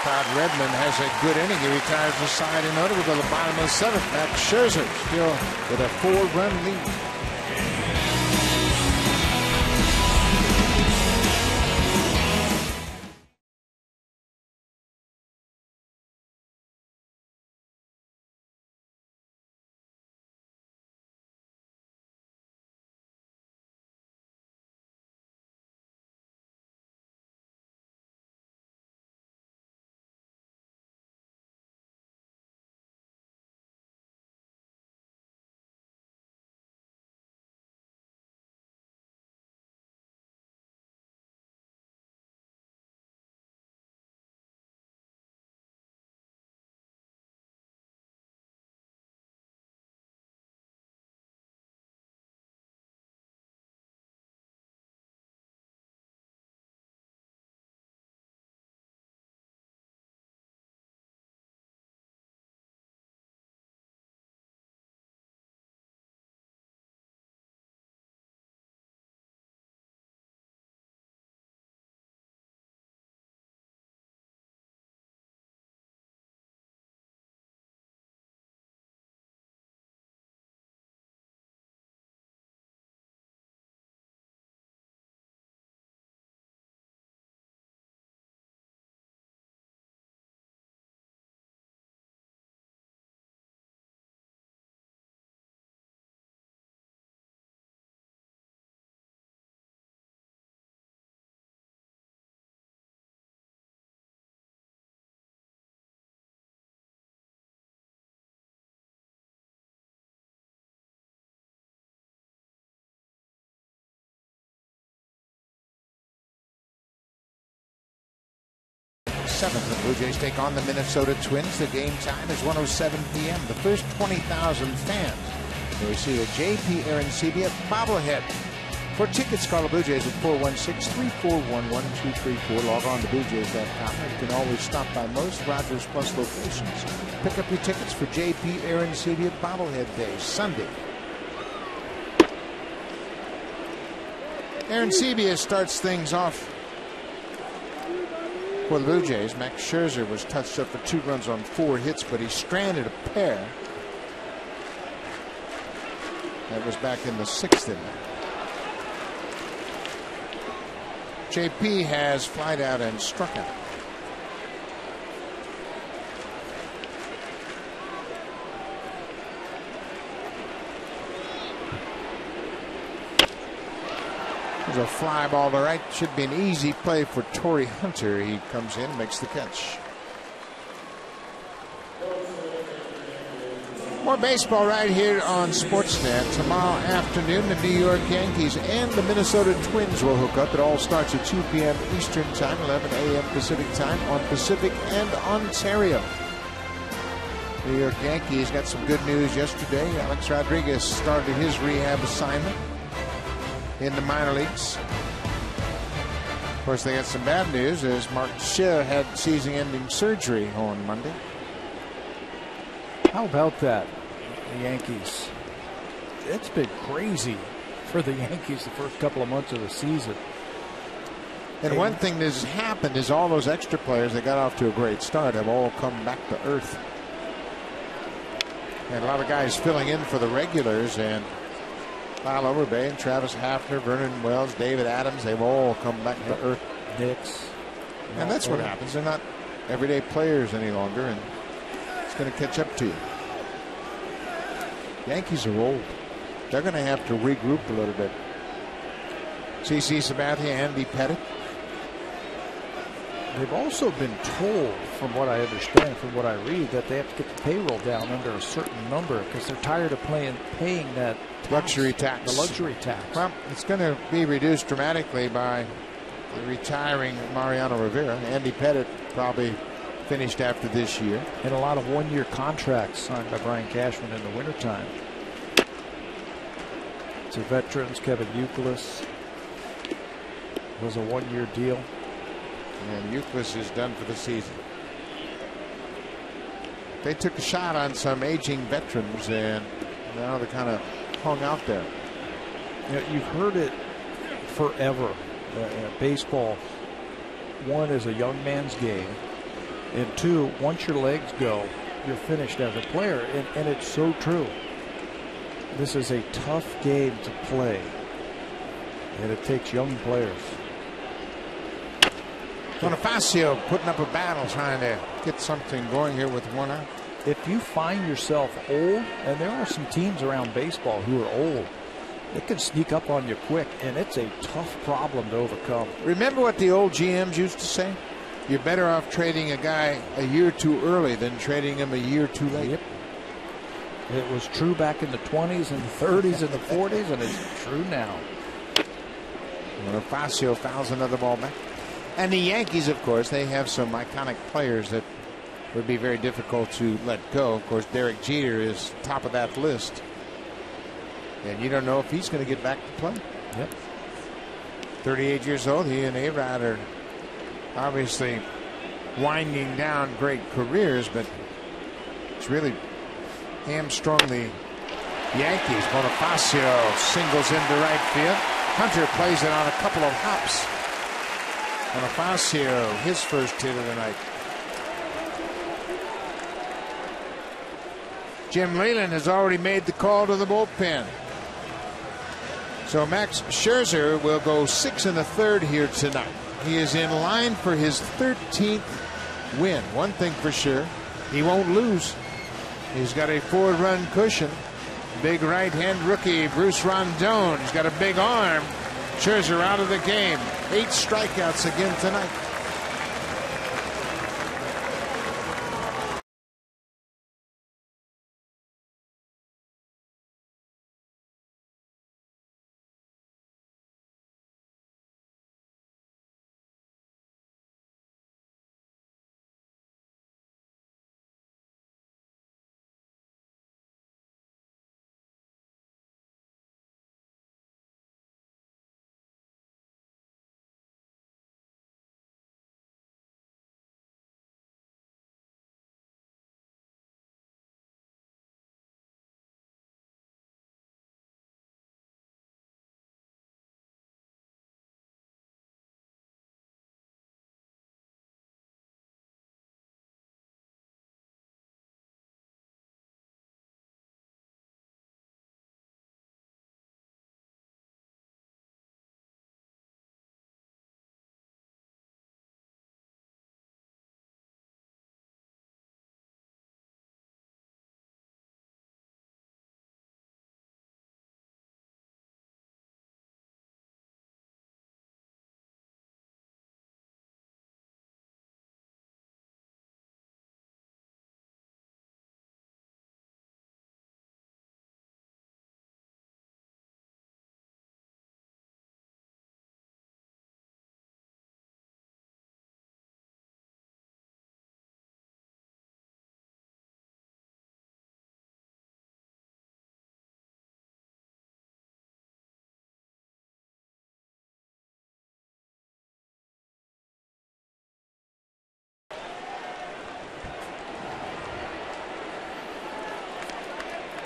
Todd Redmond has a good inning. He retires the side in order. We'll go to the bottom of the 7th. Max Scherzer still with a 4-run lead. 7th. The Blue Jays take on the Minnesota Twins. The game time is 1:07 p.m. The first 20,000 fans will receive a J.P. Arancibia bobblehead. For tickets, call the Blue Jays at 416-341-1234. Log on to BlueJays.com. You can always stop by most Rogers Plus locations. Pick up your tickets for J.P. Arancibia bobblehead day, Sunday. Arancibia starts things off for the Blue Jays. Max Scherzer was touched up for 2 runs on 4 hits, but he stranded a pair. That was back in the 6th inning. JP has flied out and struck out. There's a fly ball to right. Should be an easy play for Torrey Hunter. He comes in, makes the catch. More baseball right here on Sportsnet. Tomorrow afternoon, the New York Yankees and the Minnesota Twins will hook up. It all starts at 2 p.m. Eastern Time, 11 a.m. Pacific Time on Pacific and Ontario. New York Yankees got some good news yesterday. Alex Rodriguez started his rehab assignment in the minor leagues. Of course, they got some bad news as Mark Scheer had season-ending surgery on Monday. How about that, the Yankees? It's been crazy for the Yankees the first couple of months of the season. And one thing that has happened is all those extra players that got off to a great start have all come back to earth. And a lot of guys filling in for the regulars, and Kyle Overbay and Travis Hafner, Vernon Wells, David Adams, they've all come back to earth. Knicks. And that's what happens. They're not everyday players any longer, and it's going to catch up to you. Yankees are old. They're going to have to regroup a little bit. CC Sabathia, Andy Pettitte. They've also been told, from what I understand, from what I read, that they have to get the payroll down under a certain number because they're tired of paying that luxury tax. The luxury tax. Well, it's going to be reduced dramatically by the retiring Mariano Rivera. Andy Pettitte probably finished after this year. And a lot of one-year contracts signed by Brian Cashman in the wintertime. To veterans, Kevin Youkilis was a one-year deal. And Youkilis is done for the season. They took a shot on some aging veterans, and now they're kind of hung out there. You know, you've heard it forever. Baseball, one, is a young man's game. And 2, once your legs go, you're finished as a player. And it's so true. This is a tough game to play. And it takes young players. Bonifacio putting up a battle trying to get something going here with one out. If you find yourself old, and there are some teams around baseball who are old, it can sneak up on you quick, and it's a tough problem to overcome. Remember what the old GMs used to say? You're better off trading a guy a year too early than trading him a year too late. Yep. It was true back in the 20s and the 30s and the 40s, and it's true now. Bonifacio fouls another ball back. And the Yankees, of course, they have some iconic players that would be very difficult to let go. Of course, Derek Jeter is top of that list. And you don't know if he's going to get back to play. Yep. 38 years old. He and A-Rod are obviously winding down great careers, but it's really hamstrung the Yankees. Bonifacio singles into right field. Hunter plays it on a couple of hops. Bonifacio, his first hit of the night. Jim Leyland has already made the call to the bullpen. So Max Scherzer will go 6 1/3 here tonight. He is in line for his 13th win. One thing for sure, he won't lose. He's got a 4-run cushion. Big right-hand rookie Bruce Rondon. He's got a big arm. Scherzer out of the game. 8 strikeouts again tonight.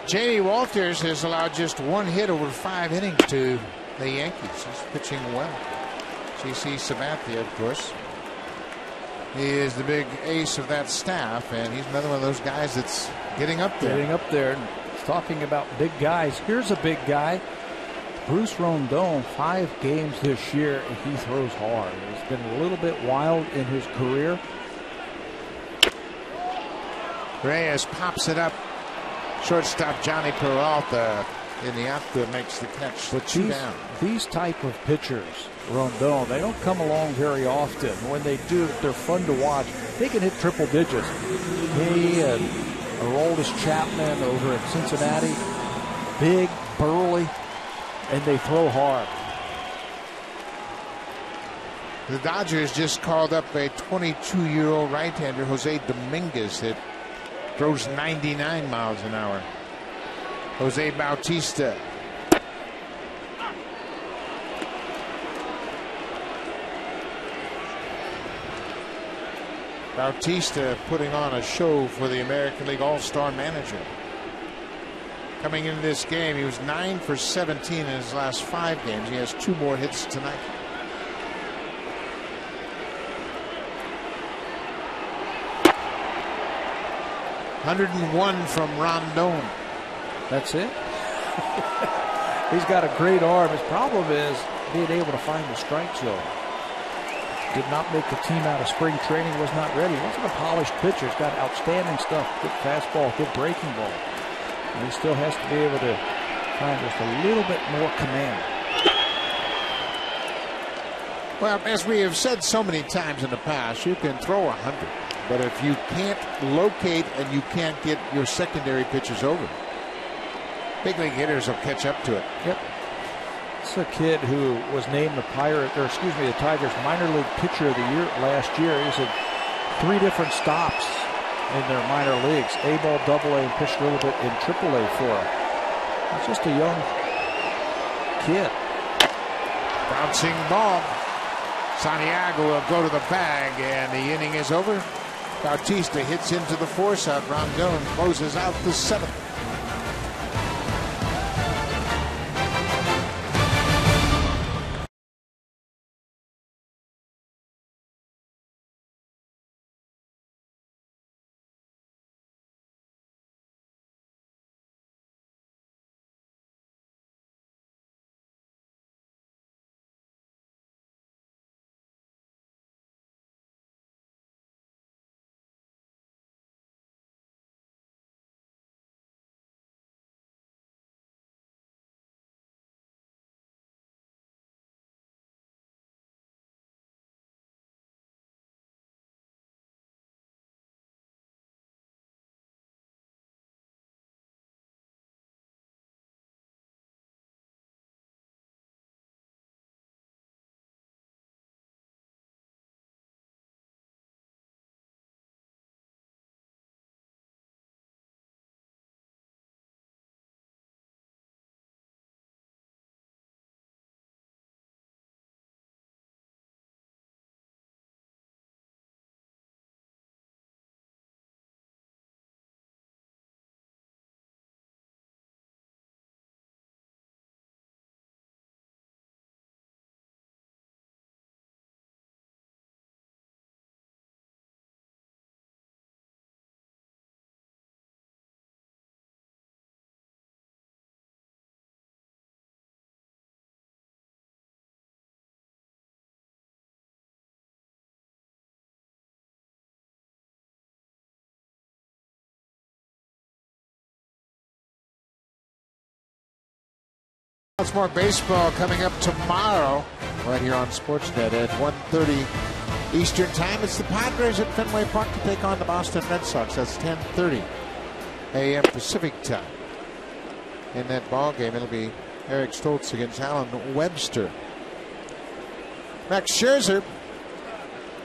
Jamie Walters has allowed just one hit over 5 innings to the Yankees. He's pitching well. J.C. Sabathia, of course, he is the big ace of that staff, and he's another one of those guys that's getting up there. Getting up there. Talking about big guys, here's a big guy. Bruce Rondon, 5 games this year, and he throws hard. He's been a little bit wild in his career. Reyes pops it up. Shortstop Johnny Peralta in the outfield makes the catch. But down. These type of pitchers, Rondon, they don't come along very often. When they do, they're fun to watch. They can hit triple digits. He and Aroldis Chapman over at Cincinnati, big, burly, and they throw hard. The Dodgers just called up a 22-year-old right-hander, Jose Dominguez, that throws 99 miles an hour. Jose Bautista. Bautista putting on a show for the American League All-Star manager. Coming into this game, he was 9 for 17 in his last 5 games. He has 2 more hits tonight. .101 from Rondon. That's it. He's got a great arm. His problem is being able to find the strike zone. Did not make the team out of spring training, was not ready. He wasn't a polished pitcher. He's got outstanding stuff. Good fastball, good breaking ball. And he still has to be able to find just a little bit more command. Well, as we have said so many times in the past, you can throw 100. But if you can't locate and you can't get your secondary pitches over, big league hitters will catch up to it. Yep. It's a kid who was named the Tigers minor league pitcher of the year last year. He's had 3 different stops in their minor leagues. A-ball, double-A, and pitched a little bit in triple-A for him. He's just a young kid. Bouncing ball. Santiago will go to the bag, and the inning is over. Bautista hits into the force out. Rondon closes out the 7th. Lots more baseball coming up tomorrow right here on Sportsnet at 1:30 Eastern Time. It's the Padres at Fenway Park to take on the Boston Red Sox. That's 10:30 a.m. Pacific Time. In that ball game, it'll be Eric Stoltz against Alan Webster. Max Scherzer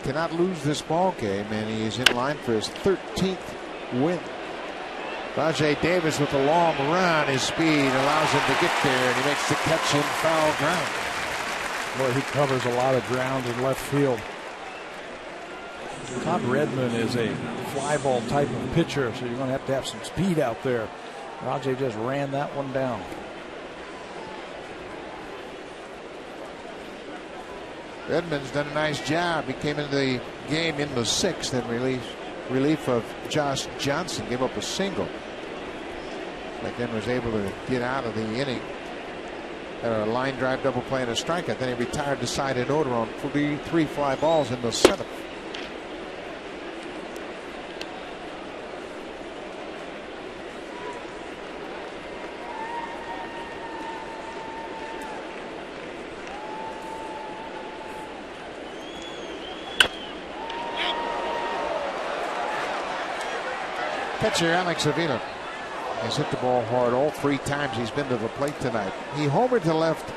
cannot lose this ball game, and he is in line for his 13th win. Rajai Davis with a long run. His speed allows him to get there, and he makes the catch in foul ground. Boy, he covers a lot of ground in left field. Todd Redmond is a fly ball type of pitcher, so you're going to have some speed out there. Rajay just ran that one down. Edmonds done a nice job. He came into the game in the sixth in relief of Josh Johnson. Gave up a single, but then was able to get out of the inning. Had a line drive double play and a strikeout. Then he retired the side in order on three fly balls in the seventh. Catcher Alex Avila has hit the ball hard all 3 times he's been to the plate tonight. He homered to left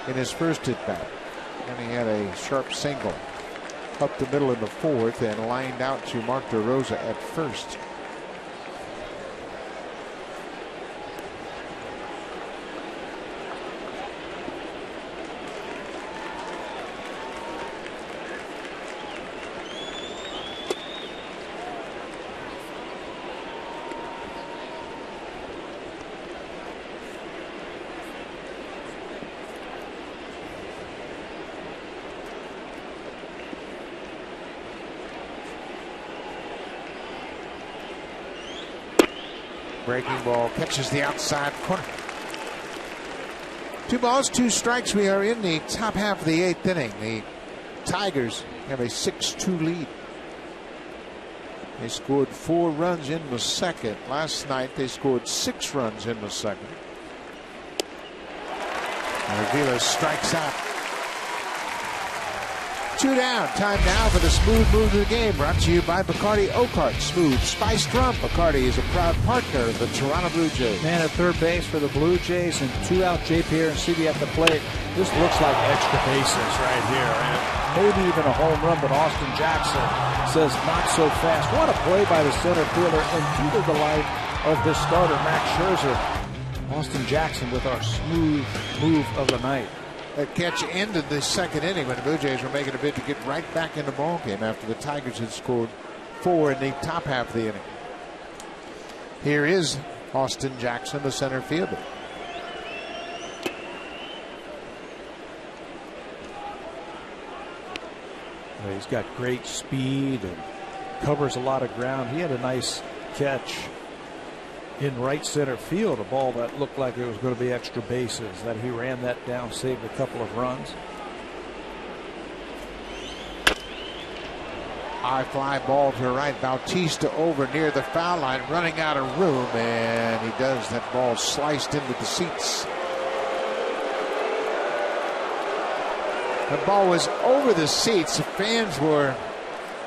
in his first at bat, and he had a sharp single up the middle in the fourth and lined out to Mark DeRosa at first. Breaking ball catches the outside corner. 2 balls, 2 strikes. We are in the top half of the 8th inning. The Tigers have a 6-2 lead. They scored 4 runs in the second. Last night they scored 6 runs in the second. Avila strikes out. 2 down. Time now for the smooth move of the game. Brought to you by Bacardi Oakart Smooth Spiced Rum. Bacardi is a proud partner of the Toronto Blue Jays. Man at third base for the Blue Jays, and 2 out. J. Pierre and CB at the plate. This looks like extra bases right here. And maybe even a home run, but Austin Jackson says not so fast. What a play by the center fielder, and to the delight of his starter, Max Scherzer. Austin Jackson with our smooth move of the night. That catch ended the second inning when the Blue Jays were making a bid to get right back in the ballgame after the Tigers had scored 4 in the top half of the inning. Here is Austin Jackson, the center fielder. Well, he's got great speed and covers a lot of ground. He had a nice catch in right center field, a ball that looked like it was going to be extra bases. That he ran that down, saved a couple of runs. High fly ball to right. Bautista over near the foul line, running out of room, and he does. That ball sliced into the seats. The ball was over the seats. The fans were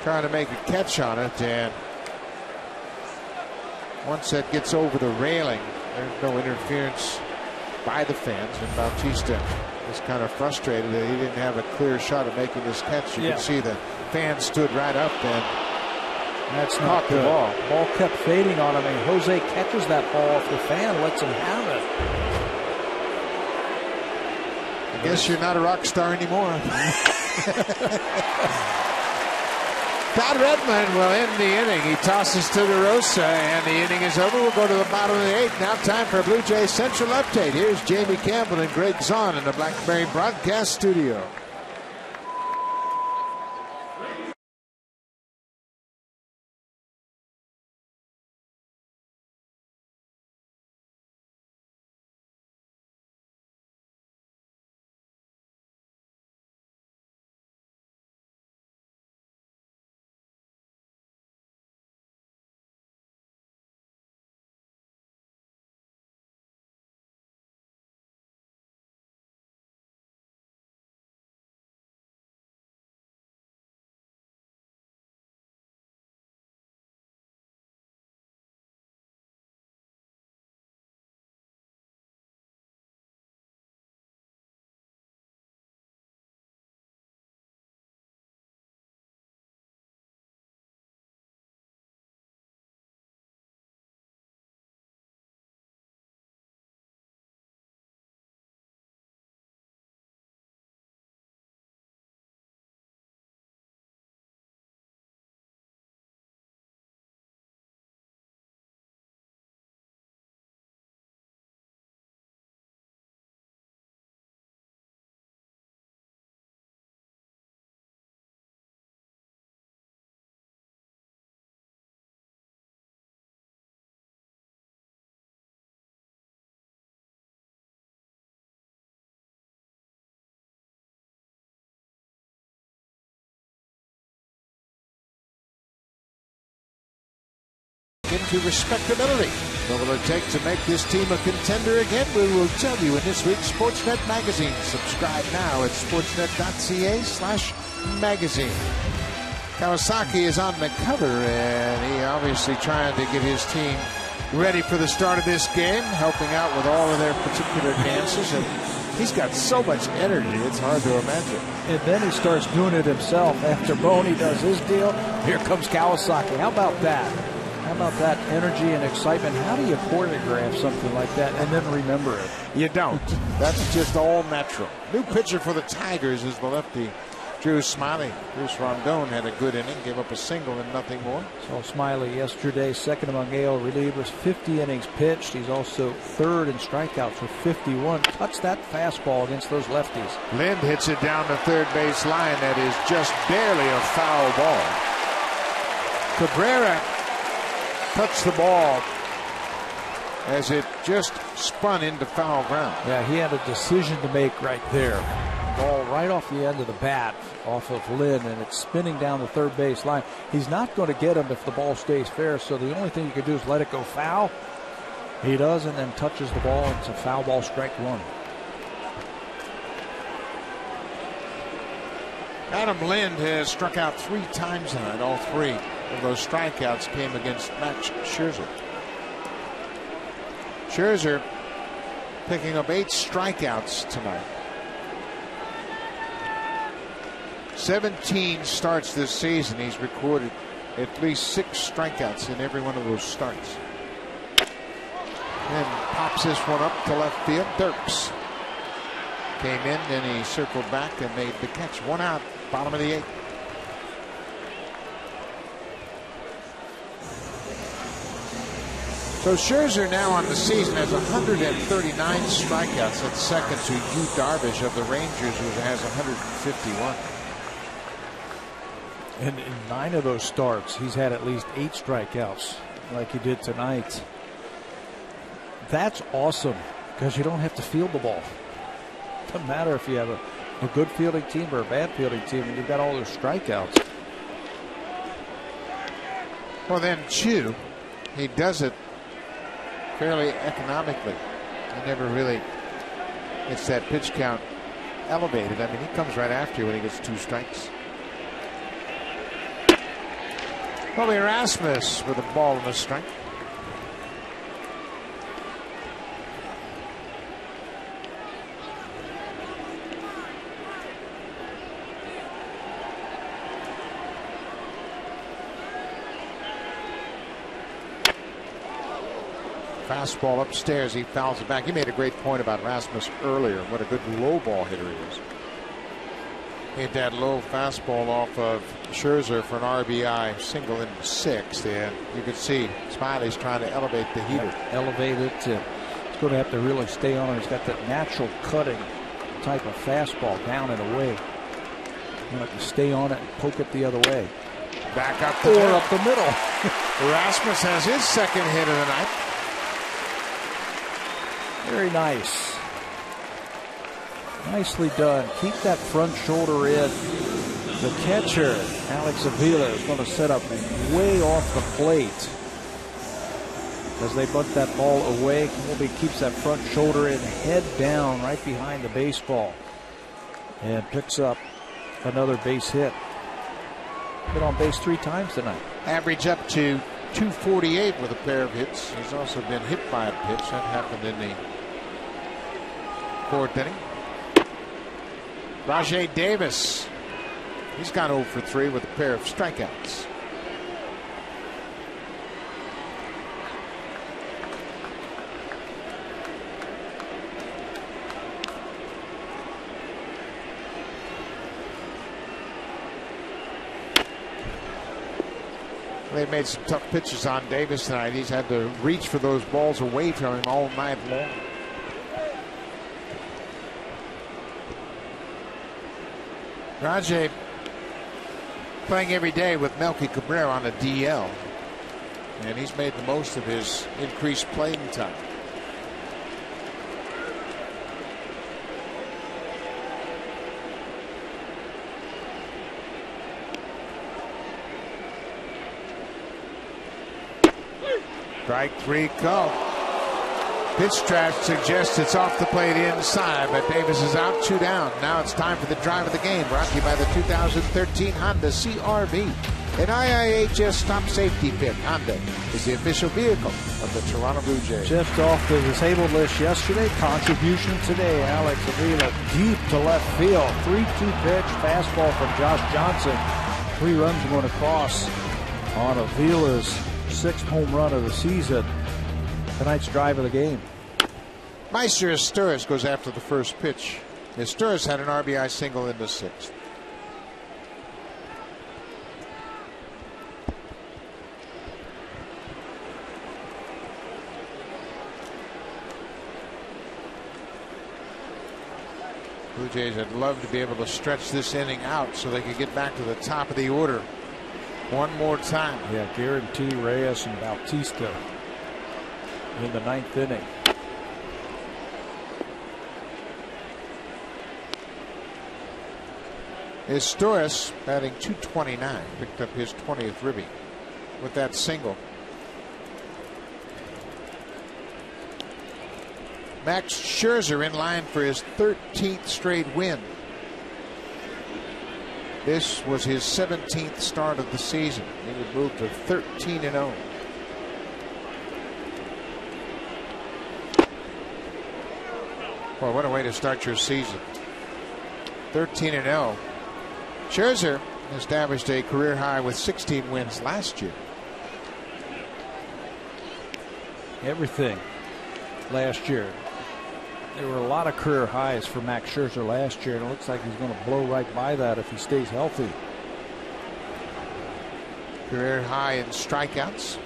trying to make a catch on it, and once that gets over the railing, there's no interference by the fans, and Bautista is kind of frustrated that he didn't have a clear shot at making this catch. You can see the fans stood right up and that's not good. The ball kept fading on him, and Jose catches that ball off the fan, lets him have it. I guess you're not a rock star anymore. Todd Redmond will end the inning. He tosses to DeRosa, and the inning is over. We'll go to the bottom of the 8th. Now time for a Blue Jays Central update. Here's Jamie Campbell and Greg Zahn in the Blackberry Broadcast Studio. into respectability. What will it take to make this team a contender again? We will tell you in this week's Sportsnet magazine. Subscribe now at sportsnet.ca/magazine. Kawasaki is on the cover, and he obviously trying to get his team ready for the start of this game, helping out with all of their particular dances. And he's got so much energy, it's hard to imagine. And then he starts doing it himself. After Boney does his deal, here comes Kawasaki. How about that? How about that energy and excitement? How do you choreograph something like that and then remember it? You don't. That's just all natural. New pitcher for the Tigers is the lefty, Drew Smiley. Bruce Rondon had a good inning, gave up a single and nothing more. Saw Smiley yesterday, second among AL relievers, 50 innings pitched. He's also third in strikeouts with 51. Cuts that fastball against those lefties. Lind hits it down the third base line. That is just barely a foul ball. Cabrera cuts the ball as it just spun into foul ground. Yeah, he had a decision to make right there. Ball right off the end of the bat off of Lynn, and it's spinning down the third base line. He's not going to get him if the ball stays fair, so the only thing you can do is let it go foul. He does, and then touches the ball, and it's a foul ball, strike one. Adam Lind has struck out 3 times tonight. All 3 of those strikeouts came against Max Scherzer. Scherzer picking up 8 strikeouts tonight. 17 starts this season. He's recorded at least 6 strikeouts in every one of those starts. Then pops this one up to left field. Dirks came in, then he circled back and made the catch. 1 out, bottom of the 8th. So Scherzer now on the season has 139 strikeouts. That's second to Yu Darvish of the Rangers, who has 151. And in 9 of those starts, he's had at least 8 strikeouts, like he did tonight. That's awesome, because you don't have to field the ball. Doesn't matter if you have a good fielding team or a bad fielding team, and you've got all those strikeouts. Well, then Chu, he does it fairly economically. He never really gets that pitch count elevated. I mean, he comes right after you when he gets 2 strikes. Bobby Erasmus with a ball and a strike. Fastball upstairs. He fouls it back. He made a great point about Rasmus earlier. What a good low ball hitter he is. Hit that low fastball off of Scherzer for an RBI single in the 6th, and you can see Smiley's trying to elevate the heater. Elevate it. He's going to have to really stay on it. He's got that natural cutting type of fastball down and away. You have to stay on it and poke it the other way. Back up the middle. Up the middle. Rasmus has his second hit of the night. Very nice. Nicely done. Keep that front shoulder in. The catcher, Alex Avila, is going to set up way off the plate. As they bunt that ball away, Colby keeps that front shoulder in, head down right behind the baseball. And picks up another base hit. Been on base 3 times tonight. Average up to 248 with a pair of hits. He's also been hit by a pitch. That happened in the 4th inning. Rajay Davis, he's gone 0 for 3 with a pair of strikeouts. They've made some tough pitches on Davis tonight. He's had to reach for those balls away from him all night long. Rajay playing every day with Melky Cabrera on a DL, and he's made the most of his increased playing time. Strike three called. Pitch track suggests it's off the plate inside, but Davis is out, 2 down. Now it's time for the drive of the game, brought to you by the 2013 Honda CR-V. An IIHS stop safety pick. Honda is the official vehicle of the Toronto Blue Jays. Just off the disabled list yesterday. Contribution today. Alex Avila deep to left field. 3-2 pitch. Fastball from Josh Johnson. 3 runs going across on Avila's 6th home run of the season. Tonight's drive of the game. Meister Esteuras goes after the first pitch. Esteuras had an RBI single in the 6th. Blue Jays would love to be able to stretch this inning out so they could get back to the top of the order one more time. Yeah, guarantee Reyes and Bautista in the 9th inning. Esteuras batting .229, picked up his 20th ribby with that single. Max Scherzer in line for his 13th straight win. This was his 17th start of the season. He would move to 13-0. Boy, what a way to start your season. 13-0. Scherzer established a career high with 16 wins last year. Everything last year. There were a lot of career highs for Max Scherzer last year, and it looks like he's going to blow right by that if he stays healthy. Career high in strikeouts.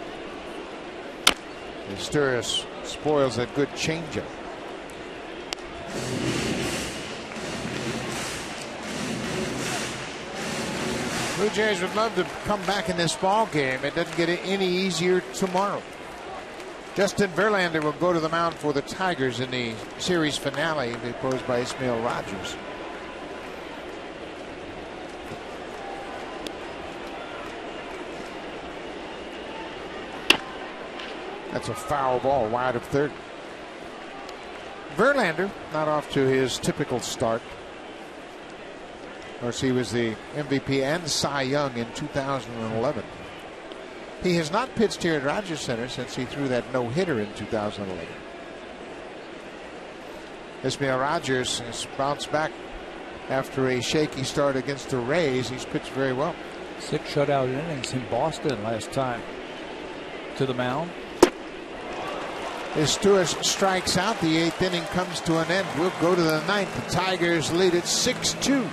Esteuras spoils that good changeup. Blue Jays would love to come back in this ball game. It doesn't get any easier tomorrow. Justin Verlander will go to the mound for the Tigers in the series finale, proposed by Ismail Rogers. That's a foul ball wide of third. Verlander not off to his typical start. Of course, he was the MVP and Cy Young in 2011. He has not pitched here at Rogers Center since he threw that no-hitter in 2011. Ismail Rogers has bounced back after a shaky start against the Rays. He's pitched very well. 6 shutout innings in Boston last time. To the mound. Esteuras strikes out. The 8th inning comes to an end. We'll go to the 9th. The Tigers lead it 6-2.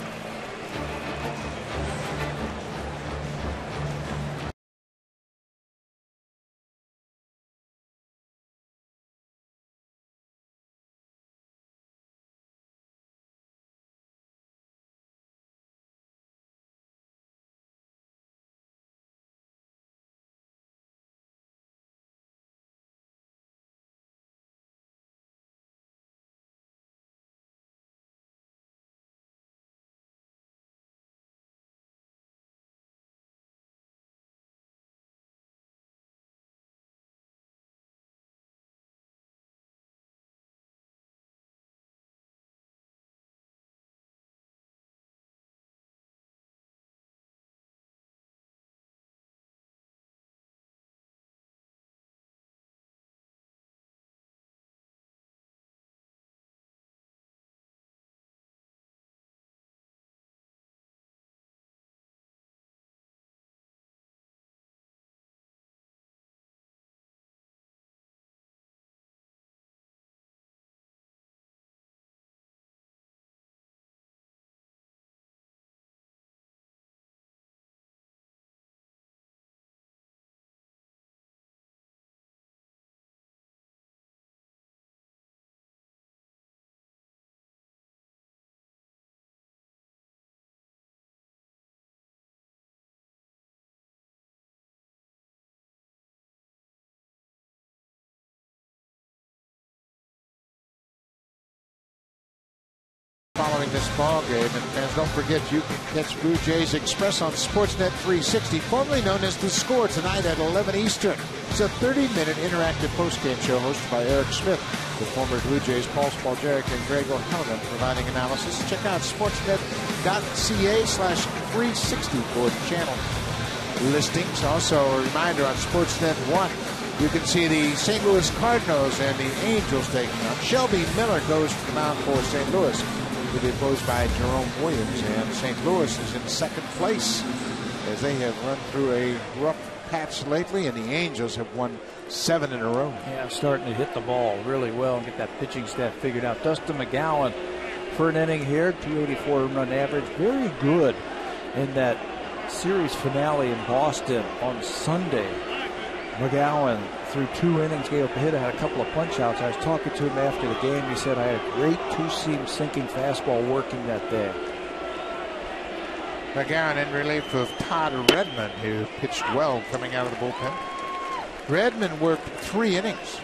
Following this ball game, and fans, don't forget you can catch Blue Jays Express on Sportsnet 360, formerly known as The Score, tonight at 11 Eastern. It's a 30-minute interactive postgame show hosted by Eric Smith, with former Blue Jays Paul Spaljarek and Greg O'Halloran providing analysis. Check out sportsnet.ca/360 for the channel listings. Also, a reminder on Sportsnet 1, you can see the St. Louis Cardinals and the Angels taking on. Shelby Miller goes to the mound for St. Louis, to be opposed by Jerome Williams, and St. Louis is in second place as they have run through a rough patch lately, and the Angels have won 7 in a row. Yeah, starting to hit the ball really well and get that pitching staff figured out. Dustin McGowan for an inning here, 284 run average, very good in that series finale in Boston on Sunday. McGowan through 2 innings, gave up a hit, had a couple of punch outs. I was talking to him after the game. He said, I had a great 2-seam sinking fastball working that day. McGowan in relief of Todd Redmond, who pitched well coming out of the bullpen. Redmond worked 3 innings.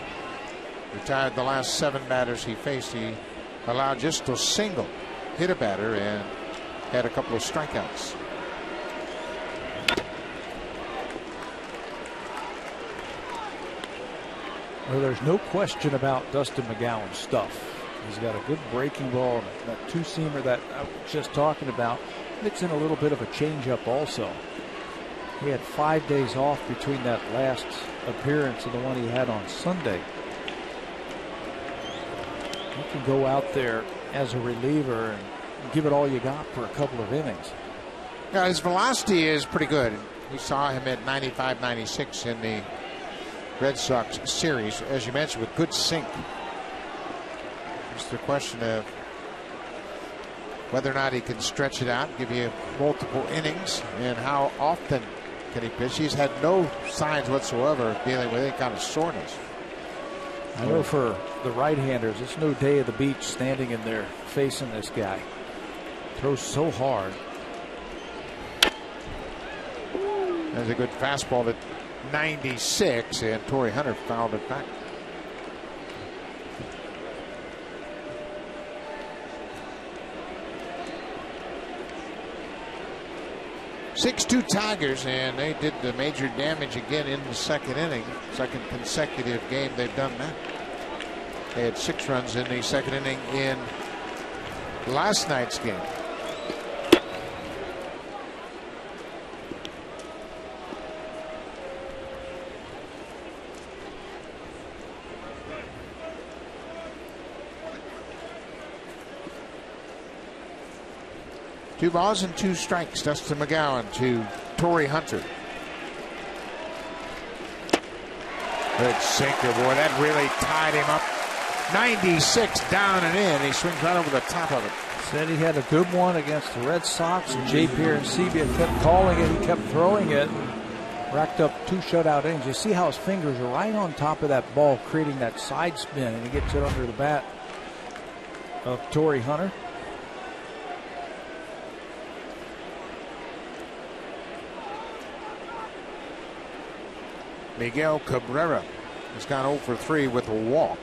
Retired the last 7 batters he faced. He allowed just a single, hit a batter, and had a couple of strikeouts. Well, there's no question about Dustin McGowan's stuff. He's got a good breaking ball, that 2-seamer that I was just talking about. Mix in a little bit of a changeup also. He had 5 days off between that last appearance and the one he had on Sunday. You can go out there as a reliever and give it all you got for a couple of innings. Yeah, his velocity is pretty good. We saw him at 95, 96 in the Red Sox series, as you mentioned, with good sink. It's the question of whether or not he can stretch it out, give you multiple innings, and how often can he pitch. He's had no signs whatsoever of dealing with any kind of soreness. I know for the right-handers, it's no day of the beach standing in there facing this guy. Throws so hard. There's a good fastball at 96, and Torrey Hunter fouled it back. (6-2) Tigers, and they did the major damage again in the second inning. Second consecutive game they've done that. They had 6 runs in the second inning in last night's game. Two balls and 2 strikes. Dustin McGowan to Torrey Hunter. Good sinker, boy. That really tied him up. 96 down and in. He swings right over the top of it. Said he had a good one against the Red Sox, and J. Pierre Sebia kept calling it. He kept throwing it. Racked up 2 shutout innings. You see how his fingers are right on top of that ball, creating that side spin, and he gets it under the bat of Torrey Hunter. Miguel Cabrera has gone 0 for 3 with a walk.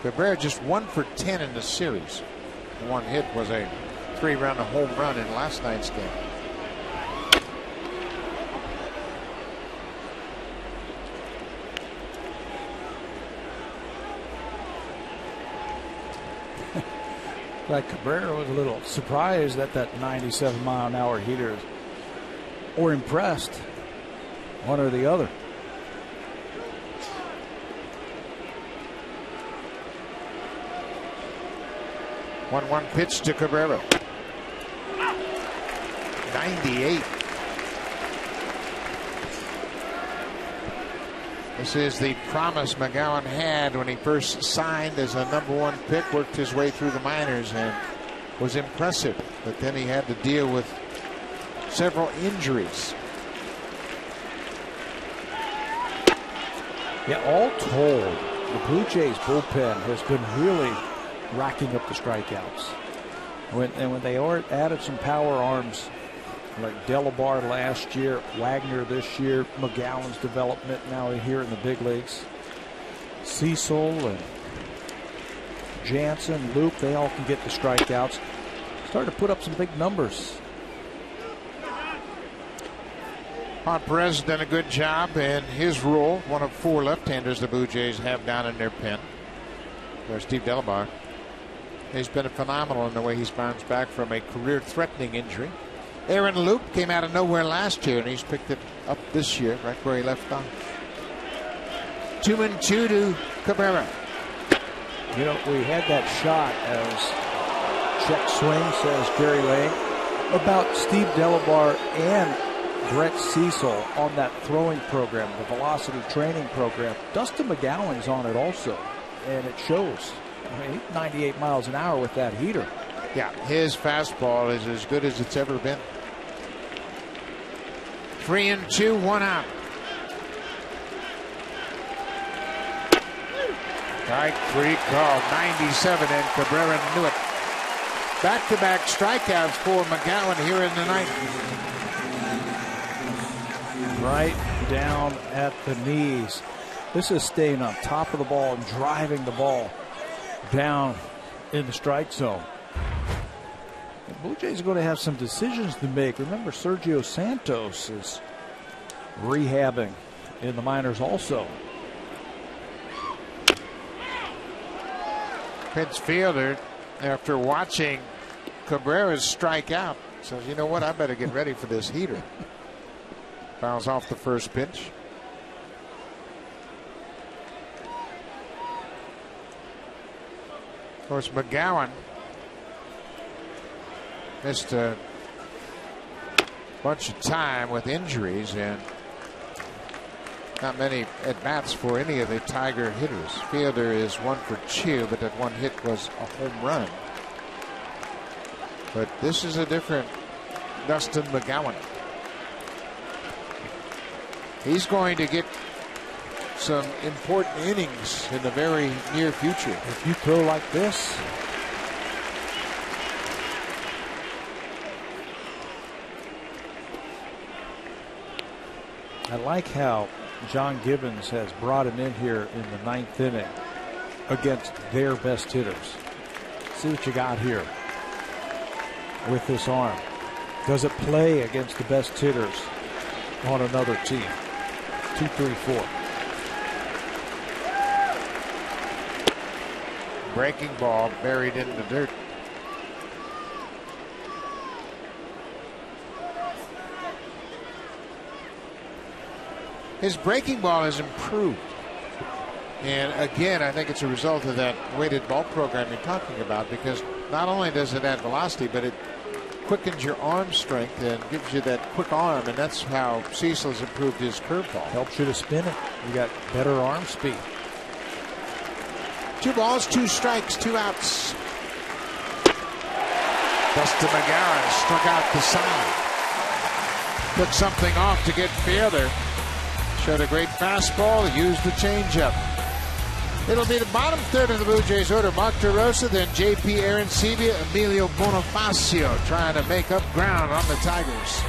Cabrera just 1 for 10 in the series. The one hit was a 3-run home run in last night's game. Like Cabrera was a little surprised at that 97-mile-an-hour heater, or impressed, one or the other. One pitch to Cabrera. 98. This is the promise McGowan had when he first signed as a #1 pick, worked his way through the minors and was impressive. But then he had to deal with several injuries. Yeah, all told, the Blue Jays bullpen has been really racking up the strikeouts. When they added some power arms like Delabar last year, Wagner this year, McGowan's development now here in the big leagues, Cecil and Jansen, Luke, they all can get the strikeouts. Started to put up some big numbers. Juan Perez has done a good job in his role. One of 4 left-handers the Blue Jays have down in their pen. There's Steve Delabar. He's been phenomenal in the way he's bounced back from a career-threatening injury. Aaron Luke came out of nowhere last year, and he's picked it up this year, right where he left off. 2-2 to Cabrera. You know, we had that shot, as check swing, says Gary Lane, about Steve Delabar and Brett Cecil on that throwing program, the velocity training program. Dustin McGowan's on it also, and it shows. I mean, 98 miles an hour with that heater. Yeah, his fastball is as good as it's ever been. 3-2, 1 out. Strike 3 call, 97, and Cabrera knew it. Back-to-back strikeouts for McGowan here in the ninth. Right down at the knees. This is staying on top of the ball and driving the ball down in the strike zone. The Blue Jays are going to have some decisions to make. Remember, Sergio Santos is rehabbing in the minors also. Pitch fielder, after watching Cabrera's strike out, says, you know what, I better get ready for this heater. Fouls off the first pitch. Of course, McGowan missed a bunch of time with injuries and not many at-bats for any of the Tiger hitters. Fielder is 1 for 2, but that one hit was a home run. But this is a different Dustin McGowan. He's going to get some important innings in the very near future. If you throw like this, I like how John Gibbons has brought him in here in the 9th inning against their best hitters. See what you got here with this arm. Does it play against the best hitters on another team? 2, 3, 4. Breaking ball buried in the dirt. His breaking ball has improved. And again, I think it's a result of that weighted ball program you're talking about, because not only does it add velocity, but it quickens your arm strength and gives you that quick arm, and that's how Cecil has improved his curveball. Helps you to spin it. You got better arm speed. 2 balls, 2 strikes, 2 outs. Dustin McGowan struck out the side. Took something off to get Fielder. Showed a great fastball, used the changeup. It'll be the bottom third of the Blue Jays order. Mark DeRosa, then J.P. Arancibia, Emilio Bonifacio trying to make up ground on the Tigers.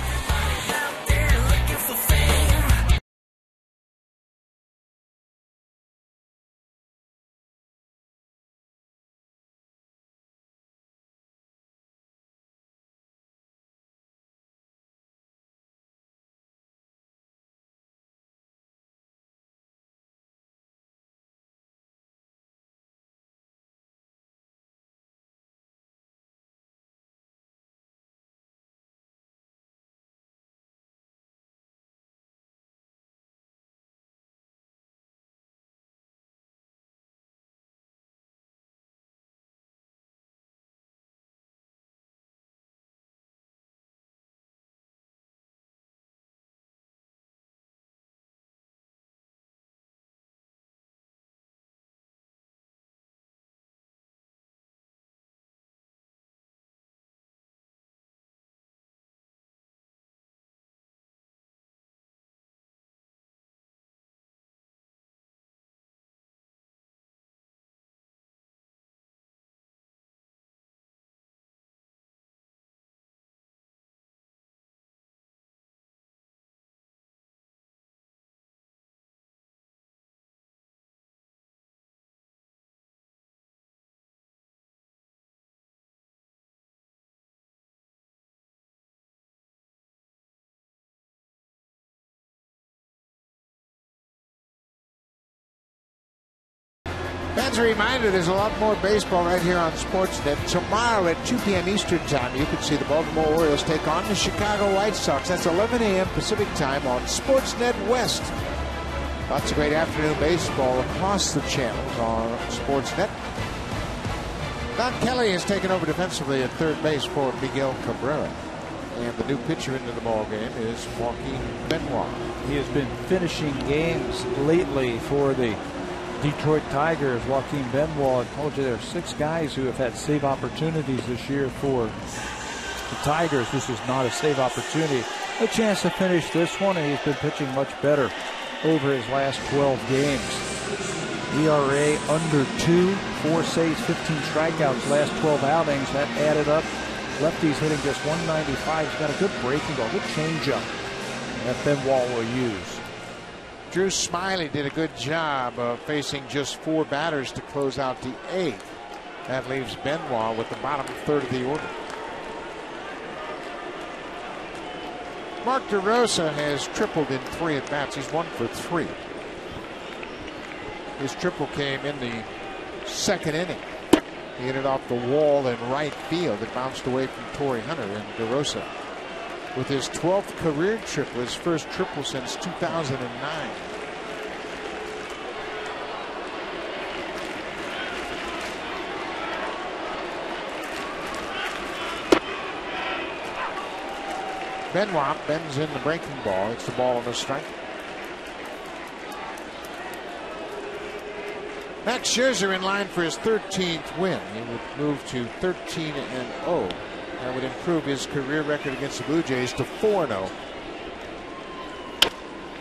Fans, a reminder, there's a lot more baseball right here on Sportsnet. Tomorrow at 2 p.m. Eastern Time, you can see the Baltimore Orioles take on the Chicago White Sox. That's 11 a.m. Pacific Time on Sportsnet West. Lots of great afternoon baseball across the channels on Sportsnet. Don Kelly has taken over defensively at third base for Miguel Cabrera. And the new pitcher into the ball game is Joaquin Benoit. He has been finishing games lately for the Detroit Tigers. Joaquin Benoit, I told you there are 6 guys who have had save opportunities this year for the Tigers. This is not a save opportunity. A chance to finish this one, and he's been pitching much better over his last 12 games. ERA under 2, 4 saves, 15 strikeouts last 12 outings. That added up. Lefty's hitting just 195. He's got a good breaking ball, good changeup that Benoit will use. Drew Smiley did a good job of facing just 4 batters to close out the 8th. That leaves Benoit with the bottom third of the order. Mark DeRosa has tripled in 3 at-bats. He's 1 for 3. His triple came in the 2nd inning. He hit it off the wall in right field. It bounced away from Torrey Hunter, and DeRosa with his 12th career triple, his first triple since 2009. Benoit bends in the breaking ball. It's the ball on the strike. Max Scherzer in line for his 13th win. He would move to 13-0. That would improve his career record against the Blue Jays to 4-0.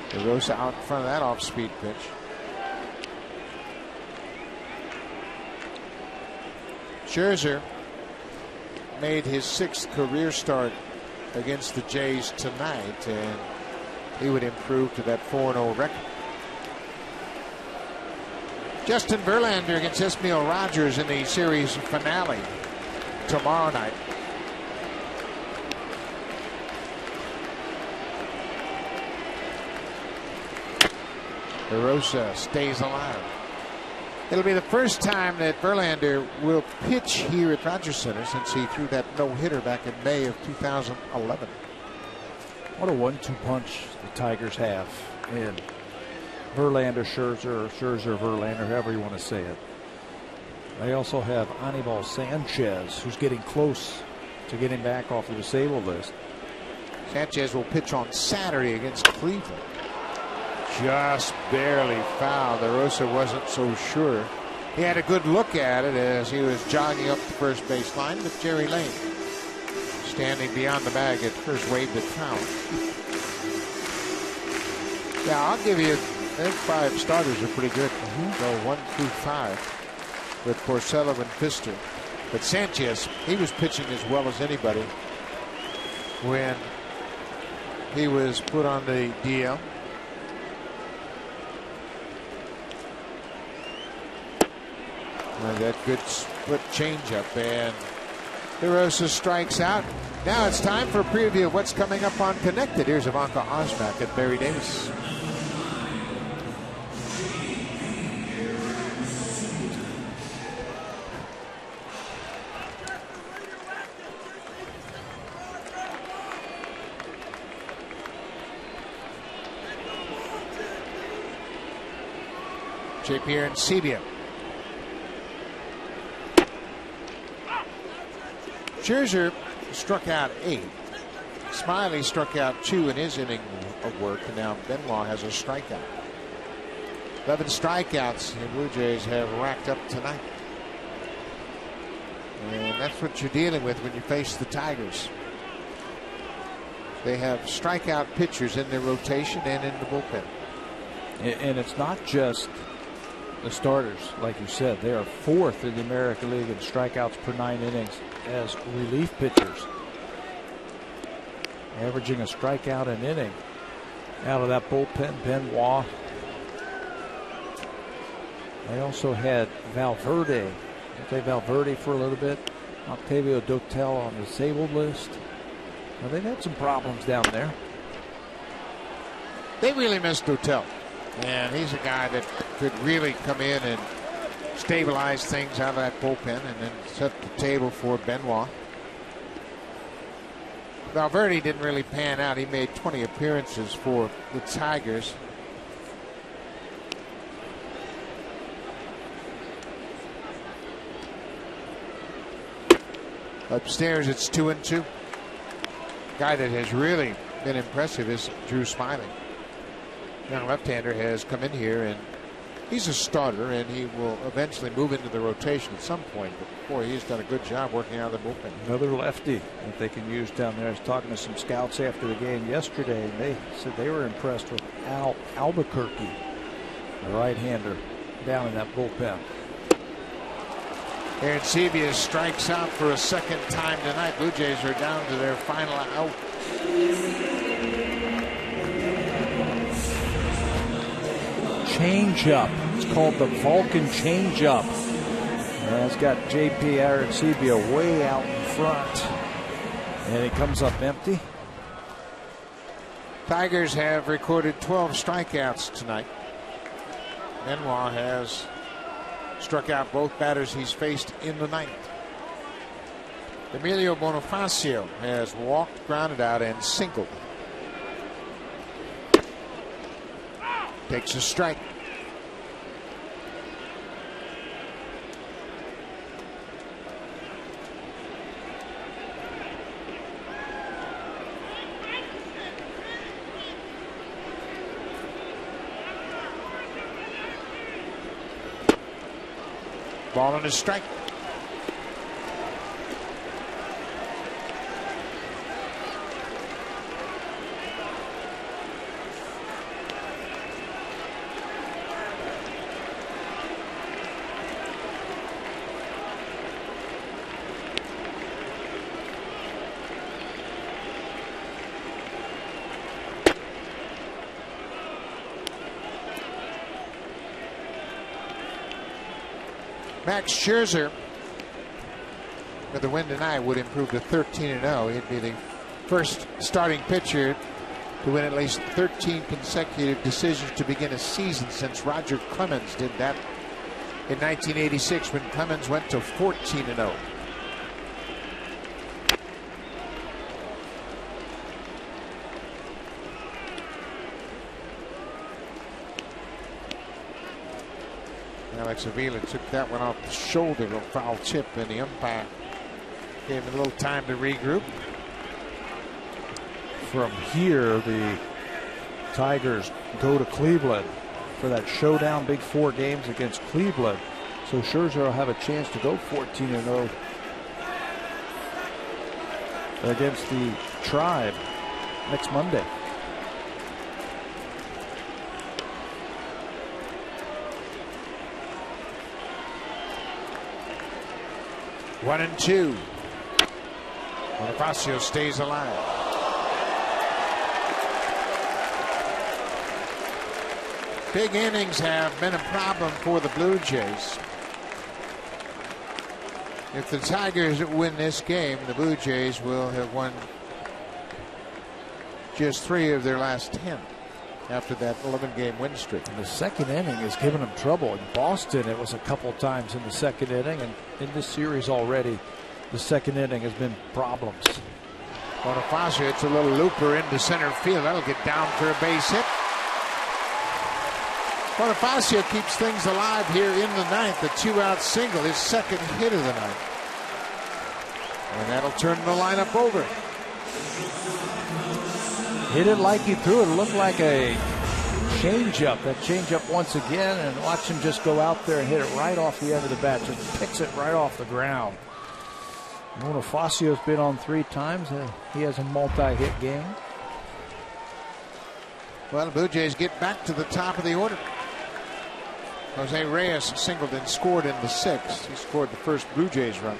DeRosa out in front of that off-speed pitch. Scherzer made his 6th career start against the Jays tonight, and he would improve to that 4-0 record. Justin Verlander against Esmail Rogers in the series finale tomorrow night. DeRosa stays alive. It'll be the first time that Verlander will pitch here at Rogers Center since he threw that no-hitter back in May of 2011. What a 1-2 punch the Tigers have in Verlander, Scherzer, Verlander, however you want to say it. They also have Anibal Sanchez, who's getting close to getting back off the disabled list. Sanchez will pitch on Saturday against Cleveland. Just barely fouled. DeRosa wasn't so sure. He had a good look at it as he was jogging up the first base line, but Jerry Lane, standing beyond the bag at first, waved at foul. Yeah, I'll give you, their 5 starters are pretty good. So 1 through 5 with Porcello and Pfister. But Sanchez, he was pitching as well as anybody when he was put on the DL. And that good split changeup, and DeRosa strikes out. Now it's time for a preview of what's coming up on Connected. Here's Ivanka Osmak and Barry Davis. JP and Sebia. Scherzer struck out 8. Smiley struck out 2 in his inning of work, and now Benoit has a strikeout. 11 strikeouts the Blue Jays have racked up tonight. And that's what you're dealing with when you face the Tigers. They have strikeout pitchers in their rotation and in the bullpen. And it's not just the starters, like you said. They are 4th in the American League in strikeouts per 9 innings as relief pitchers, averaging a strikeout an inning out of that bullpen. Benoit. They also had Valverde. They played Valverde for a little bit. Octavio Dotel on the disabled list. Well, they've had some problems down there. They really missed Dotel, and he's a guy that could really come in and stabilize things out of that bullpen and then set the table for Benoit. Valverde didn't really pan out. He made 20 appearances for the Tigers. Upstairs, it's 2-2. Guy that has really been impressive is Drew Smiley. Young left-hander has come in here, and he's a starter, and he will eventually move into the rotation at some point. But boy, he's done a good job working out of the bullpen. Another lefty that they can use down there. I was talking to some scouts after the game yesterday, and they said they were impressed with Al Albuquerque, the right-hander, down in that bullpen. Arancibia strikes out for a second time tonight. Blue Jays are down to their final out. Change-up. It's called the Vulcan change-up. It's got J.P. Arancibia way out in front. And it comes up empty. Tigers have recorded 12 strikeouts tonight. Benoit has struck out both batters he's faced in the ninth. Emilio Bonifacio has walked, grounded out, and singled. Takes a strike. Ball and a strike. Max Scherzer, with the win tonight, would improve to 13-0. He'd be the first starting pitcher to win at least 13 consecutive decisions to begin a season since Roger Clemens did that in 1986 when Clemens went to 14-0. Alex Avila took that one off the shoulder, a foul chip, and the umpire gave him a little time to regroup. From here, the Tigers go to Cleveland for that showdown, big 4 games against Cleveland. So Scherzer will have a chance to go 14-0 against the Tribe next Monday. One and two. Bonifacio stays alive. Big innings have been a problem for the Blue Jays. If the Tigers win this game, the Blue Jays will have won just 3 of their last 10 after that 11-game win streak. And the second inning has given them trouble. In Boston, it was a couple times in the second inning, and in this series already, the second inning has been problems. Bonifacio hits a little looper into center field. That'll get down for a base hit. Bonifacio keeps things alive here in the ninth. The 2-out single, his second hit of the night. And that'll turn the lineup over. Hit it like he threw it. It looked like a changeup. That changeup once again, and watch him just go out there and hit it right off the end of the bat. Just picks it right off the ground. Bonifacio's been on 3 times. He has a multi-hit game. Well, the Blue Jays get back to the top of the order. Jose Reyes singled and scored in the 6th. He scored the first Blue Jays run.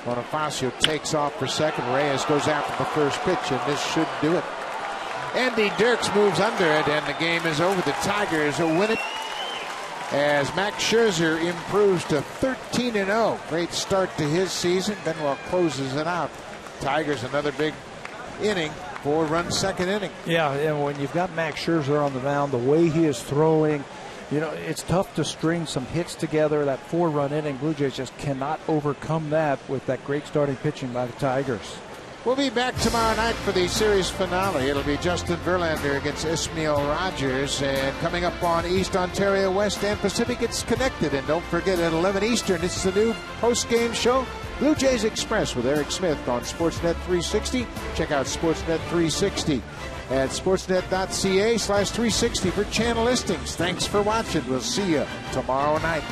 Bonifacio takes off for second. Reyes goes after the first pitch, and this should do it. Andy Dirks moves under it, and the game is over. The Tigers will win it as Max Scherzer improves to 13-0. Great start to his season. Benoit closes it out. Tigers another big inning, 4-run second inning. Yeah, and when you've got Max Scherzer on the mound, the way he is throwing, You know, it's tough to string some hits together. That 4-run inning, Blue Jays just cannot overcome that with that great starting pitching by the Tigers. We'll be back tomorrow night for the series finale. It'll be Justin Verlander against Ismael Rogers. And coming up on East Ontario, West and Pacific, it's Connected. And don't forget, at 11 Eastern, it's the new post-game show, Blue Jays Express with Eric Smith on Sportsnet 360. Check out Sportsnet 360 at sportsnet.ca/360 for channel listings. Thanks for watching. We'll see you tomorrow night.